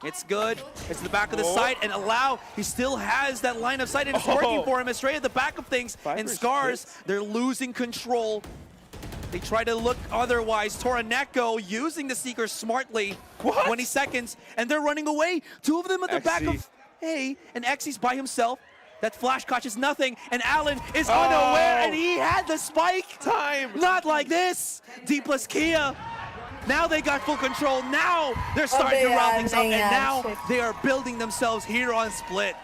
It's good. It's the back of the site, and Allow, he still has that line of sight, and it's working for him. Estrella at the back of things, and Scars, they're losing control. They try to look otherwise. Toraneko using the Seeker smartly. 20 seconds, and they're running away. 2 of them at the back of A, and Xy's by himself. That flash catches nothing, and Allen is unaware, and he had the spike. Not like this. D plus Kia. Now they got full control. Now they're starting to round things up, and now they are building themselves here on Split.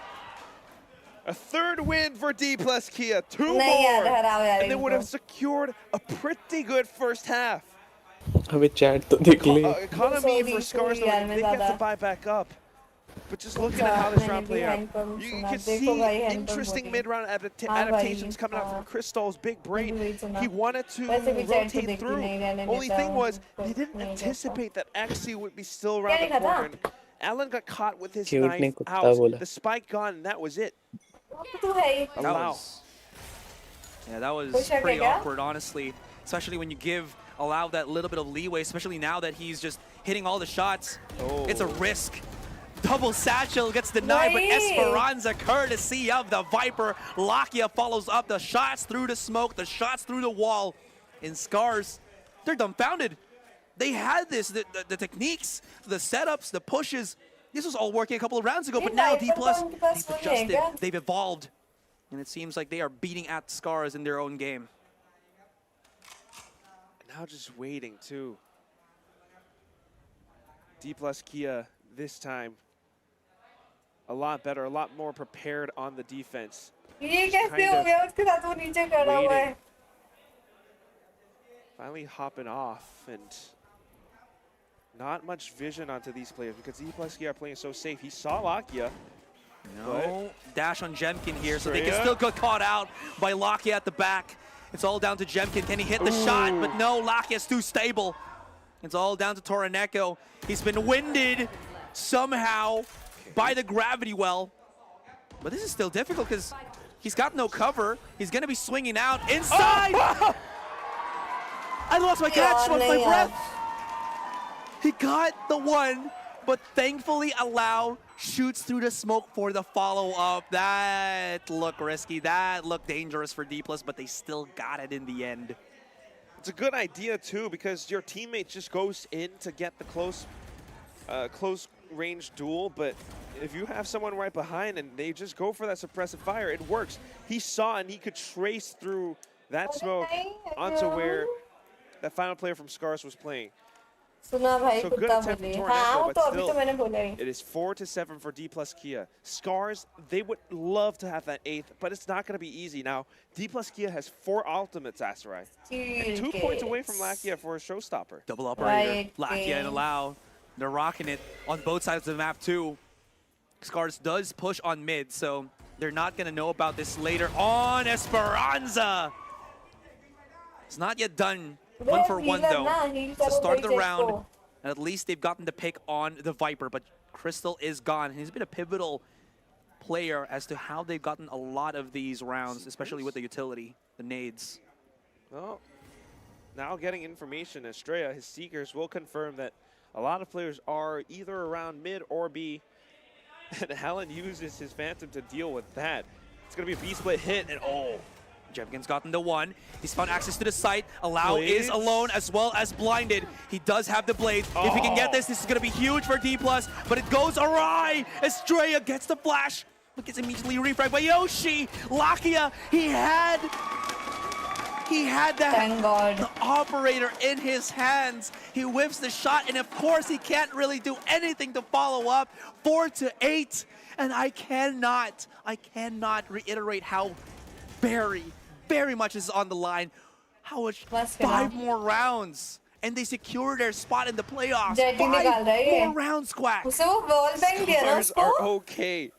A 3rd win for D plus Kia. 2 more, and they would have secured a pretty good first half. Economy for Scars, though, they get to buy back up. But just looking at how this round played out, you can see interesting mid-round adaptations coming out from Crystal's big brain. He wanted to rotate through. Only thing was, he didn't anticipate that Axie would be still around the corner. And Alan got caught with his knife out. The spike gone, and that was it. That was pretty awkward, honestly. Especially when you give Allow that little bit of leeway, especially now that he's just hitting all the shots. It's a risk. Double satchel gets denied, but Esperanza, courtesy of the Viper. Lakia follows up the shots through the smoke, the shots through the wall. In Scars, they're dumbfounded. They had this, the techniques, the setups, the pushes. This was all working a couple of rounds ago, but now D+, they've adjusted, they've evolved. And it seems like they are beating at Scars in their own game. Now just waiting, too. D plus Kia this time. A lot better, a lot more prepared on the defense. Finally hopping off, and not much vision onto these players because D plus Kia are playing so safe. He saw Lakia. No dash on Jemkin here, so they can still get caught out by Lakia at the back. It's all down to Jemkin. Can he hit the shot? But no, Lakia's too stable. It's all down to Toraneko. He's been winded somehow by the gravity well. But this is still difficult because he's got no cover. He's going to be swinging out inside. I lost my catch, lost my breath. He got the one, but thankfully Allow shoots through the smoke for the follow-up. That looked risky. That looked dangerous for D+, but they still got it in the end. It's a good idea too, because your teammate just goes in to get the close range duel, but if you have someone right behind and they just go for that suppressive fire, it works. He saw and he could trace through that smoke onto where that final player from Scars was playing. सुना भाई So good कुत्ता attempt बोली from हाँ Tornado, वो but तो अभी तो still, मैंने बोला ही it is 4-7 for D+ Kia. Scars, they would love to have that 8th, but it's not going to be easy. Now, D+ Kia has 4 ultimates, Aserai. And 2 points away from Lakia for a showstopper. Double operator, Right, Lakia and okay. Allow. They're rocking it on both sides of the map too. Scars does push on mid, so they're not going to know about this later on. Esperanza! It's not yet done. 1 for 1 though. It's the start of the round, and at least they've gotten the pick on the Viper, but Crystal is gone. He's been a pivotal player as to how they've gotten a lot of these rounds, especially with the utility, the nades. Well, now getting information, Estrella, his Seekers will confirm that a lot of players are either around mid or B, and Helen uses his Phantom to deal with that. It's going to be a B-split hit, and oh. Jevgen's gotten the 1. He's found access to the site. Allow Blades. is alone as well as blinded. He does have the blades. If he can get this is going to be huge for D+, but it goes awry. Estrella gets the flash, but gets immediately refragged by Yoshi. Lakia, he had Thank God. the operator in his hands. He whiffs the shot, and of course he can't really do anything to follow up. 4-8, and I cannot reiterate how very much is on the line. How much? 5 more rounds, and they secure their spot in the playoffs. 5 more rounds, Quack. उसे वो wall bang दिया ना Scars are उसको okay,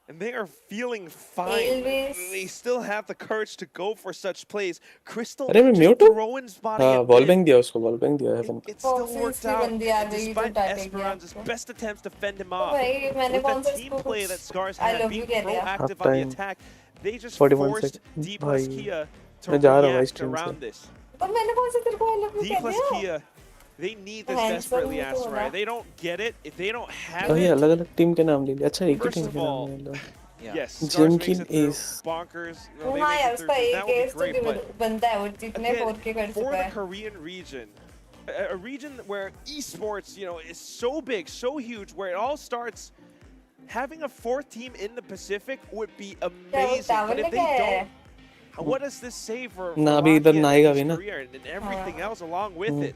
and they are feeling fine. They still have the courage to go for such plays. Crystal अरे मैं just mute हूँ throwing spotting हाँ at ball mid. Bank दिया उसको बॉल बैंक दिया haven It still Foxy worked की out, बंदी आ and गई तो despite टाटे गया Esperanza's best attempts to fend him off. भाई मैंने With कौन the सा team इसको play कुछ that Scars I had, love you being कह दिया proactive Half on the time. attack, they just 41 forced seconds. D+ भाई Kia to मैं जा रहा हूँ भाई react स्ट्रीम से around this. तो मैंने कौन सा तेरे को I love you D+ कह दिया Kia, they need this Handsome desperately, तो Aserai. होना। They don't get it. If they don't have अरे it, अलग अलग टीम के नाम ले लिया अच्छा एक ही first टीम of के नाम all, ले लो yes, Jim Scars makes King it through. is- Bonkers. No, they हाँ make यार it उसका through. एक That would केस be तो great, but बनता है वो जितने again, 4K कर for चुका the है Korean region, a region where esports, is so big, so huge, where it all starts, having a 4th team in the Pacific would be amazing. But if they don't, what does this say for ना अभी इधर Lakia ना आएगा and भी East ना Korea and everything else along with it?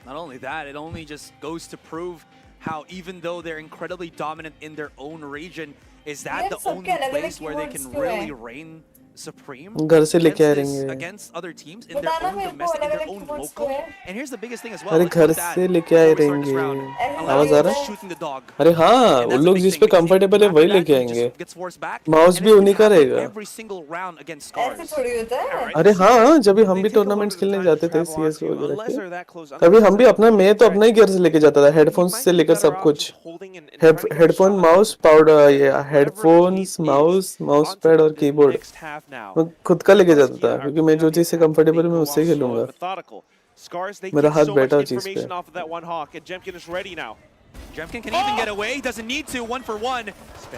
Not only that, it only just goes to prove how even though they're incredibly dominant in their own region, is that यार the सबके only अलग-अलग place where they keywords can क्यों really हैं? reign supreme घर से लेके against uh this- रहेंगे against other teams in their बताना own मेरे को domestic, in their अलग-अलग own keywords local. क्यों हैं? And here's the biggest thing as well. अरे Let's घर look at से that लेके आए before we start this रहेंगे round. ऐसे Allow आवाज आ is रहा है shooting the dog. अरे हाँ And उन that's the लोग big जिस thing, पे because कंफर्टेबल है after वही that, लेके he आएंगे just gets forced back, mouse and भी it उन्हीं can का happen रहेगा every single round against ऐसे Scars. थोड़ी होता है Alright, अरे हाँ जब भी हम they भी take a little tournaments bit of खेलने time to जाते थे travel सीएस onto, वगैरह unless के they're that close, तभी unless हम भी it's a अपना मैं तो threat. अपना ही गियर से लेके जाता था He हेडफोन्स might से be लेकर better सब off कुछ just holding and trying to get a headphone shot mouse on powder ये whatever the headphones lead mouse is mouse onto pad और the keyboard next half now. मैं खुद का लेके D+ जाता था Kia are क्योंकि मैं putting जो on the चीज़ से attack. कंफर्टेबल They हूँ मैं go उससे off slow खेलूंगा and methodical. Scars, they मेरा get हाथ so बैठा much उस चीज़ पे information off of that one hawk, and Jemkin is ready now. Jemkin can even get away. He doesn't need to. 1 for 1.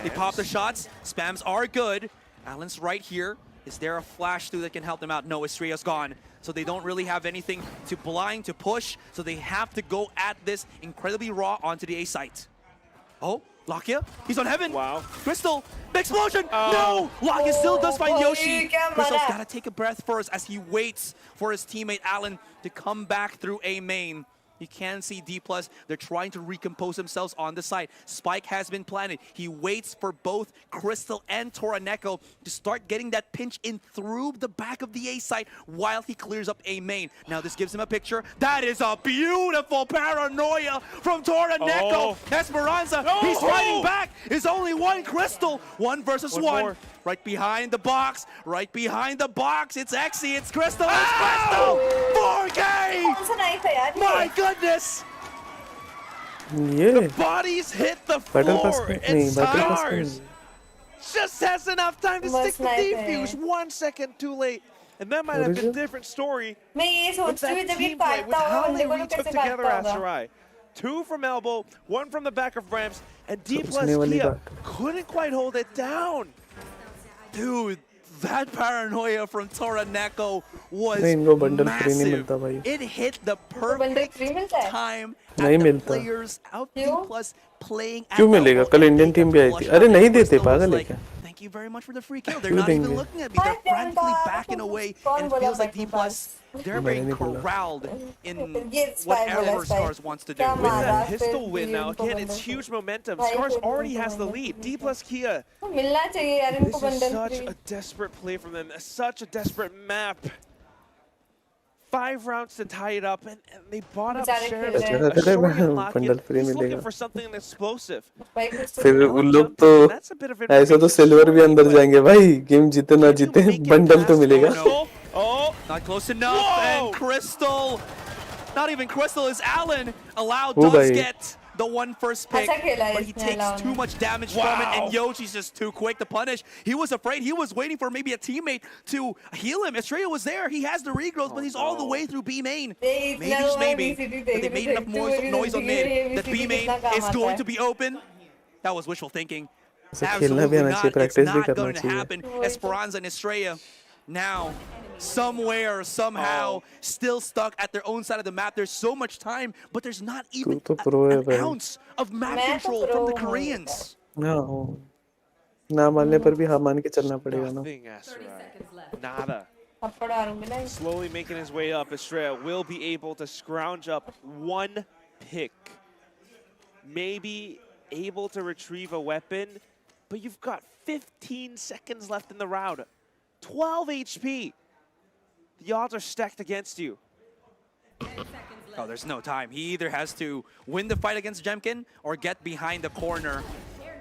They pop the shots. Spams are good. Allen's right here. Is there a flash through that can help them out? No, Estrella's gone. So they don't really have anything to blind, to push. So they have to go at this incredibly raw onto the A site. Oh, Lakia. He's on heaven. Wow. Crystal. Explosion. No. Lakia still does find Yoshi. क्या Crystal's मरा? got to take a breath first as he waits for his teammate Allen to come back through A main. You can see D+, they're trying to recompose themselves on the side. Spike has been planted. He waits for both Crystal and Toraneko to start getting that pinch in through the back of the A site while he clears up A main. Now this gives him a picture. That is a beautiful paranoia from Toraneko. Oh. Esperanza, No. he's fighting back. It's only one Crystal. 1 versus One 1. more. Right behind the box. Right behind the box. It's Exy. It's Crystal. It's Crystal. 4K. कौन सा knife है यार My ये? goodness! ये Bodies hit the battle pass floor, नहीं and battle pass Scars just has enough time to Must stick the snipe defuse है. 1 second too late. And that might have been a Origin? different story मैं ये with सोच रही हूँ that जब ये team play, काटता with होगा how बंदे they को तो retook कैसे together काटता होगा? Aserai. 2 from elbow, 1 from the back of Rams, and D plus सोचने वाली Kia बात। couldn't quite hold it down. Dude, that paranoia from Toraneko was नहीं, इनको bundle free नहीं massive. मिलता भाई। It hit the bundle perfect free मिलता है? time नहीं at the मिलता। players out D क्यों? plus playing at क्यों मिलेगा? elbow कल and Indian they team got भी आई थी। flushed अरे out. नहीं And देते, Crystal was पागल है like, क्या? thank you very much for the free kill. They're क्यों not even देंगे? looking at me. They're frantically backing away, and it feels like D plus, they're मैंने being नहीं बोला। corralled in Yes, spy whatever बोला, spy. Scars wants to do. क्या With मारा that फिर pistol win भी now, उनको again, it's bundle huge momentum. भाई, Scars फिर भी already उनको has the bundle lead. D plus Kia. तो मिलना चाहिए यार इनको This is bundle such free a desperate play from them, such a desperate map. 5 rounds to tie it up, and they bought up बेचारे shares. खेल रहे हैं। A short and lock bundle it. Free He's मिलेगा। looking for something explosive. भाई कुछ तो फिर Well, उन लोग jumped तो in, that's a bit of ऐसा तो information सिल्वर भी shortly, अंदर but जाएंगे भाई, गेम जीते ना can you जीते make it बंडल तो past मिलेगा। Crystal? Oh, Not close enough, Whoa! and Crystal, not even Crystal, is Alan. Allow Oh, does bhai. get the one first pick, अच्छा खेला but he इसने takes Allow too ने। much damage from it, Wow. and Yoshi's just too quick to punish. He was afraid. He was waiting for maybe a teammate to heal him. Estrella was there. He has the regrowth, but he's all the way through B main. देख Maybe, ना just वो maybe, VCT but देख they रहे made थे, enough तू मेरी noise on जिंदगी mid में that VCT B main कितना काम is आता going है। to be open. That was wishful thinking. ऐसे खेलना भी Absolutely आना चाहिए, not. It's practice भी not करना going to चाहिए। happen. Esperanza and Estrella now somewhere, somehow, still stuck at their own side of the map. There's so much time, but there's not even तो pro है an भाई। ounce of map मैं तो control pro from the हूँ। Koreans. हाँ, ना मानने पर भी हाँ मान के चलना पड़ेगा ना। nothing, Acer. Nada. थप्पड़ मारूंगी ना Slowly making his way up, Estrella will be able to scrounge up 1 pick. Maybe able to retrieve a weapon, but you've got 15 seconds left in the round. 12 HP. The odds are stacked against you. Oh, there's no time. He either has to win the fight against Jemkin or get behind the corner,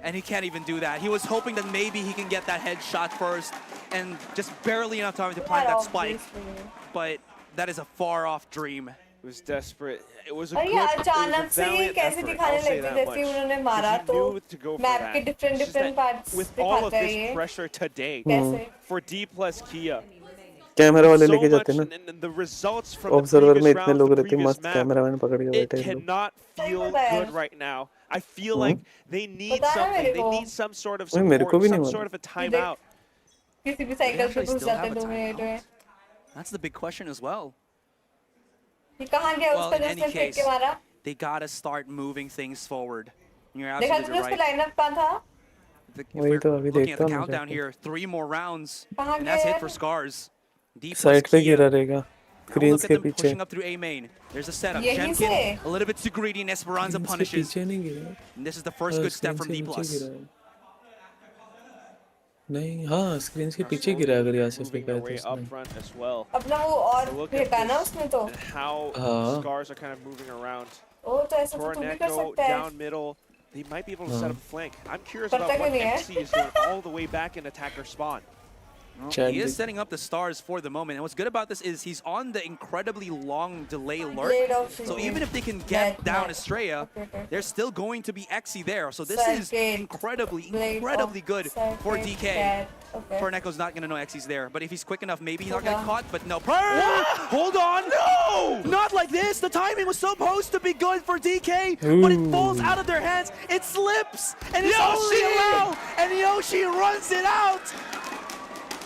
and he can't even do that. He was hoping that maybe he can get that headshot first, and just barely enough time to plant that spike, but that is a far-off dream. It was desperate. It was a और good, ये it was अचानक a से ही valiant कैसे effort, दिखाने I'll say लगते that जैसे much. उन्होंने 'Cause मारा he तो knew to go for map that. के different It's just different that parts with all of दिखाता है this ये pressure today, कैसे for D plus Kia, camera वाले so लेके much, जाते ना, and the results from the observer में previous इतने round, लोग the रहते, previous मस्त map, कैमरामैन पकड़ के it बैठे हैं लोग। cannot feel पता है। good right now. I feel like they need पता है something. मेरे They को। need some sort of ओए, मेरे को support, भी नहीं some मालूम। sort of a timeout. किसी भी साइकिल पे actually घुस still जाते have a 2 मिनट में That's the big question as well. ये कहाँ गया Well, उसका in जो any उसने फेंक case, के मारा they gotta start moving things forward. You're देखा absolutely तुमने उसका right. लाइनअप कहाँ था If वही we're तो अभी looking at देखता the हूँ मैं countdown जाके। here, 3 more rounds, कहाँ and that's गया it यार for Scars. D plus side पे Kia. गिरा रहेगा, Now क्रीन्स look at के them पीछे। pushing up through A main. There's a setup. यहीं Jemkin, से? a little bit too greedy, and Esperanza screen के punishes. पीछे नहीं गिरा, And this is the first good step screen from से D+. नीचे गिरा है। नहीं, हाँ, स्क्रीन के पीछे गिरा अगर यहाँ से Moving फेंका their है तो way up उसने। front as well. अपना वो और Look at फेंका ना this उसने तो and how हाँ। Scars are kind of moving around. ओ तो ऐसा तो तू भी कर Toraneko सकता है down middle. They might be able to set up a flank. I'm curious करता about क्यों what नहीं है? MC is doing all the way back in attacker spawn. Well, Chad he is did- setting up the stars for the moment. And what's good about this is he's on the incredibly long delay alert. Delayed option. So even if they can get down Net. Estrella, Okay. there's still going to be Exy there. So this is Circuit. incredibly Blade good of for circuit DK. cat. Okay. Torneko's not going to know Exy's there. But if he's quick enough, maybe he's not going to Okay. caught. But no. Hold on. No! Not like this. The timing was supposed to be good for DK. But it falls out of their hands. It slips. And it's only allowed. And Yoshi runs it out.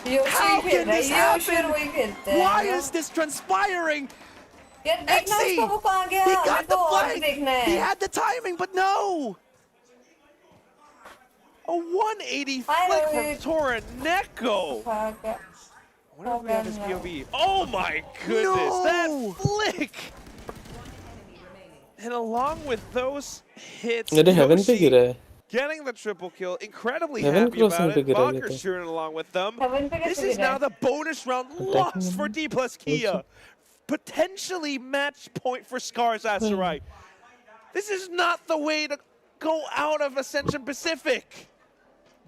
Yoshi How खेल can रहा है this Yoshi happen? वही खेलते हैं Why is this transpiring? यार देखना Exy! उसको वो कहाँ गया He मेरे got को the और भी flank. देखना He है had the timing, but no. A 180 I flick know from it. Toraneko. कहाँ गया I wonder if we have his no. POV. Oh my goodness, No. that flick! And along with those hits, अरे haven पे Yoshi गिरा है। getting the triple kill, incredibly Heaven happy crossing about पे it. गिरा ये Bonker's तो। cheering along with them. Heaven पे This कैसे is गिरा now है the bonus round loss for D plus Kia. Potentially match point for Scars Aserai. This is not the way to go out of Ascension Pacific.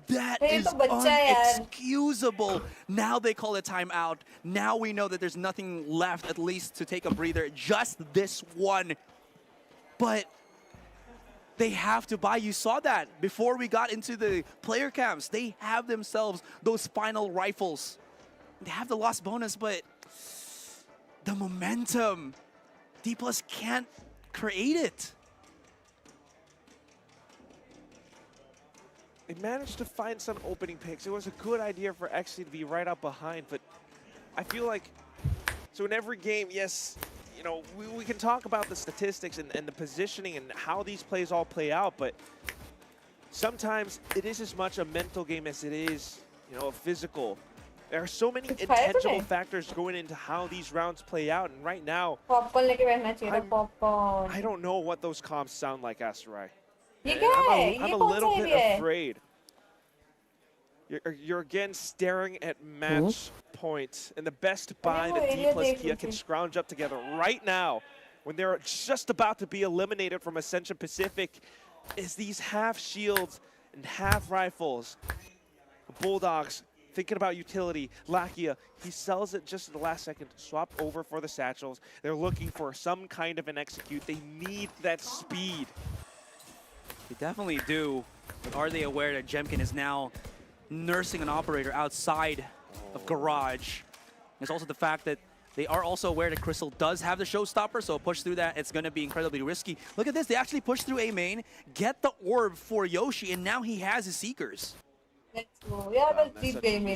That ये is तो बच्चा है यार unexcusable. Now they call a timeout. Now we know that there's nothing left, at least to take a breather. Just this one. But they have to buy. You saw that before we got into the player camps. They have themselves those final rifles. They have the lost bonus, but the momentum, D+ can't create it. They managed to find some opening picks. It was a good idea for Xe to be right up behind, but I feel like, so in every game, yes, you know, we can talk about the statistics and the positioning and how these plays all play out, but sometimes it is as much a mental game as it is, you know, a physical. There are so many intangible factors going into how these rounds play out, and right now, I don't know what those comms sound like, Asterai. I'm a little bit afraid. You're again staring at match point, and the best buy that D+Kia can scrounge up together right now, when they're just about to be eliminated from Ascension Pacific, is these half shields and half rifles. Bulldogs thinking about utility. Lakia, he sells it just at the last second, swap over for the satchels. They're looking for some kind of an execute. They need that speed. They definitely do, but are they aware that Jemkin is now nursing an operator outside of Garage? There's also the fact that they are also aware that Crystal does have the showstopper, so a push through that, it's going to be incredibly risky. Look at this, they actually push through A main, get the orb for Yoshi, and now he has his Seekers. Let's go. Yeah, but deep game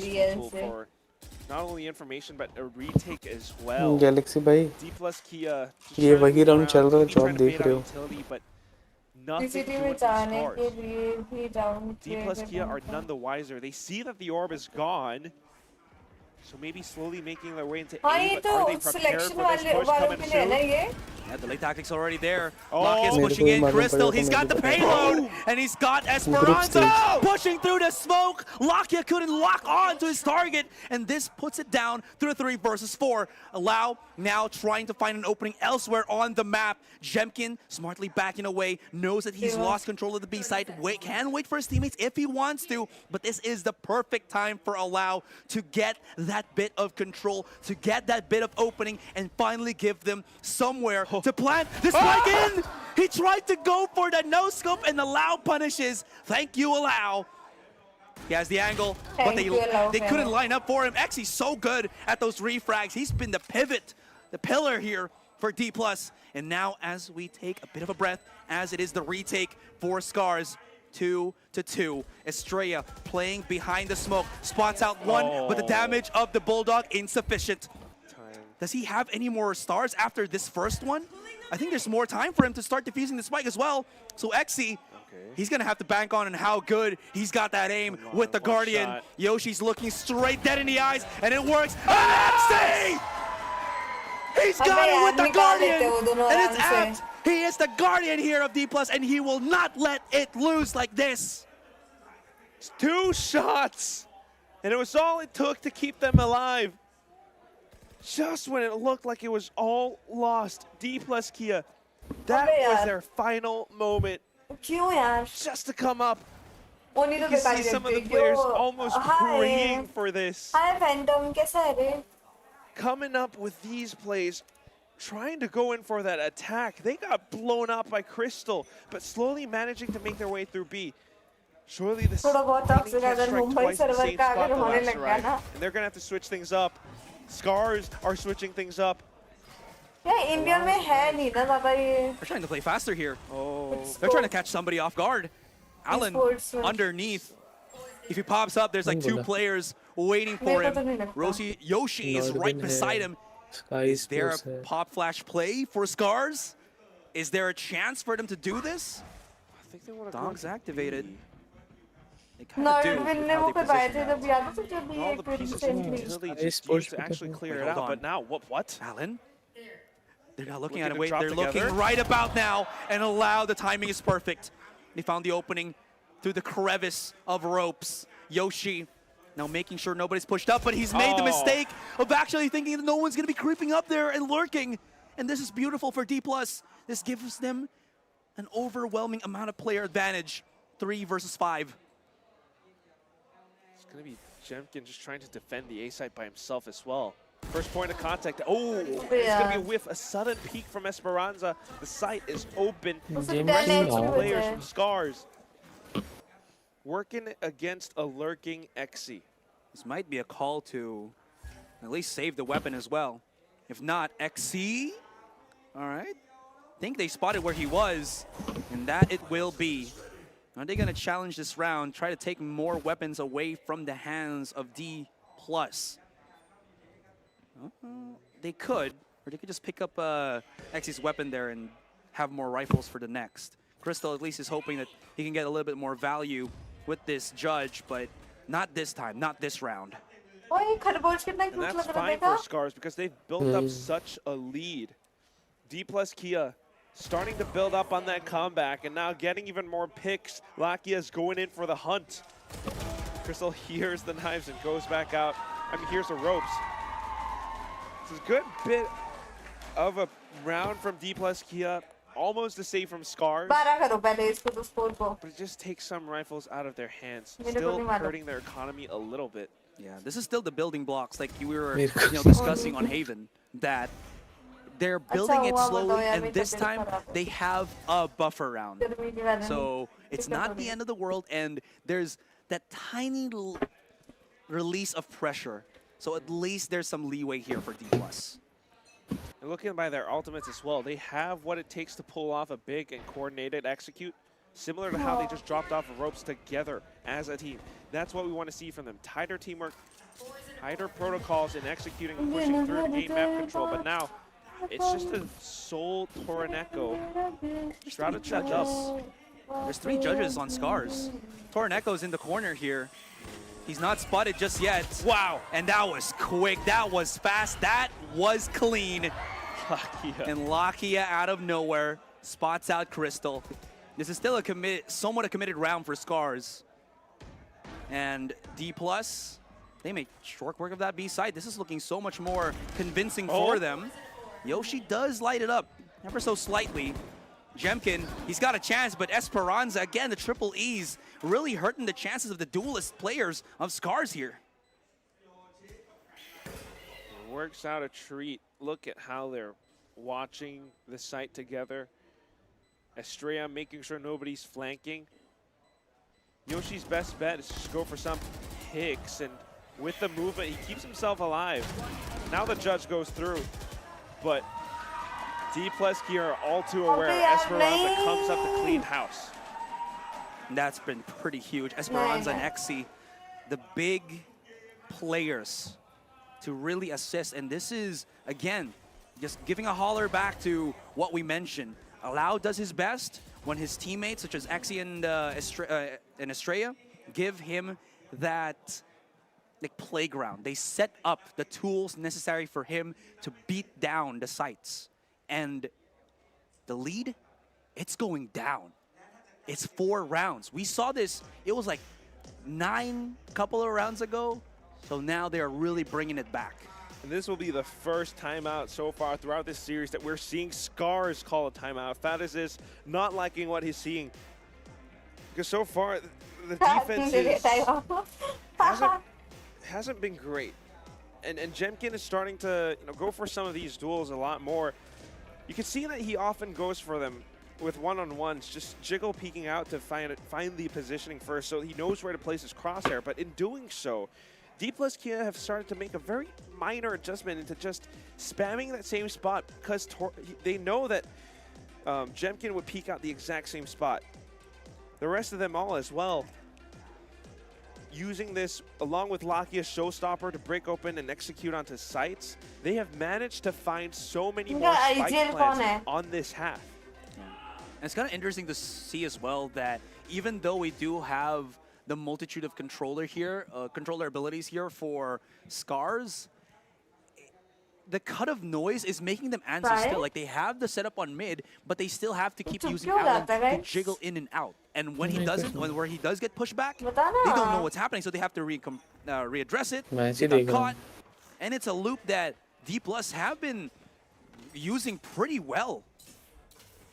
for not only information, but a retake as well. Galaxy भाई, D+Kia ये वही round चल रहा है जो आप देख रहे हो. VCT में जाने के लिए भी round D+Kia are none the wiser. They see that the orb is gone, so maybe slowly making their way into A, but are they prepared for this push coming soon? Yeah, the late tactics already there. Lock is pushing in Crystal. He's got the payload, and he's got Esperanza pushing through the smoke. Lakia couldn't lock on to his target, and this puts it down to a 3 versus 4. Allow now trying to find an opening elsewhere on the map. Jemkin smartly backing away, knows that he's lost control of the B side. Can wait for his teammates if he wants to, but this is the perfect time for Allow to get that bit of control, to get that bit of opening, and finally give them somewhere to plant the spike in. He tried to go for the no scope, and Allow punishes. Thank you, Allow. He has the angle, but they couldn't line up for him. Xy's so good at those refrags. He's been the pivot, the pillar here for D+. And now as we take a bit of a breath, as it is the retake for Scars, 2-2. Estrella playing behind the smoke, spots out one, but the damage of the Bulldog insufficient. Does he have any more stars after this first one? I think there's more time for him to start defusing the spike as well. So Xe, he's gonna have to bank on how good he's got that aim with the Guardian. Yoshi's looking straight dead in the eyes, and it works. And Xe! He's got it with the Guardian, and it's apt. He is the Guardian here of D+, and he will not let it lose like this. It's 2 shots, and it was all it took to keep them alive. Just when it looked like it was all lost, D+Kia, that was their final moment. Just to come up. You can see some of the players almost praying for this. Coming up with these plays, trying to go in for that attack. They got blown up by Crystal, but slowly managing to make their way through B. Surely this can't strike twice the same spot the last ride. And they're going to have to switch things up. Scars are switching things up. India में है नहीं ना ज़्यादा ये. They're trying to play faster here. They're trying to catch somebody off guard. Alan underneath. If he pops up, there's like 2 players waiting for him. Yoshi is right beside him. Is there a pop flash play for Scars? Is there a chance for them to do this? I think they want to Dogs activated. They No, kind of do. Win ने वो करवाए थे जब याद है तो जब ये all the pieces of utility just used to actually clear it out, but now, what? Alan? They're not looking at it. Wait, they're looking right about now, and Allow, the timing is perfect. They found the opening through the crevice of ropes. Yoshi now making sure nobody's pushed up, but he's made the mistake of actually thinking that no one's going to be creeping up there and lurking. And this is beautiful for D+. This gives them an overwhelming amount of player advantage. 3 versus 5. It's going to be Jemkin just trying to defend the A site by himself as well. First point of contact. Oh, it's going to be a whiff. A sudden peek from Esperanza. The site is open. Players from Scars. Working against a lurking Xe. This might be a call to at least save the weapon as well. If not, Xe. All right. I think they spotted where he was, and that it will be. Are they going to challenge this round, try to take more weapons away from the hands of D+? They could, or they could just pick up Xy's weapon there and have more rifles for the next. Crystal at least is hoping that he can get a little bit more value with this judge, but not this time, not this round. And that's fine for Scars because they've built up such a lead. D+ Kia starting to build up on that comeback and now getting even more picks. Lakia's going in for the hunt. Crystal hears the knives and goes back out. I mean, here's the ropes. It's a good bit of a round from D+ Kia. Almost the same from Scars. But it just takes some rifles out of their hands. Still hurting their economy a little bit. Yeah, this is still the building blocks like we were discussing on Haven, that they're building it slowly, and this time they have a buffer round. So it's not the end of the world, and there's that tiny release of pressure. So at least there's some leeway here for D+. And looking by their ultimates as well, they have what it takes to pull off a big and coordinated execute, similar to how they just dropped off the ropes together as a team. That's what we want to see from them. Tighter teamwork, tighter protocols in executing and pushing through game map control. But now, it's just a sole Toroneko. Shrouded judges. There's 3 judges on Scars. Toraneko's in the corner here. He's not spotted just yet. Wow. And that was quick. That was fast. That was clean. Lakia. And Lakia out of nowhere spots out Crystal. This is still a somewhat a committed round for Scars. And D+, they make short work of that B side. This is looking so much more convincing for them. Yoshi does light it up ever so slightly. Jemkin, he's got a chance, but Esperanza, again, the triple E's really hurting the chances of the duelist players of Scars here. Works out a treat. Look at how they're watching the site together. Estrella making sure nobody's flanking. Yoshi's best bet is just go for some picks, and with the movement, he keeps himself alive. Now the judge goes through, but D+ Kia are all too aware. Esperanza comes up to clean house. And that's been pretty huge. Esperanza and Exy, the big players to really assist. And this is, again, just giving a holler back to what we mentioned. Allow does his best when his teammates, such as Exy and Estrella, give him that playground. They set up the tools necessary for him to beat down the sites. And the lead, it's going down. It's 4 rounds. We saw this, it was like 9 couple of rounds ago. So now they're really bringing it back. And this will be the first timeout so far throughout this series that we're seeing Scars call a timeout. Faddis is not liking what he's seeing. Because so far, the defense hasn't been great. And Jemkin is starting to go for some of these duels a lot more. You can see that he often goes for them with one-on-ones, just jiggle peeking out to find the positioning first so he knows where to place his crosshair. But in doing so, D+ Kia have started to make a very minor adjustment into just spamming that same spot because they know that Jemkin would peek out the exact same spot. The rest of them all as well, using this along with Lakia's showstopper to break open and execute onto sites. They have managed to find so many more spike plants on this half. And it's kind of interesting to see as well that even though we do have the multitude of controller abilities here for Scars, the cut of noise is making them answer still. Like, they have the setup on mid, but they still have to keep using Alan to jiggle in and out. And when he doesn't, where he does get pushed back, they don't know what's happening, so they have to readdress it. They got caught, and it's a loop that D+ have been using pretty well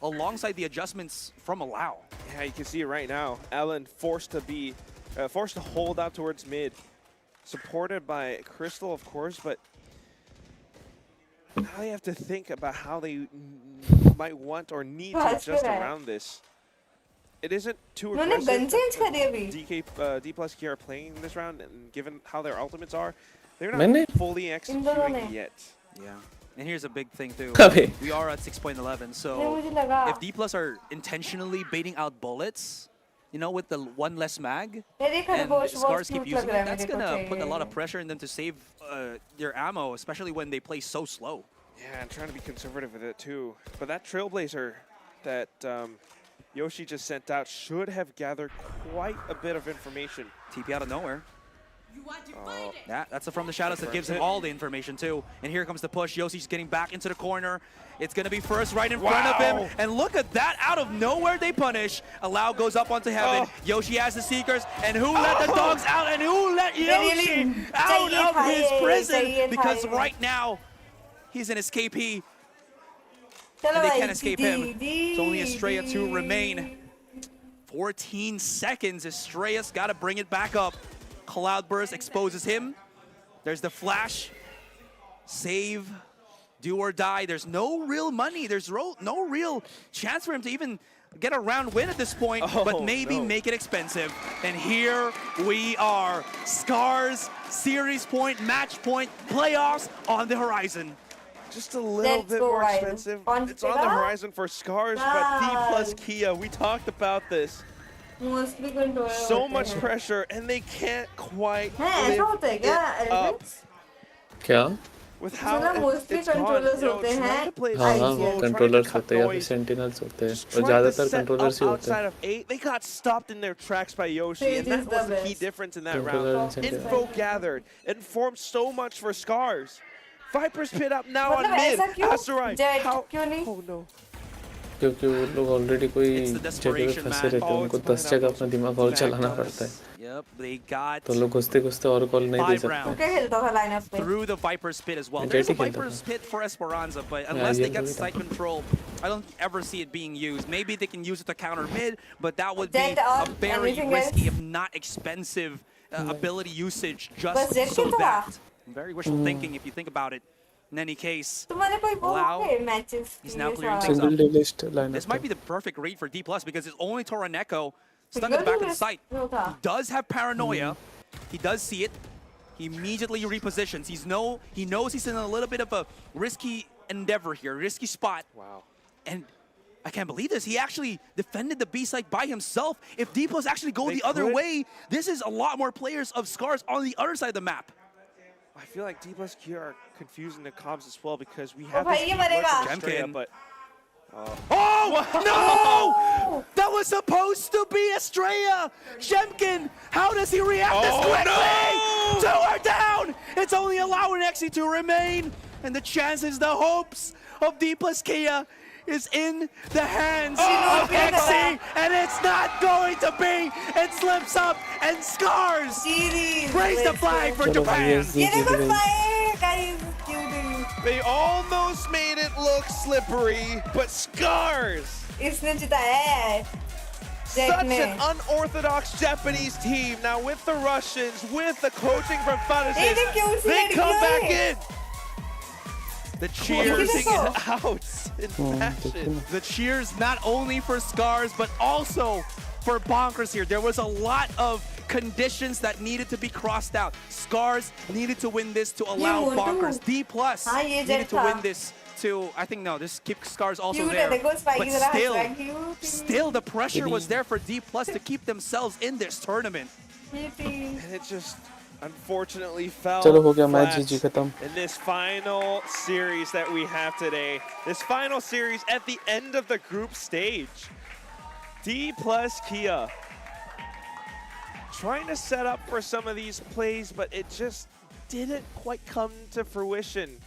alongside the adjustments from Allow. Yeah, you can see it right now. Alan forced to hold out towards mid, supported by Crystal, of course, but now they have to think about how they might want or need to adjust around this. It isn't too aggressive. D+ Kia are playing this round, and given how their ultimates are, they're not fully executing yet. Yeah. And here's a big thing too. We are at 6.11, so if D+ are intentionally baiting out bullets, you know, with the one less mag, यार ये and खरगोश Scars बहुत keep cute using लग रहा it, है that's मेरे को gonna put a lot चाहिए. of pressure in them to save their ammo, especially when they play so slow. Yeah, and trying to be conservative with it too. But that Trailblazer that Yoshi just sent out should have gathered quite a bit of information. TP out of nowhere. Oh, Yeah, that's from the shadows that gives him all the information too. And here comes the push. Yoshi's getting back into the corner. It's going to be first right in front of him. And look at that. Out of nowhere, they punish. Allow goes up onto heaven. Yoshi has the Seekers. And who let the dogs out? And who let Yoshi out of his prison? Because right now, he's an escapee. And they can't escape him. It's only Estrella to remain. 14 seconds. Estrella's got to bring it back up. Cloudburst exposes him. There's the flash. Save. Do or die. There's no real money. There's no real chance for him to even get a round win at this point, but maybe make it expensive. And here we are. Scars, series point, match point, playoffs on the horizon. just a little bit more expensive. It's on the horizon for Scars, but D plus Kia, we talked about this. So much pressure, and they can't quite live it up. क्या? With how it's gone, you know, trying to play हाँ हाँ slow, controllers trying होते to cut हैं या फिर noise, sentinels होते हैं just और trying to ज़्यादातर set कंट्रोलर्स ही up होते outside हैं. of 8. They got stopped in their tracks by Yoshi, and that was the key difference in that Controller round. and sentinel. Info gathered, informed so much for Scars. Viper's pit up now on mid. Aserai, how? Oh no. क्योंकि वो लोग already कोई जगह पे फंसे रहते हैं, उनको 10 जगह अपना दिमाग और चलाना पड़ता है. Yep, they got तो लोग घुसते-घुसते और कॉल नहीं दे सकते. through the Viper's pit as well. And There's a Jetty killed Viper's them. pit for Esperanza, but unless they get site control, I don't ever see it being used. Maybe they can use it to counter mid, but that would be a very risky, if not expensive, ability usage just so that. Very wishful thinking if you think about it. In any case, Allow, he's now clearing things Single day up. list lineup. This might be the perfect read for D+, because it's only Toraneko stuck at the back of the site. He does have paranoia. He does see it. He immediately repositions. He knows he's in a little bit of a risky endeavor here, risky spot. Wow. And I can't believe this. He actually defended the B site by himself. If D+ actually go the other way, this is a lot more players of Scars on the other side of the map. I feel like D plus Q are confusing the comms as well because we have this Estrella, but no! That was supposed to be Estrella! Jemkin, how does he react this quickly? No! Two are down! It's only allowing Exi to remain, and the chances, the hopes of D plus Kia is in the hands of Exi, and it's not going to be. It slips up, and Scars raise the flag for Japan. They almost made it look slippery, but Scars! Such an unorthodox Japanese team. Now with the Russians, with the coaching from Fantasy, they come back in. The cheers out in passion. The cheers not only for Scars, but also for Bonkers here. There was a lot of conditions that needed to be crossed out. Scars needed to win this to allow Bonkers. D+ needed to win this to, I think, no, this keep Scars also there. But still the pressure was there for D+ to keep themselves in this tournament. And it just unfortunately fell match flat in this final series that we have today. This final series at the end of the group stage. D plus Kia trying to set up for some of these plays, but it just didn't quite come to fruition.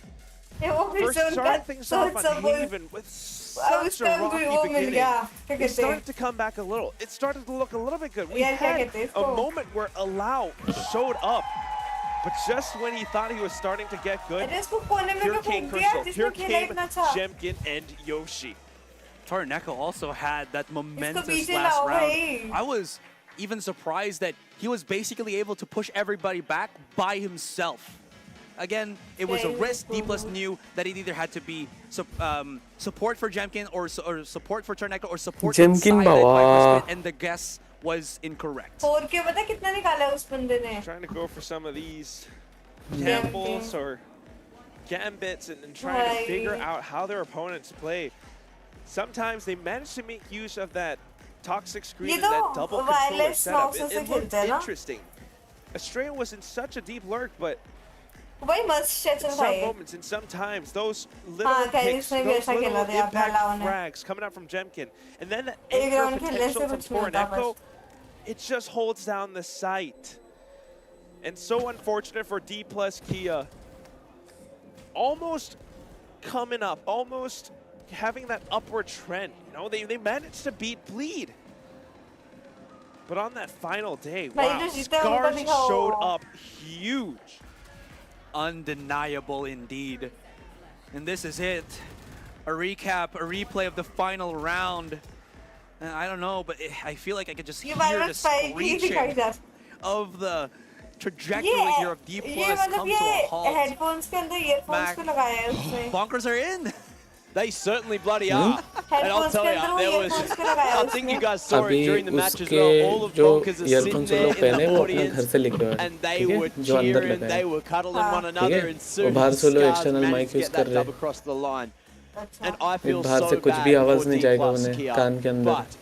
First started things off on Haven with such a rocky beginning. It started to come back a little. It started to look a little bit good. We had a moment where Allow showed up, but just when he thought he was starting to get good, here came Crystal, here came Jemkin and Yoshi. Toraneko also had that momentous last round. I was even surprised that he was basically able to push everybody back by himself. Again, it was a risk. D+ knew that it either had to be support for Jemkin or support for Toraneko or support Jemkin inside, and the guess was incorrect. Trying to go for some of these gambles or gambits and trying to figure out how their opponents play. Sometimes they manage to make use of that toxic screen ये and तो that double controller wireless setup. mouse से It looked खेलते हैं ना? interesting. Estrella was in such a deep lurk, but वही मस्त in चल some भाई moments and sometimes those little हाँ, picks, Kyrix ने भी those ऐसा खेला little था यहाँ पे impact अलाउ ने frags coming out from Jemkin, and then the एक anchor राउंड खेलने से potential from कुछ नहीं Core and होता Echo, बस it just holds down the sight. And so unfortunate for D plus Kia. Almost coming up, almost having that upward trend. You know, they managed to beat Bleed. But on that final day, wow, Scars showed up huge. Undeniable indeed. And this is it. A recap, a replay of the final round. And I don't know, but I feel like I could just hear the screeching of the trajectory here of D plus come to a halt. Headphones के अंदर earphones को लगाया है उसने Bonkers are in. They certainly bloody are. And I'll tell you, there was, I think you guys saw it during the match as well. All of Bonkers are sitting there in the audience, and they were cheering, they were cuddling one another, and soon Scars managed to get that dub across the line. And I feel so bad for D plus Kia, but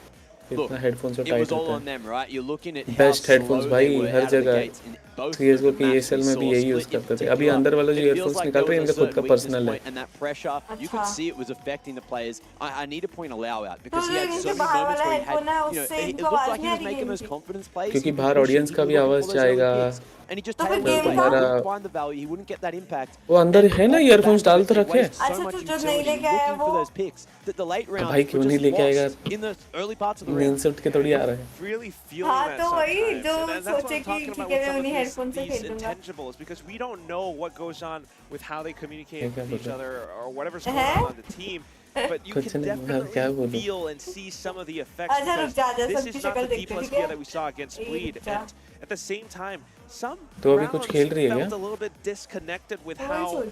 look, it was all on them, right? You're looking at how slow they were out of the gates in both of the matches we saw. अभी अंदर वाले जो earphones निकाल रहे हैं इनका खुद का personal है. And that pressure, you could see it was affecting the players. I need to point Allow out because he had so many moments where he had, you know, it looked like he was making those confidence plays. क्योंकि बाहर audience का भी आवाज जाएगा. And he just wouldn't find the value. He wouldn't get that impact. वो अंदर है ना earphones डाल तो रखे. So much utility looking for those picks. That the late round भाई क्यों नहीं लेके आएगा? in the early parts of the Main round. set के थोड़ी आ रहा है. Really feeling that sometimes. And that's what I'm talking about with some of these intangibles, because we don't know what goes on with how they communicate with each other or whatever's going on the team. But you can definitely feel and see some of the effects, because this is not the D plus Kia that we saw against Bleed. And at the same time, some rounds felt a little bit disconnected with how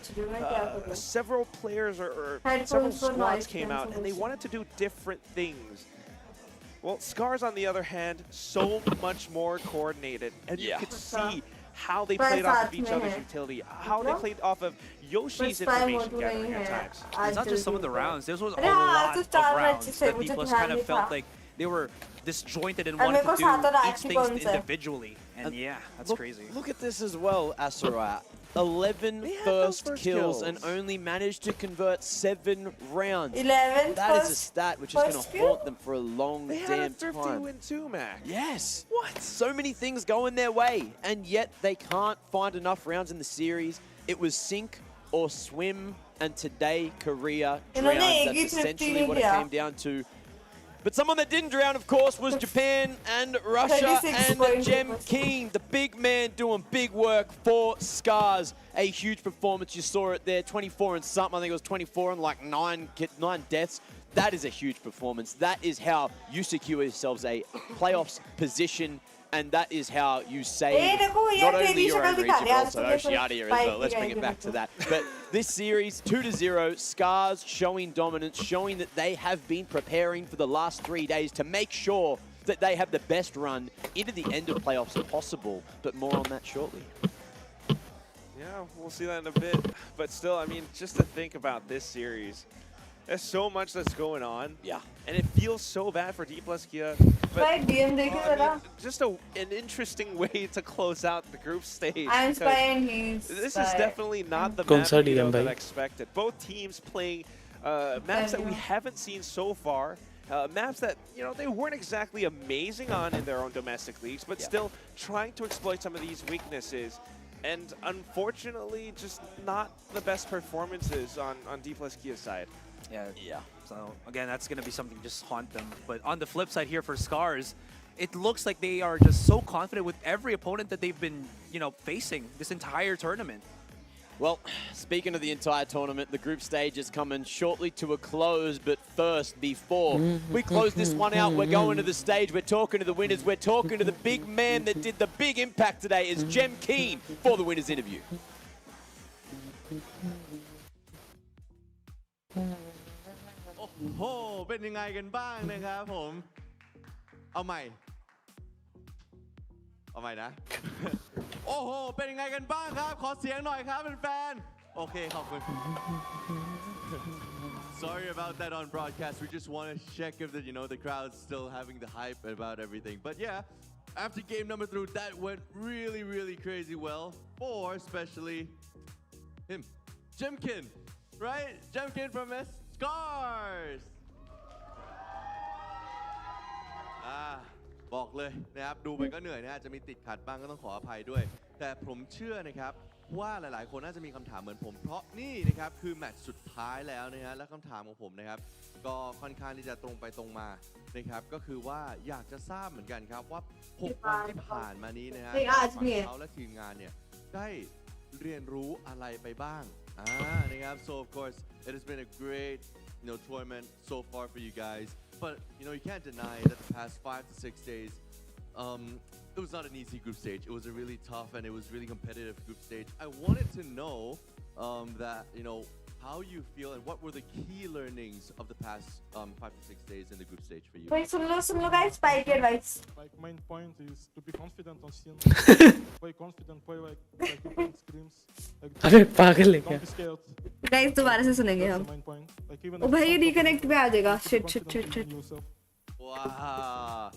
several players or several squads came out and they wanted to do different things. Well, Scars, on the other hand, so much more coordinated, and you could see how they played off of each other's utility, how they played off of Yoshi's information gathering at times. It's not just some of the rounds. This was a lot of rounds that D plus kind of felt like they were disjointed and wanted to do each thing individually. And yeah, that's crazy. Look at this as well, Asura. 11 first kills and only managed to convert 7 rounds. 11 That is a stat which is going to haunt them for a long They had a damn thrifty time. win too, Mac. Yes. What? So many things going their way, and yet they can't find enough rounds in the series. It was sink or swim, and today Korea drowned. That's essentially what it came down to. But someone that didn't drown, of course, was Japan and Russia and Gem King, the big man doing big work for Scars. A huge performance. You saw it there, 24 and something. I think it was 24 and like 9 deaths. That is a huge performance. That is how you secure yourselves a playoffs position. And that is how you save not only your own region, but also Oceania as well. Let's bring it back to that. But this series, 2-0, Scars showing dominance, showing that they have been preparing for the last 3 days to make sure that they have the best run into the end of playoffs possible. But more on that shortly. Yeah, we'll see that in a bit. But still, I mean, just to think about this series, there's so much that's going on. Yeah. And it feels so bad for D plus Kia. But I mean, just an interesting way to close out the group stage. I'm spying, he's This is definitely not the map that I expected. Both teams playing maps that we haven't seen so far. Maps that, you know, they weren't exactly amazing on in their own domestic leagues, but still trying to exploit some of these weaknesses. And unfortunately, just not the best performances on D plus Kia's side. Yeah. So again, that's going to be something to just haunt them. But on the flip side here for Scars, it looks like they are just so confident with every opponent that they've been, you know, facing this entire tournament. Well, speaking of the entire tournament, the group stage is coming shortly to a close. But first, before we close this one out, we're going to the stage. We're talking to the winners. We're talking to the big man that did the big impact today. Is Gem Keen for the winners interview. โอ้โหเป็นยังไงกันบ้างนะครับผมเอาใหม่นะ โอ้โหเป็นยังไงกันบ้างครับขอเสียงหน่อยครับแฟนๆโอเคขอบคุณ Sorry about that on broadcast. We just want to check if the crowd's still having the hype about everything. But yeah, after game number 3, that went really, really crazy well for especially him, Jemkin, right? Jemkin from Scars. บอกเลยนะครับดูไปก็เหนื่อยนะฮะจะมีติดขัดบ้างก็ต้องขออภัยด้วย แต่ผมเชื่อนะครับว่าหลายๆคนน่าจะมีคำถามเหมือนผมเพราะนี่นะครับคือแมตช์สุดท้ายแล้วนะฮะและคำถามของผมนะครับก็ค่อนข้างที่จะตรงไปตรงมานะครับก็คือว่าอยากจะทราบเหมือนกันครับว่า6 วันที่ผ่านมานี้นะฮะฝั่งเขาและทีมงานเนี่ยได้เรียนรู้อะไรไปบ้างนะครับ so of course it has been a great tournament so far for you guys but you can't deny that the past 5 to 6 days it was not an easy group stage. It was a really tough and it was really competitive group stage. I wanted to know that how you feel and what were the key learnings of the past 5 to 6 days in the group stage for you. Wait, soon low guys, spike advice. Like main point is to be confident on scene. Play confident, play like you playing screams. अरे पागल है क्या? Don't be scared. Guys दोबारा से सुनेंगे हम. Main point. Like even ओ भाई ये reconnect पे आ जाएगा. Shit. Wow.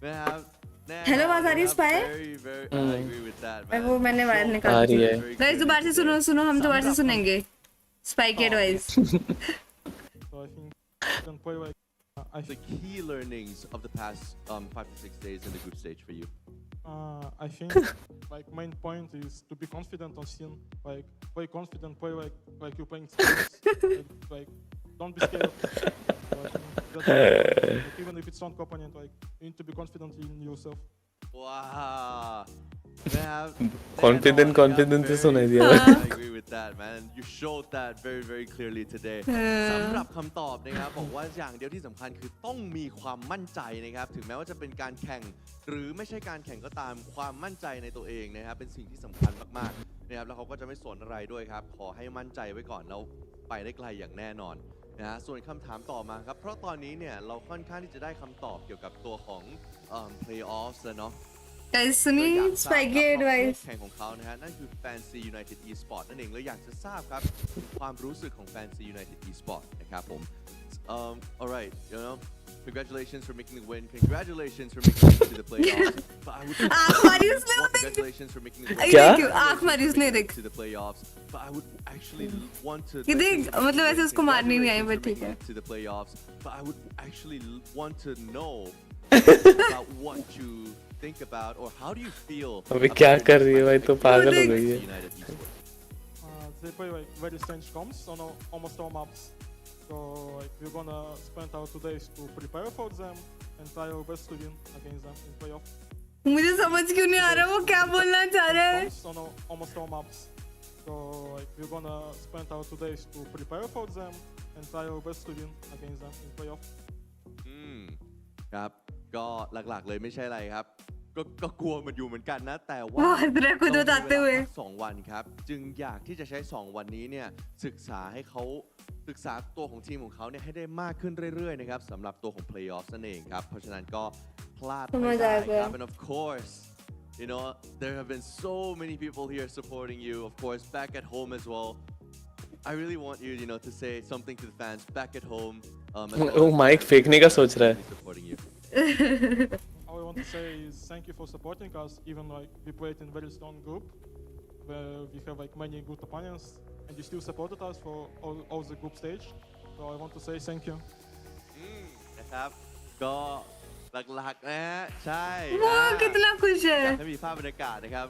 Man, Hello, आवाज आ रही है spy? I agree with that, man. वो मैंने वायर निकाल दी. Guys दोबारा से सुनो हम दोबारा से सुनेंगे. Spike advice. So I think you can play like the key learnings of the past 5 to 6 days in the group stage for you. I think like main point is to be confident on scene. Like play confident, play like you're playing screams. Like don't be scared. Like, even if it's not opponent, like you need to be confident in yourself. Wow. Confident से सुनाई दिया. I agree with that, man. You showed that very, very clearly today. สำหรับคำตอบนะครับบอกว่าอย่างเดียวที่สำคัญคือต้องมีความมั่นใจนะครับถึงแม้ว่าจะเป็นการแข่งหรือไม่ใช่การแข่งก็ตามความมั่นใจในตัวเองนะครับเป็นสิ่งที่สำคัญมากๆนะครับแล้วเขาก็จะไม่สนอะไรด้วยครับขอให้มั่นใจไว้ก่อนแล้วไปได้ไกลอย่างแน่นอนนะฮะส่วนคำถามต่อมาครับเพราะตอนนี้เนี่ยเราค่อนข้างที่จะได้คำตอบเกี่ยวกับตัวของplayoffs แล้วเนาะGuys सुनिए spike advice แข่งของเขานะฮะนั่นคือ Fancy United eSports นั่นเองแล้วอยากจะทราบครับความรู้สึกของ Fancy United eSports นะครับผมalright congratulations for making the win congratulations for making it to the playoffs but I would congratulations for making the win क्या आँख मारी उसने देख to the playoffs but I would actually want to कि देख मतलब ऐसे उसको मारनी नहीं आई बट ठीक है to the playoffs but I would actually want to know about what you think about or how do you feel अबे क्या कर रही है भाई तो पागल हो गई है They play like very strange comps on almost all maps so like we're gonna spend our 2 days to prepare for them and try our best to win against them in playoff मुझे समझ क्यों नहीं आ रहा वो क्या बोलना चाह रहा है on almost all maps so like we're gonna spend our 2 days to prepare for them and try our best to win against them in playoff ครับก็หลักๆเลยไม่ใช่อะไรครับก็กลัวมันอยู่เหมือนกันนะแต่ว่า2 วันครับจึงอยากที่จะใช้2 วันนี้เนี่ยศึกษาตัวของทีมของเขาเนี่ยให้ได้มากขึ้นเรื่อยๆนะครับสำหรับตัวของ playoffs นั่นเองครับเพราะฉะนั้นก็พลาดไม่ได้ครับ and of course there have been so many people here supporting you of course back at home as well I really want you to say something to the fans back at home वो mic फेंकने का सोच रहा है All I want to say is thank you for supporting us even like we played in very strong group where we have like many good opponents and you still supported us for all the group stage so I want to say thank you นะครับก็หลักๆนะฮะใช่ कितना खुश है ให้มีภาพบรรยากาศนะครับ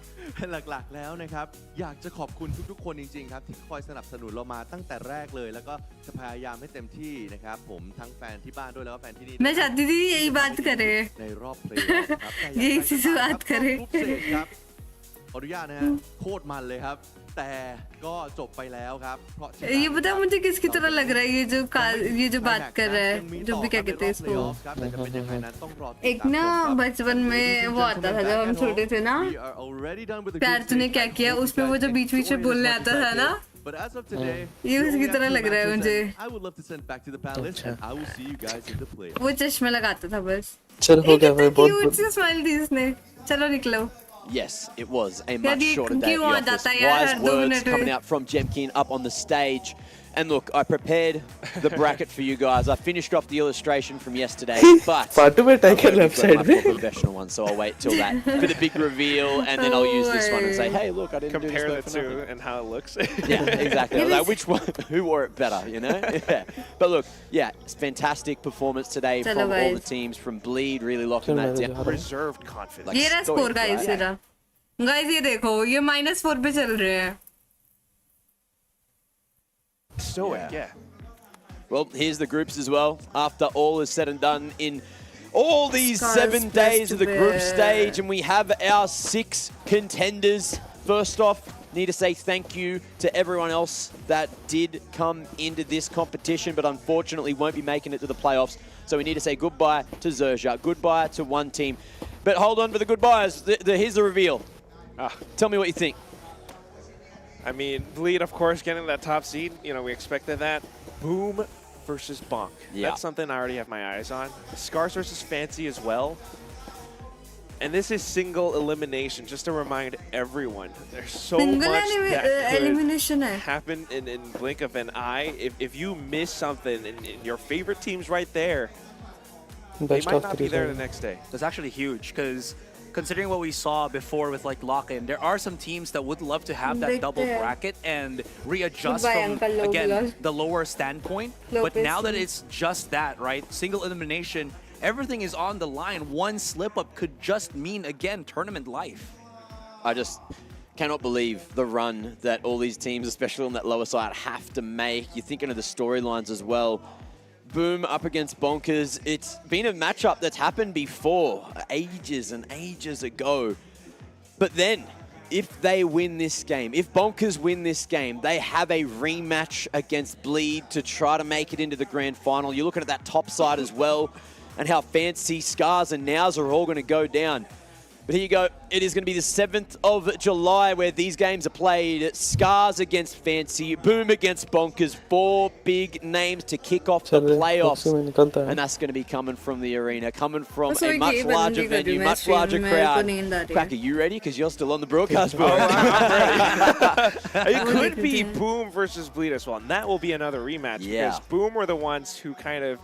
หลักๆแล้วนะครับอยากจะขอบคุณทุกๆคนจริงๆครับที่คอยสนับสนุนเรามาตั้งแต่แรกเลยแล้วก็จะพยายามให้เต็มที่นะครับผมทั้งแฟนที่บ้านด้วยแล้วก็แฟนที่นี่ मैं चाहती थी यही बात करे ในรอบเพลย์ครับ यही से बात करे ครับขออนุญาตนะฮะโคตรมันเลยครับแต่ก็จบไปแล้วครับเพราะ ये पता मुझे किसकी तरह लग रहा है ये जो बात कर रहा है जो भी क्या कहते हैं इसको एक ना बचपन में वो आता था जब हम छोटे थे ना प्यार तूने क्या किया उसमें वो जो बीच बीच में बोलने आता था ना ये उसकी तरह लग रहा है मुझे वो चश्मा लगाता था बस चल हो गया भाई बहुत क्यूट सी स्माइल दी उसने चलो निकलो Yes, it was a much shorter day at the office. Wise words coming out from Jemkin up on the stage. And look, I prepared the bracket for you guys. I finished off the illustration from yesterday, but Part of it I can I've left got side my में. professional one, so I'll wait till that for the big reveal, and then I'll use this one and say, hey, look, I didn't Compare do the this for two nothing. and how it looks. Yeah, exactly. Like, which one, who wore it better, you know? Yeah. But look, yeah, it's fantastic performance today Chalo from all the guys. teams, from Bleed, really locking that down. Reserved confidence. ये रहा score guys मेरा guys ये देखो ये -4 पे चल रहे हैं Stoic, yeah. Well, here's the groups as well. After all is said and done in all these Scars 7 days of the group Festival. stage, and we have our 6 contenders. First off, need to say thank you to everyone else that did come into this competition, but unfortunately won't be making it to the playoffs. So we need to say goodbye to Zerja, goodbye to one team. But hold on for the goodbyes. Here's the reveal. Tell me what you think. I mean, Bleed, of course, getting that top seed. You know, we expected that. Boom versus Bonk. Yeah. That's something I already have my eyes on. Scars versus Fancy as well. And this is single elimination, just to remind everyone. There's so Single much that could elimination है happen in blink of an eye. If you miss something and your favorite team's right there, they Best might of not 3 be there the zone. next day. That's actually huge because considering what we saw before with like lock-in, there are some teams that would love to have that double Goodbye, bracket and readjust from, Uncle Low again, Blood. the lower standpoint. Low But now that pacing. it's just that, right? Single elimination, everything is on the line. One slip-up could just mean, again, tournament life. I just cannot believe the run that all these teams, especially on that lower side, have to make. You're thinking of the storylines as well. Boom up against Bonkers. It's been a matchup that's happened before, ages and ages ago. But then, if they win this game, if Bonkers win this game, they have a rematch against Bleed to try to make it into the grand final. You're looking at that top side as well, and how Fancy, Scars, and Nows are all going to go down. But here you go. It is going to be the 7th of July where these games are played. Scars against Fancy, Boom against Bonkers. 4 big names to kick off the playoffs. And that's going to be coming from the arena, coming from So a we much gave larger Andy venue, the much stream, larger मैं crowd. को नींद आ रही है। Crack, are you ready? Because you're still on the broadcast booth. It could be Boom versus Bleed as well, and that will be another rematch Yeah. because Boom were the ones who kind of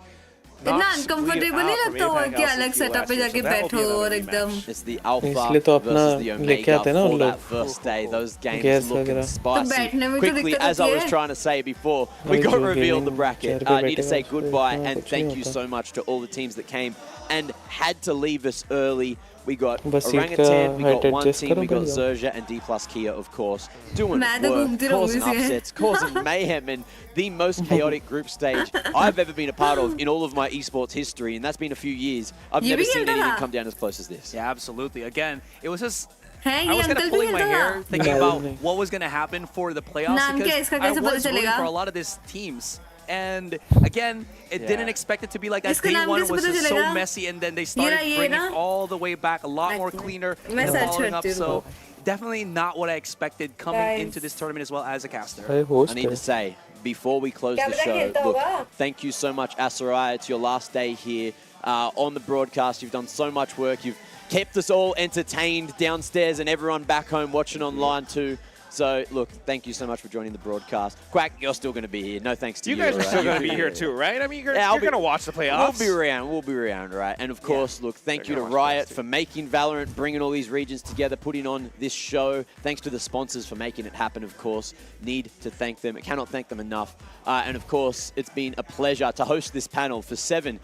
इतना knocked Bleed uncomfortable out नहीं from लगता हो APAC कि अलग LCQ setup last पे year, जाके so that will be बैठो another और rematch. एकदम It's the Alpha इसलिए तो अपना versus the लेके Omega आते हैं ना for उन that लोग। first day. Those games Gas looking वगैरह। spicy. बैठने में तो Quickly, दिक्कत as I होती was है। trying to say before, we भाई got जो revealed the gaming bracket. chair पे I need to बैठेगा say उसको goodbye इतना and कुछ thank नहीं you होता। so much to all the teams that came and had to leave us early. We got बस सीट का Orangutan, we got height One adjust Team, करो we got बढ़िया। Zerja and D plus Kia, of course, doing मैं तो work, घूमती causing रहूंगी इसलिए। upsets, causing mayhem, and the most chaotic group stage I've ever been a part of in all of my esports history, and that's been a few years. I've ये never भी seen खेलता anything था? come down as close as this. Yeah, absolutely. Again, it was just हैं I ये was kind uncle of भी pulling my खेलता hair था thinking नहीं, about नहीं। what was going to happen for the playoffs नाम क्या है because इसका, I कैसे पता was rooting चलेगा? for a lot of these teams. And again, it Yeah. didn't expect it to be like that. इसका Day नाम one कैसे was पता just so चलेगा? messy, and then they started ये bringing ना? it all the way back, a lot more Like, cleaner, मैं and search following up. करती हूँ। So definitely not what I expected coming Guys. into this tournament as well as a caster. भाई I host need है। to say, before we close क्या the पता show, खेलता look, होगा? thank you so much, Asarai. It's your last day here on the broadcast. You've done so much work. You've kept us all entertained downstairs and everyone back home watching online too. So, look, thank you so much for joining the broadcast. Quack, you're still going to be here. No thanks to you. You guys are right? still going to You'll be here too, right? I mean, you're Yeah, I'll going be- to watch the playoffs. We'll be around, right? And of course, look, thank you They're to gonna watch Riot playoffs for making Valorant, bringing all these regions together, putting on this show. Thanks to the sponsors for making it happen, of course. Need to thank them. I cannot thank them enough. And of course, it's been a pleasure to host this panel for 7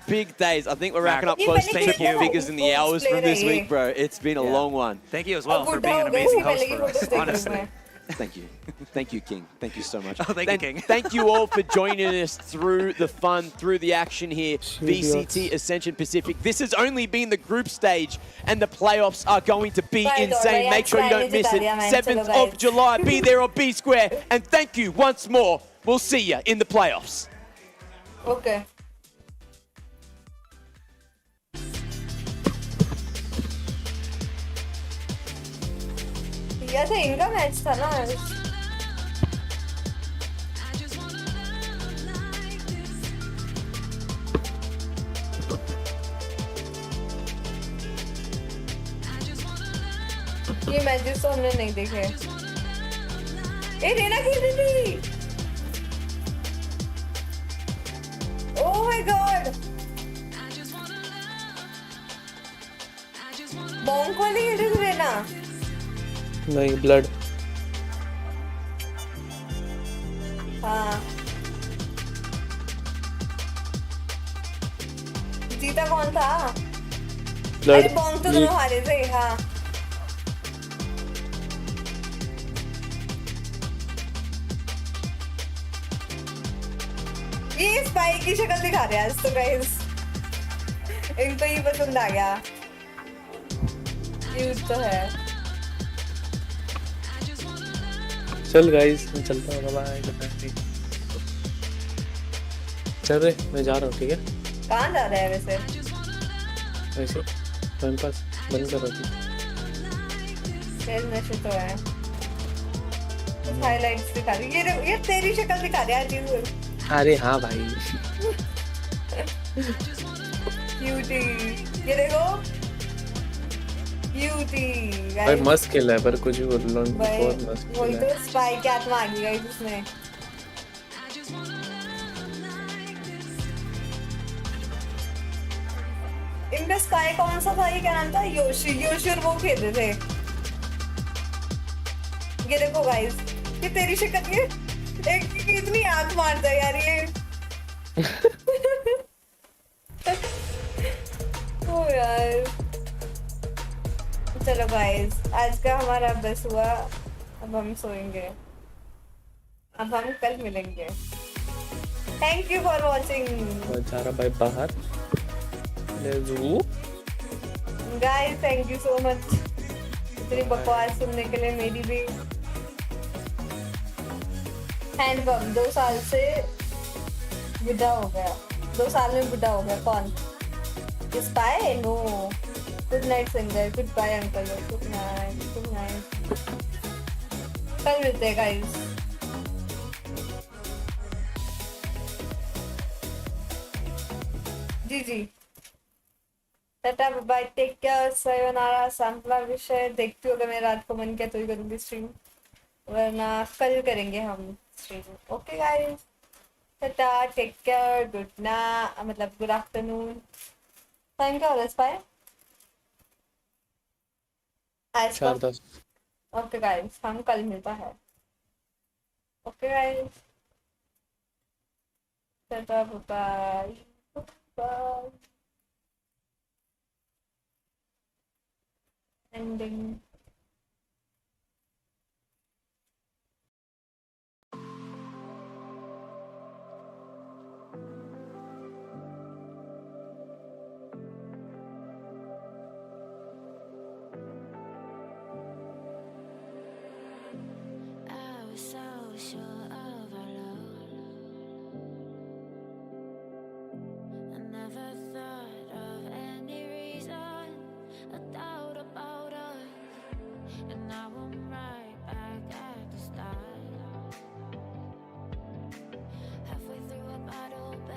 big days. I think we're racking up ये close पहले to की triple photos figures in the ले hours रही from this है। week, bro. It's been a long one. Thank you as well अब for बुढ़ा being हो an गया, amazing इससे host पहले की for us, फोटोज देख honestly. रही हूँ Thank you. Thank you, King. Thank you so much. Oh, thank you, King. Thank you all for joining us through the fun, through the action here. VCT Ascension Pacific. This has only been the group stage, and the playoffs are going to be Bye, insane. Dora. Make sure you don't miss it. Yeah, man. 7th Chalo, of guys. July. Be there on B Square. And thank you once more. We'll see you in the playoffs. Okay. ये तो इनका match था ना ये matches तो हमने नहीं देखे ए रेना खेल रही थी। ओह माय गॉड, बॉन्क वाली खेल रही थी रेना। नहीं, ब्लड। हाँ, जीता कौन था? ब्लड। अरे बॉन्क तो दोनों हारे थे। हाँ, ये स्पाई की शक्ल दिखा रहे हैं आज तो गाइस, इनको ये पसंद आ गया। क्यूट तो है। चल गाइस, मैं चलता हूँ, बाय बाय। चल रे, मैं जा रहा हूँ, ठीक है? कहाँ जा रहा है वैसे? वैसे टाइम पास बंद कर रहा थी। तेज नशे तो है। कुछ हाइलाइट्स दिखा रही है। ये तेरी शक्ल दिखा रही है आज। अरे हाँ भाई। क्यूटी, ये देखो क्यूटी भाई मस्त खेला है, पर कुछ भी बोल लो, भाई, बहुत मस्त वही खेला है। तो स्पाई की आत्मा आ गई गाइस उसमें। इनका स्काई कौन सा था, ये क्या नाम था? योशी। योशी और वो खेल रहे थे। ये देखो गाइस, ये तेरी शक्ल, ये एक इतनी आंख मारता है यार ये। ओ यार, चलो गाइस, आज का हमारा बस हुआ। अब हम सोएंगे, अब हम कल मिलेंगे। Thank you for watching. जा रहा भाई बाहर। Guys thank you so much इतनी बकवास सुनने के लिए। मेरी भी हैंडपम्प 2 साल से बुढ़ा हो गया। 2 साल में बुढ़ा हो गया। कौन? Spy? No. Good night singer, good bye uncle, good night, good night. कल मिलते हैं गाइस। जी जी, tata bye, take care, sayonara, सांपला विषय। देखती होगा मैं रात को मन किया तो ही करूंगी स्ट्रीम, वरना कल करेंगे हम stream. Okay guys, tata, take care, good night, मतलब गुड आफ्टरनून। टाइम क्या हो रहा है स्पाई? आज का 4:10। ओके गाइस, हम कल मिलता है। Okay guys, tata bye bye. Ending. I was so sure